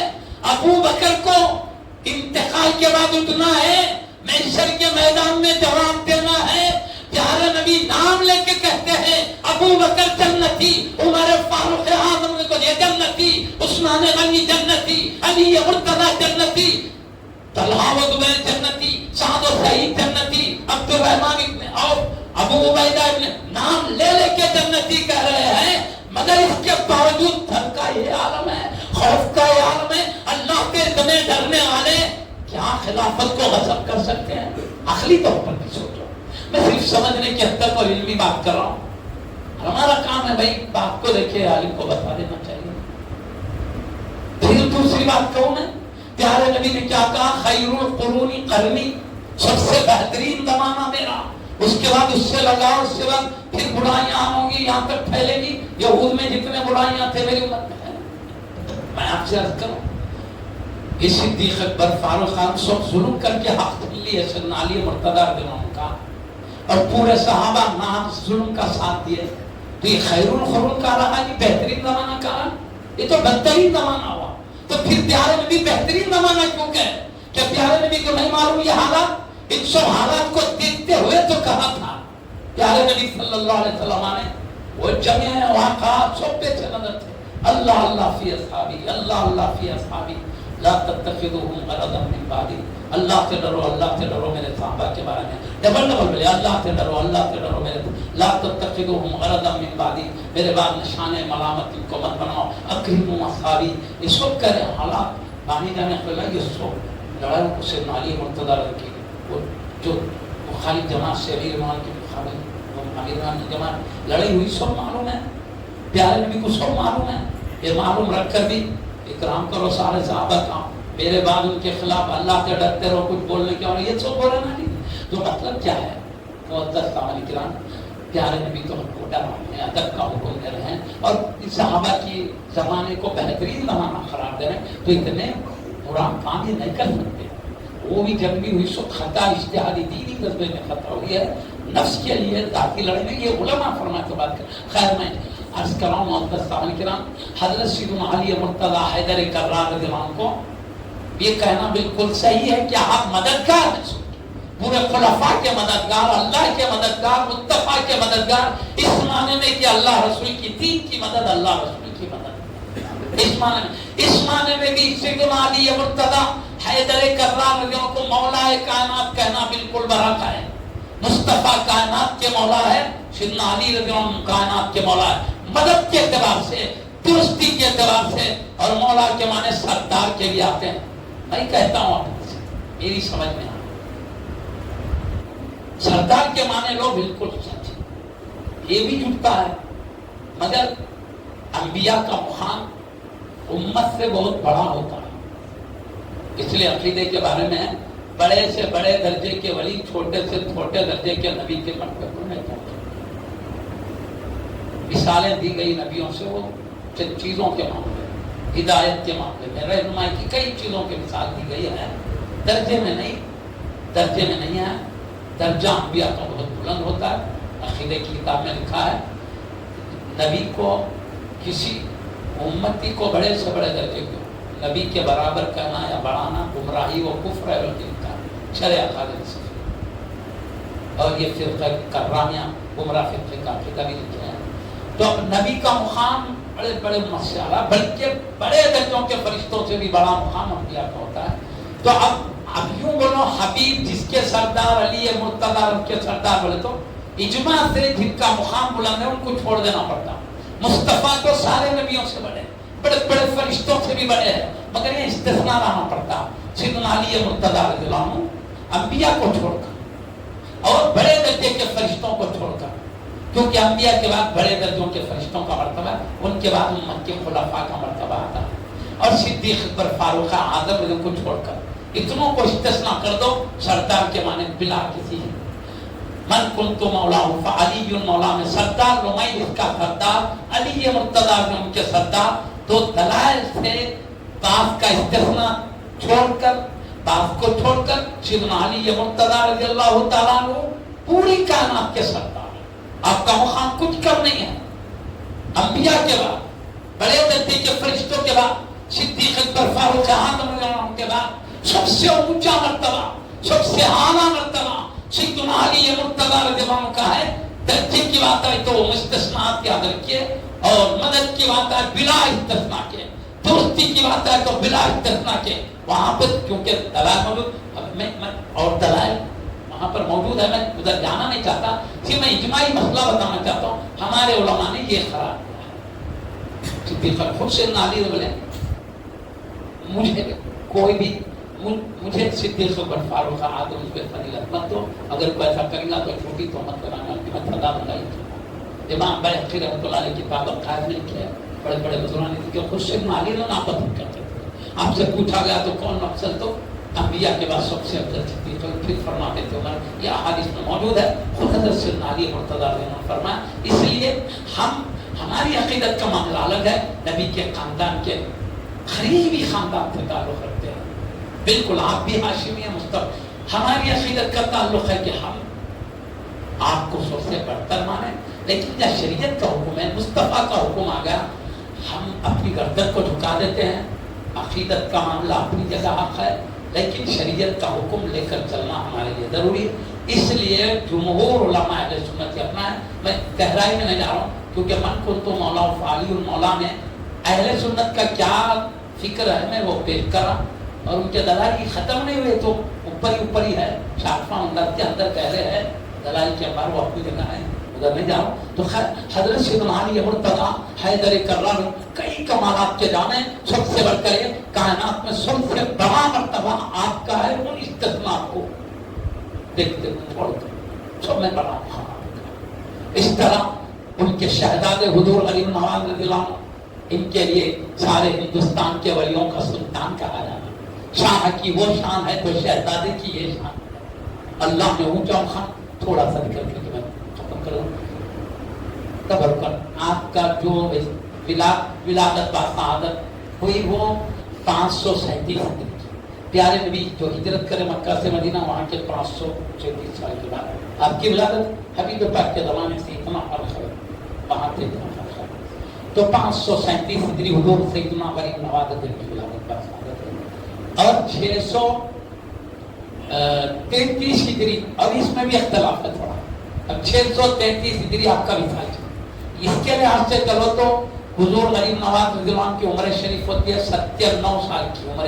ابو بکر کو انتقال کے بعد اٹھنا ہے, محشر کے میدان میں جواب دینا ہے. پیارے نبی نام لے کے کہتے ہیں ابو بکر جنتی, عمر فاروق اعظم کو یہ جنتی, عثمان غنی جنتی, علی مرتضی جنتی, طلحہ و زبیر جنتی, سعد و سعید جنتی, عبد الرحمن ابن عوف, ابو عبیدہ ابن, نام لے لے کے جنتی کہہ رہے ہیں. مگر اس کے باوجود ڈر کا یہ عالم ہے, خوف کا یہ عالم ہے. اللہ کے اتنے ڈرنے والے کیا خلافت کو غصب کر سکتے ہیں؟ عقلی طور پر بھی سوچو. میں صرف سمجھنے کی حد تک اور علمی بات کر رہا ہوں. ہمارا کام ہے بھائی بات کو دیکھے عالم کو بتا دینا چاہیے. پھر دوسری بات کہوں میں, پیارے نبی نے کیا کہا, خیر القرون قرنی, سب سے بہترین زمانہ میرا, اس کے بعد اس سے لگاؤ, اس کے بعد پھر برائیاں ہوں گی, یہاں تک پھیلے گی. یہود میں جتنے برائیاں تھے میری امت میں ہیں. میں آپ سے عرض کروں, اس صدیق اکبر فاروق خان سب ظلم کر کے حق چھین لیے سیدنا علی مرتضی رضی اللہ عنہ کا, اور پورے صحابہ نہ ظلم کا ساتھ دیے. تو یہ خیر القرون کا رہا, یہ بہترین زمانہ کا رہا, یہ تو بدترین زمانہ ہوا. تو پھر پیارے نبی بہترین زمانہ کیوں کہے؟ کہ پیارے نبی کو نہیں معلوم یہ حالات, ان سب حالات کو دیکھتے ہوئے تو کہا تھا پیارے نبی صلی اللہ علیہ وسلم نے, وہ جگہیں واقعات سب پہ نظر تھے. اللہ اللہ فی اصحابی, اللہ اللہ فی اصحابی, لا تتخذوهم غرضا من بعدی. اللہ سے ڈرو, اللہ سے ڈرو میرے صحابہ کے بارے میں. ڈبل ڈبل بولے اللہ سے ڈرو, اللہ سے ڈرو میرے, لا تتخذوهم غرضا من بعدی, میرے بعد نشان ملامت ان کو مت بناؤ. اکرموا اصحابی, یہ سب کہہ رہے حالات بانی جانے خلا, یہ سب لڑائی کو سیدنا علی مرتضی رضی وہ جو مخالف جماعت سے امیر ایمان کی مخالف امیر ایمان کی جماعت لڑائی ہوئی, سب معلوم ہے. پیارے نبی کو سب معلوم ہے. یہ معلوم رکھ کر بھی اکرام کرو سارے صحابہ کا, میرے بعد ان کے خلاف اللہ سے ڈرتے رہو, کچھ بولنے کے اور یہ سب بولے نا نہیں. تو مطلب کیا ہے؟ معزز سامعین کرام, پیارے نبی تو ہم کو ڈر رہے ہیں, ادب کا حکم دے رہے ہیں, اور صحابہ کی زمانے کو بہترین زمانہ قرار دے رہے ہیں. تو اتنے برا کام یہ نہیں کر سکتے. وہ بھی جنگ بھی ہوئی, سب خطا اجتہادی دینی غزبے میں خطا ہوئی ہے, نفس کے لیے ذاتی لڑائی میں. یہ علماء فرمائے تو بات کر. خیر میں عرض کر رہا ہوں معزز سامعین کرام, حضرت سیدنا علی مرتضی حیدر کرار رضی اللہ عنہ کو یہ کہنا بالکل صحیح ہے کہ آپ مددگار ہیں, پورے خلفاء کے مددگار, اللہ کے مددگار, مصطفیٰ کے مددگار, اس معنی میں کہ اللہ رسول کی دین کی مدد, اللہ رسول کی مدد, اس معنی میں بھی سیدنا علی مرتضی حیدر کرار رضی اللہ عنہ کو مولا کائنات کہنا بالکل برحق ہے. مصطفیٰ کائنات کے مولا ہے, سیدنا علی رضی اللہ عنہ کائنات کے مولا ہے. مدد کے اعتبار سے, درستی کے اعتبار سے, اور مولا کے معنی سردار کے لیے آتے ہیں. میں کہتا ہوں آپ سے, میری سمجھ میں سردار کے معنی لو بالکل سچ, یہ بھی جھوٹتا ہے, مگر انبیاء کا مقام امت سے بہت بڑا ہوتا ہے. اس لیے عقیدے کے بارے میں بڑے سے بڑے درجے کے ولی چھوٹے سے چھوٹے درجے کے نبی کے مرتبے کو نہیں پہنچے. مثالیں دی گئی نبیوں سے وہ چیزوں کے معاملے میں، ہدایت کے معاملے میں، رہنمائی کی کئی چیزوں کی مثال دی گئی ہے. درجے میں نہیں ہے. درجہ انبیاء کا بہت بلند ہوتا ہے. عقیدے کی کتاب میں لکھا ہے نبی کو کسی امتی کو بڑے سے بڑے درجے کو نبی کے برابر کہنا یا بڑھانا گمراہی و کفر ہے بلکہ ان کا شرع خالد سے. اور یہ فرقہ کرانیہ گمراہ فرقے کا عقیدہ بھی لکھا ہے. تو نبی کا مقام بڑے بڑے مسئلہ بلکہ بڑے درجوں کے فرشتوں سے بھی بڑا مقام انبیاء کا ہوتا ہے. تو اب یوں بولو حبیب جس کے سردار علی مرتضیٰ ان کے سردار بولے تو اجماع سے جن کا مقام بلند ہے ان کو چھوڑ دینا پڑتا. مصطفیٰ تو سارے نبیوں سے بڑے بڑے بڑے فرشتوں سے بھی بڑے ہیں مگر یہ استثناء رہنا پڑتا سیدنا علی مرتضیٰ رضی اللہ عنہ انبیاء کو چھوڑ کر اور بڑے درجے کے فرشتوں کو چھوڑ کر، کیونکہ انبیاء کے بعد بڑے درجوں کے فرشتوں کا مرتبہ، ان کے بعد امت کے خلفاء کا مرتبہ آتا ہے. اور صدیق اکبر فاروق اعظم کو چھوڑ کر اتنوں کو استثناء کر دو سردار کے معنی بلا کسی ہے. من کنت مولا فعلی مولا میں سردار میں اس کا سردار علی مرتضیٰ میں ان کے سردار. تو دلائل سے بعض کا استثناء چھوڑ کر بعض کو چھوڑ کر سیدنا علی مرتضیٰ رضی اللہ تعالیٰ عنہ پوری کائنات کے سردار. آپ کا مقام کچھ کم نہیں ہے. انبیاء کے بعد بڑے درجے کے فرشتوں کے بعد صدیق اکبر فاروق اعظم کے بعد سب سے اونچا مرتبہ، سب سے اعلیٰ مرتبہ سیدنا علی مرتضیٰ رضی اللہ عنہ کا ہے. درجے کی بات آئی تو مستثناءات یاد رکھیے، اور مدد کی بات آئی بلا استثناء کے، درستی کی بات آئی تو بلا استثناء کے. وہاں پر کیونکہ دلائل موجود اور دلائل وہاں پر موجود ہے، میں ادھر جانا نہیں چاہتا، صرف میں اجماعی مسئلہ بتانا چاہتا ہوں. ہمارے علماء نے یہ خراب کیا ہے. صدیق خود سے علی بولے مجھے کوئی بھی مجھے صدیق اکبر فاروق اعظم اس پہ فضیلت مت دو. اگر کوئی ایسا کرے گا تو چھوٹی تہمت لگانا کہ میں سزا بنائی. امام بیہقی رحمۃ اللہ علیہ کتاب القائد میں لکھے بڑے بڑے بزرگوں نے کہ خود سے علی نے ناپسند کرتے تھے. آپ سے پوچھا گیا تو کون افضل؟ تو انبیاء کے بعد سب سے افضل صدیق. پھر فرماتے تھے عمر، یہ احادیث میں موجود ہے، خود حضرت سیدنا علی مرتضیٰ نے فرمایا. اس لیے ہماری عقیدت کا معاملہ الگ ہے. نبی کے خاندان کے قریبی خاندان سے تعلق رکھتے ہیں. بالکل آپ بھی ہاشمی ہیں مصطفیٰ. ہماری عقیدت کا تعلق ہے کہ ہم آپ کو سب سے بڑھ کر مانیں، لیکن جب شریعت کا حکم ہے، مصطفیٰ کا حکم آ گیا، ہم اپنی گردن کو جھکا دیتے ہیں. عقیدت کا معاملہ اپنی جگہ حق ہے، لیکن شریعت کا حکم لے کر چلنا ہمارے لیے ضروری ہے. اس لیے جمہور علماء اہل سنت اپنا ہے. میں گہرائی میں نہیں جا رہا ہوں کیونکہ من کنت مولا فعلی المولا میں اہل سنت کا کیا فکر ہے میں وہ پیش کرا، اور ان کے دلائل ختم نہیں ہوئے تو اوپر ہی ہے. شارفہ اندر کے اندر کہہ رہے ہیں دلائل کے بعد وہ اپنی جگہ ہے، ادھر نہیں جاؤ. تو حضرت سیدنا علی مرتضیٰ حیدر کرار کئی کمالات کے جانے، سب سے بڑھ کر کائنات میں سب سے بڑا مرتبہ آپ کا ہے. ان استثناء کو دیکھتے چھوڑ دو، سب میں بڑا. اس طرح ان کے شہزادے حضور علی نواز رضی اللہ عنہ، ان کے لیے سارے ہندوستان کے ولیوں کا سلطان کہا جانا. شاہ کی وہ شان ہے تو شہزادے کی یہ شان. اللہ نے اونچا مقام تھوڑا سا نکل کے میں ختم کروں. تبرکن آپ کا جو ولادت باسعادت ہوئی وہ 537 ہجری کی. پیارے نبی جو ہجرت کرے مکہ سے مدینہ، وہاں کے 537 سال کے بعد آپ کی ولادت. حبیب پاک کے زمانے سے اتنا فرق ہے، وہاں سے اتنا فرق ہے. تو 537 ہجری حضور سیدنا غریب نواز کی ولادت باسعادت ہے. اور 633 ہجری، اور اس میں بھی اختلاف ہے تھوڑا. اب 633 ہجری آپ کا مثال ہے. اس کے لحاظ سے چلو تو حضور غریب نواز رضی اللہ عنہ کی عمر شریف ہوتی ہے 79 سال کی عمر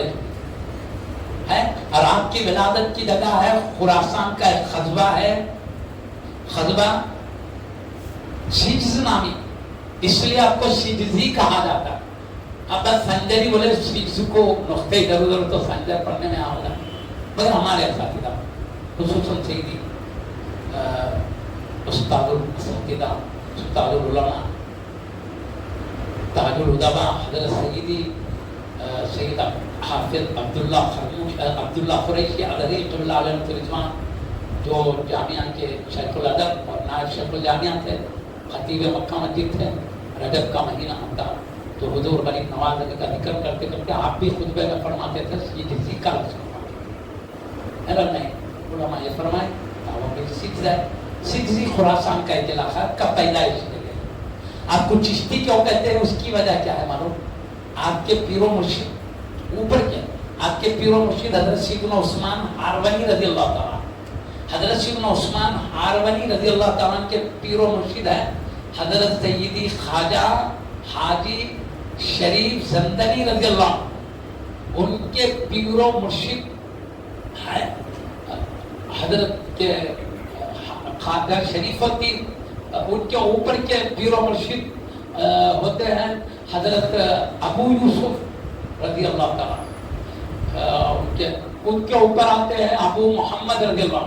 ہے. اور آپ کی ولادت کی جگہ ہے خراسان کا ایک قصبہ ہے، قصبہ سیجز نامی، اس لیے آپ کو سیجزی کہا جاتا ہے. اب سنجری بولے سیجز کو نقطے ادھر ادھر تو سنجر پڑھنے میں آؤں گا، مگر ہمارے اساتذہ خصوصاً سیدی استاد الاساتذہ، استاد العلماء، تاج الادباء حضرت سیدی سید حافظ عبداللہ قریشی عددی قبلہ علیہ رضوان جو جامعہ کے شیخ الادب اور نائب شیخ الجامعہ تھے، خطیب مکہ مسجد تھے، رجب کا مہینہ ہوتا تو حضور غریب نواز علی کا ذکر کرتے کرتے آپ بھی خطبے میں فرماتے تھے یہ جسی کا لفظ فرماتے نہیں، علماء یہ فرمائے سجزی خراسان کا ایک علاقہ کا پیدائش کے لیے آپ کو چشتی کیوں کہتے ہیں؟ اس کی وجہ کیا ہے معلوم؟ آپ کے پیر و مرشد اوپر کیا آپ کے پیر و مرشد حضرت سیدنا عثمان ہارونی رضی اللہ تعالیٰ، حضرت سیدنا عثمان ہارونی رضی اللہ تعالیٰ کے پیر و مرشد ہے حضرت سیدی خواجہ حاجی شریف زندنی رضی اللہ، ان کے پیر و مرشد ہے حضرت کے خواجہ شریف الدین، ان کے اوپر کے پیر و مرشد ہوتے ہیں حضرت ابو یوسف رضی اللہ تعالیٰ، ان کے اوپر آتے ہیں ابو محمد رضی اللہ،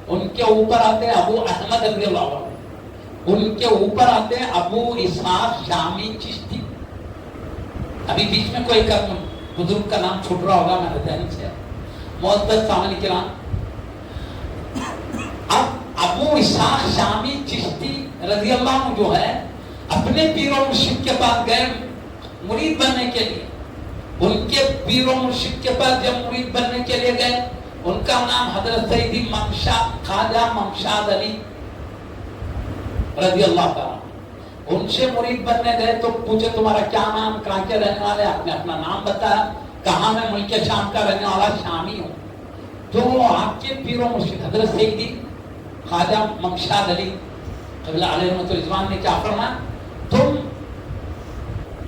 ان کے اوپر آتے ہیں ابو احمد رضی اللہ، ان کے اوپر آتے ہیں ابو اسحاق شامی چشتی۔ ابھی بیچ میں کوئی بزرگ کا نام چھوٹ رہا ہوگا میرے ذہن سے، معزز سامعین کرام، اب ابو اسحاق شامی چشتی رضی اللہ عنہ جو ہے اپنے پیر و مرشد کے پاس گئے مرید بننے کے لیے، ان کے پیر و مرشد کے پاس جب مرید بننے کے لیے گئے، ان کا نام حضرت سیدی خواجہ ممشاد علی رضی اللہ تعالیٰ، ان سے مرید بننے گئے تو پوچھے تمہارا کیا نام، کہاں کے رہنے والے؟ آپ نے اپنا نام بتایا، کہاں میں ملک شام کا رہنے والا شامی ہوں۔ تو آپ کے پیر و مرشد حضرت سیدی خواجہ ممشاد علی قبلہ علیہ رضوان نے کیا فرمایا؟ تم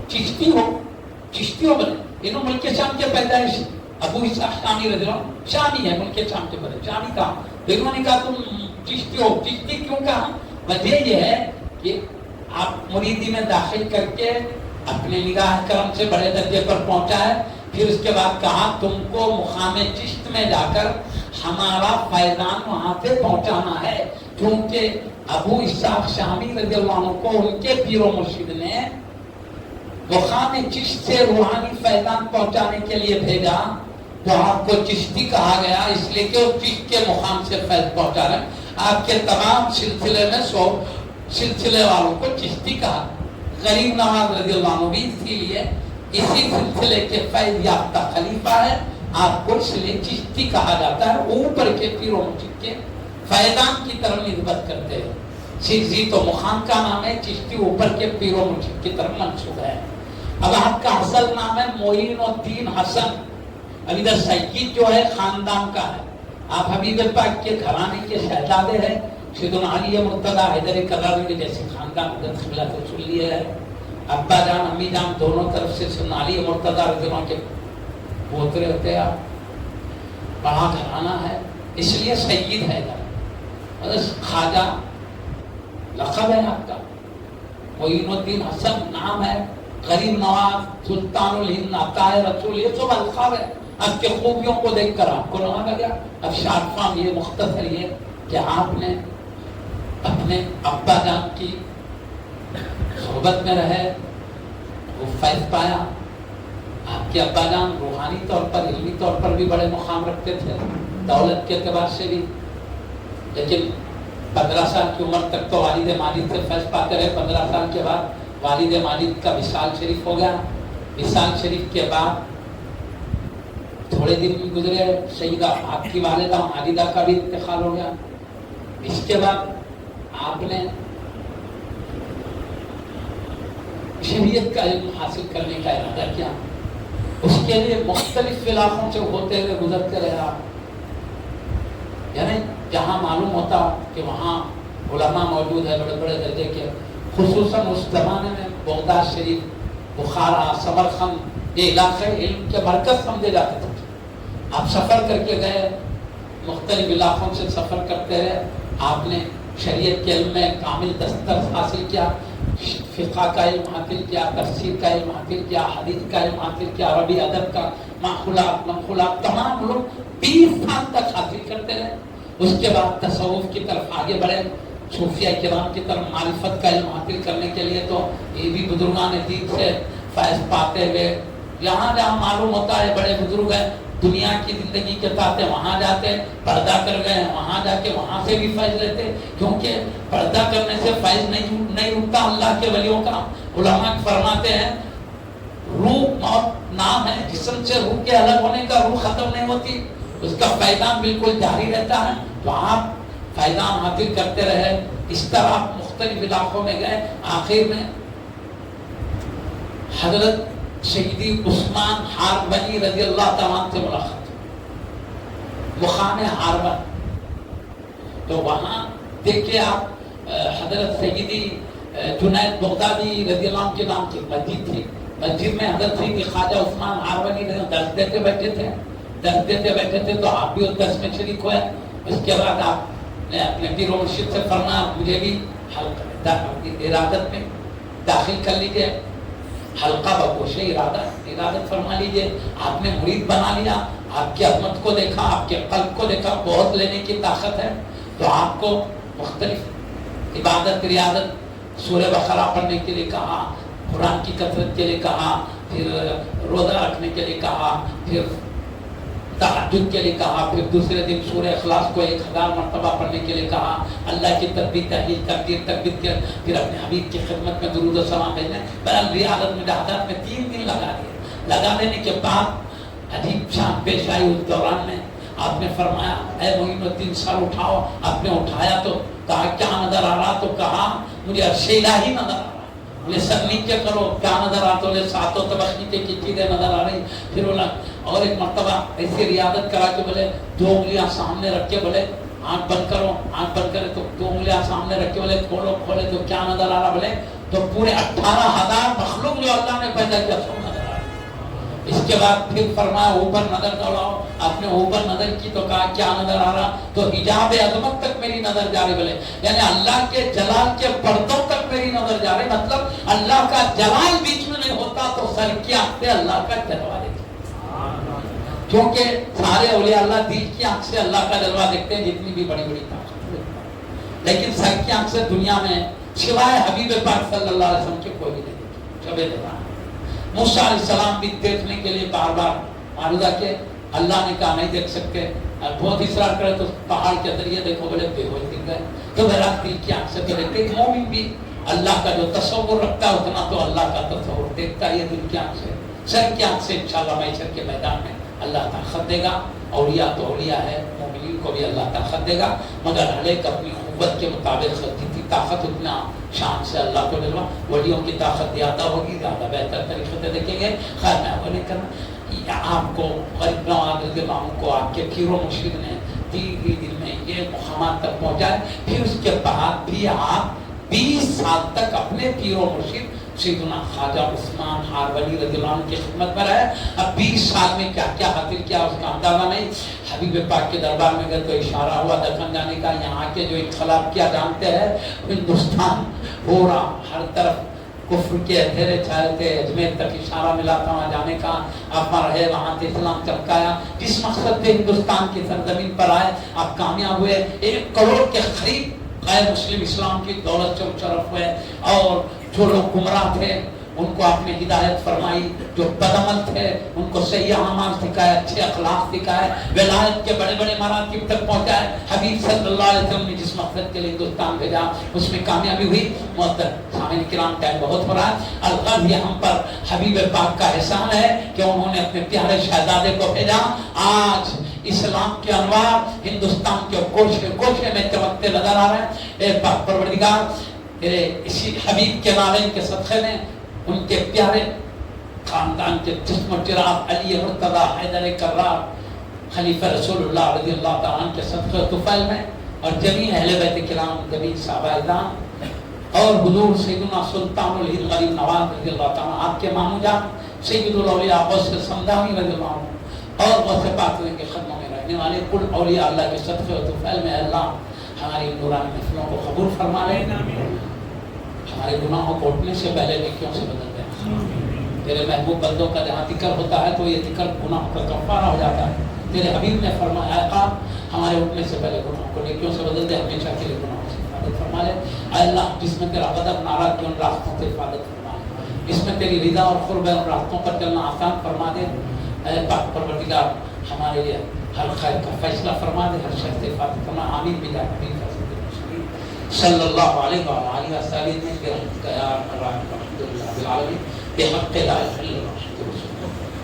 چشتی ہو بنے، انہوں ملک شام کے پیدائش ابو اسحاق شامی رضی اللہ شامی ہے، ملک شام کے بنے، شامی کہا؟ انہوں نے کہا تم چشتی ہو۔ چشتی کیوں کہا؟ وجہ یہ ہے کہ آپ مریدی میں داخل کر کے اپنے نگاہ کرم سے بڑے درجے پر پہنچا ہے، پھر اس کے بعد کہا تم کو مقام چشت میں جا کر ہمارا فیضان وہاں سے پہنچانا ہے، کیونکہ ابو اسحاق شامی رضی اللہ عنہ کو ان کے پیر و مرشد نے مقام چشت سے روحانی فیضان پہنچانے کے لیے بھیجا، تو آپ کو چشتی کہا گیا اس لیے کہ وہ چشت کے مقام سے فیض پہنچا رہے ہیں۔ آپ کے تمام سلسلے میں 100 سلسلے والوں کو چشتی کہا۔ غریب نواز رضی اللہ عنہ بھی اسی لیے اسی سلسلے کے فیض یافتہ خلیفہ ہے، آپ کو اس لیے چشتی کہا جاتا ہے، اوپر کے پیر و مرشد کے فیضان کی طرف نسبت کرتے ہیں۔ سیدھی تو مقام کا نام ہے، چشتی اوپر کے پیر و مرشد کی طرف منسوب ہے۔ اب آپ کا اصل نام ہے معین الدین حسن، ابھی در سید جو ہے خاندان کا ہے، آپ حبیب پاک کے گھرانے کے شہزادے ہیں، سیدنا علی مرتضی حیدر کراری جیسے خاندان حضرت قبلہ سے سن لیے ہے، ابا جان امی جان دونوں طرف سے سیدنا علی مرتضی رضی اللہ عنہ کے پوترے ہوتے ہیں، بڑا گھرانہ ہے، اس لیے سید ہے خواجہ لقب ہے آپ کا، معین الدین حسن نام ہے، غریب نواز، سلطان الہند، عطا رسول، یہ سب القاب ہے۔ آپ کے خوبیوں کو دیکھ کر آپ کو لگا گیا۔ اب شارٹ فارم یہ مختصر یہ کہ آپ نے اپنے ابا جان کی صحبت میں رہے، وہ فیض پایا۔ آپ کے ابا جان روحانی طور پر علمی طور پر بھی بڑے مقام رکھتے تھے، دولت کے اعتبار سے بھی، لیکن 15 سال کی عمر تک تو والد ماجد سے فیض پاتے رہے۔ 15 سال کے بعد والد ماجد کا وصال شریف ہو گیا۔ وصال شریف کے بعد تھوڑے دن گزرے، سیدہ آپ کی والدہ ماجدہ کا بھی انتقال ہو گیا۔ اس کے بعد آپ نے شریعت کا علم حاصل کرنے کا ارادہ کیا، اس کے لیے مختلف علاقوں سے ہوتے ہوئے گزرتے رہے آپ، یعنی جہاں معلوم ہوتا کہ وہاں علماء موجود ہے بڑے بڑے درجے کے، خصوصاً اس زمانے میں بغداد شریف، بخارا، سمرقند، یہ علاقے علم کے مرکز سمجھے جاتے تھے۔ آپ سفر کر کے گئے، مختلف علاقوں سے سفر کرتے رہے، آپ نے شریعت کے علم میں کامل دسترس حاصل کیا، فقہ کا علم حاصل کیا، تفسیر کا علم حاصل کیا، حدیث کا علم حاصل کیا، عربی ادب کا، معقولات منقولات تمام علوم 20 سال تک حاصل کرتے رہے۔ اس کے بعد تصوف کی طرف آگے بڑھے، صوفیہ کرام کی طرف معرفت کا علم حاصل کرنے کے لیے تو یہ بھی بزرگان دین سے فیض پاتے ہوئے یہاں جہاں معلوم ہوتا ہے بڑے بزرگ ہیں دنیا کی زندگی کے ساتھ وہاں جاتے ہیں، پردہ کر گئے ہیں وہاں جا کے وہاں سے بھی فیض لیتے، کیونکہ پردہ کرنے سے فیض نہیں رکتا اللہ کے ولیوں کا۔ علماء فرماتے ہیں روح موت نام ہے، جسم سے روح کے الگ ہونے کا، روح ختم نہیں ہوتی، اس کا فیضان بالکل جاری رہتا ہے۔ تو آپ فیضان حاصل کرتے رہے، اس طرح مختلف علاقوں میں گئے، آخر میں حضرت شہیدی عثمان ہاربنی رضی اللہ تعالیٰ سے ملاقات، مقام ہاربن۔ تو وہاں دیکھیں آپ حضرت سیدی جنید بغدادی رضی اللہ عنہ کے نام کی مسجد تھی، مسجد میں حضرت سیدی خواجہ عثمان ہاربنی درس دیتے بیٹھے تھے، تو آپ بھی اس درس میں شریک ہوئے۔ اس کے بعد آپ نے اپنے پیر و مرشد سے فرمایا مجھے بھی ارادت میں داخل کر لیجیے، حلقہ بگوش ارادت فرما لیجیے۔ آپ نے مرید بنا لیا، آپ کی عظمت کو دیکھا، آپ کے قلب کو دیکھا، بہت لینے کی طاقت ہے، تو آپ کو مختلف عبادت ریاضت، سورہ بقرہ پڑھنے کے لیے کہا، قرآن کی کثرت کے لیے کہا، پھر روزہ رکھنے کے لیے کہا، پھر تہجد کے لیے کہا، پھر دوسرے دن سورہ اخلاص کو 1000 مرتبہ پڑھنے کے لیے کہا، اللہ کی تسبیح تحلیل تکبیر کے، پھر اپنے حبیب کی خدمت میں درود و سلام بھیجنا۔ بہرحال ریاضت مجاہدات میں 3 دن لگا دینے کے بعد عجیب شان پیش آئی۔ اس دوران میں آپ نے فرمایا اے معین الدین سر اٹھاؤ۔ آپ نے اٹھایا تو کہا کیا نظر آ رہا؟ تو کہا مجھے عرش الہی نظر آ رہا۔ بولے سر نیچے کرو، کیا نظر آ؟ تو بولے 7 طبق نیچے کی چیزیں نظر آ رہی۔ پھر بولا اور ایک مرتبہ ایسی ریاضت کرا کے بولے 2 انگلیاں سامنے رکھ کے بولے آنکھ بند کرو، آنکھ بند کرے تو 2 انگلیاں سامنے رکھ کے بولے کھولے تو کیا نظر آ رہا؟ بولے تو پورے 18,000 مخلوق جو اللہ نے پیدا کیا سو نظر آ رہا۔ اس کے بعد پھر فرمایا اوپر نظر دوڑاؤ۔ آپ نے اوپر نظر کی تو کہا کیا نظر آ رہا؟ تو حجاب عظمت تک میری نظر جا رہی۔ بولے یعنی اللہ کے جلال کے پردوں تک میری نظر جا رہی، مطلب اللہ کا جلال بیچ میں نہیں ہوتا تو سر کی آنکھ سے اللہ کا جلوہ دیکھتے، کیونکہ سارے اولیاء اللہ دل کی آنکھ سے اللہ کا جلوہ دیکھتے ہیں، جتنی بھی بڑی بڑی طاقت، لیکن سر کی آنکھ سے دنیا میں سوائے حبیب پاک صلی اللہ علیہ وسلم کے کوئی بھی نہیں دیکھتے۔ شب دیوان موسیٰ علیہ السلام بھی دیکھنے کے لیے بار بار معروضہ کے، اللہ نے کہا نہیں دیکھ سکتے، بہت اصرار کرے تو پہاڑ کے ذریعے دیکھو، بولے بے ہوش دکھ گئے۔ تو بہرحال دل کی آنکھ سے تو دیکھتے، ایک مومن بھی اللہ کا جو تصور رکھتا ہے اتنا تو اللہ کا تصور دیکھتا ہے دل کی آنکھ سے، سر کی آنکھ سے۔ انشاءاللہ معیشت کے میدان میں اللہ طاقت دے گا، اولیاء تو اولیاء ہے، مومنین کو بھی اللہ طاقت دے گا، مگر ہر ایک اپنی قوت کے مطابق جتنی طاقت اتنا شان سے اللہ کو دلوا۔ ولیوں کی طاقت زیادہ ہوگی، زیادہ بہتر طریقے سے دیکھیں گے۔ خیر میں وہ نہیں کرنا، آپ کو غریب نواز رضی اللہ عنہ کو آپ کے پیر و مرشد نے 3 دن میں یہ مقامات تک پہنچائے۔ پھر اس کے بعد بھی آپ 20 سال تک اپنے پیر و مرشد سیدنا خواجہ عثمان ہاربنی رضی اللہ عنہ کی خدمت میں رہے۔ اب 20 سال میں کیا کیا حاصل کیا اس کا اندازہ نہیں۔ حبیب پاک کے دربار میں گئے تو اشارہ ہوا دفن جانے کا، یہاں کے جو انقلاب کیا جانتے ہیں، ہندوستان پورا ہر طرف کفر کے اندھیرے چھائے تھے، اجمیر تک اشارہ ملا تھا وہاں جانے کا، آپ رہے وہاں سے اسلام چمکایا، جس مقصد سے ہندوستان کی سرزمین پر آئے آپ کامیاب ہوئے، 1 کروڑ کے قریب غیر مسلم اسلام کی دولت سے مشرف ہوئے، اور جو لوگ گمراہ تھے ان کو آپ نے ہدایت فرمائی، جو بدعمل تھے ان کو صحیح اعمال سکھائے، اچھے اخلاق سکھائے، ولایت کے بڑے بڑے مراتب تک پہنچائے۔ حبیب صلی اللہ علیہ وسلم نے جس مقصد کے لیے ہندوستان بھیجا اس میں کامیابی ہوئی۔ محترم سامعین کرام، ٹائم بہت ہو رہا ہے، الغرض یہ ہم پر حبیب پاک کا احسان ہے کہ انہوں نے اپنے پیارے شہزادے کو بھیجا۔ آج اسلام کے انوار ہندوستان کے گوشے گوشے میں چمکتے نظر آ رہے ہیں۔ اے پاک پروردگار، اسی حبیب کے نالین کے صدقے میں ان کے پیارے خاندان کے جسم و چراغ علی مرتضی حیدر کرار خلیفہ رسول اللہ رضی اللہ تعالیٰ عنہ کے صدقے طفیل میں، اور جمیع اہل بیت کرام، جمیع صحابہ اعظام، اور حضور سیدنا سلطان الہند غریب نواز رضی اللہ تعالیٰ آپ کے ماموں جان سید الاولیاء غوث سمدانی رضی اللہ عنہ، اور غوث پاک کے خدموں میں رہنے والے کل اولیاء اللہ کے صدقے و طفیل میں اللہ ہماری نورانی محفلوں کو قبول فرما لے، ہمارے گناہوں کو اٹھنے سے پہلے نیکیوں سے بدل دے۔ تیرے محبوب بندوں کا جہاں ذکر ہوتا ہے تو یہ ذکر گناہوں کا کفارہ ہو جاتا ہے۔ تیرے حبیب نے فرمایا اے آقا ہمارے اٹھنے سے پہلے گناہوں کو نیکیوں سے بدل دے، ہمیشہ تیرے گناہوں سے حفاظت فرما لے۔ اے اللہ جس میں تیرا غضب ناراض کیوں راستوں سے حفاظت فرما لے۔ اس میں تیری رضا اور قرب ہے، ان راستوں پر چلنا آسان فرما دے۔ اے پاک پروردگار ہمارے لیے ہر خیر کا فیصلہ فرما دے، ہر شر سے حفاظت فرما۔ آمین بجاہ نبی صلی اللہ علیہ وآلہ وسلم برحمتک یا ارحم الراحمین الحمد للہ رب العالمین بحق لا الہ الا اللہ۔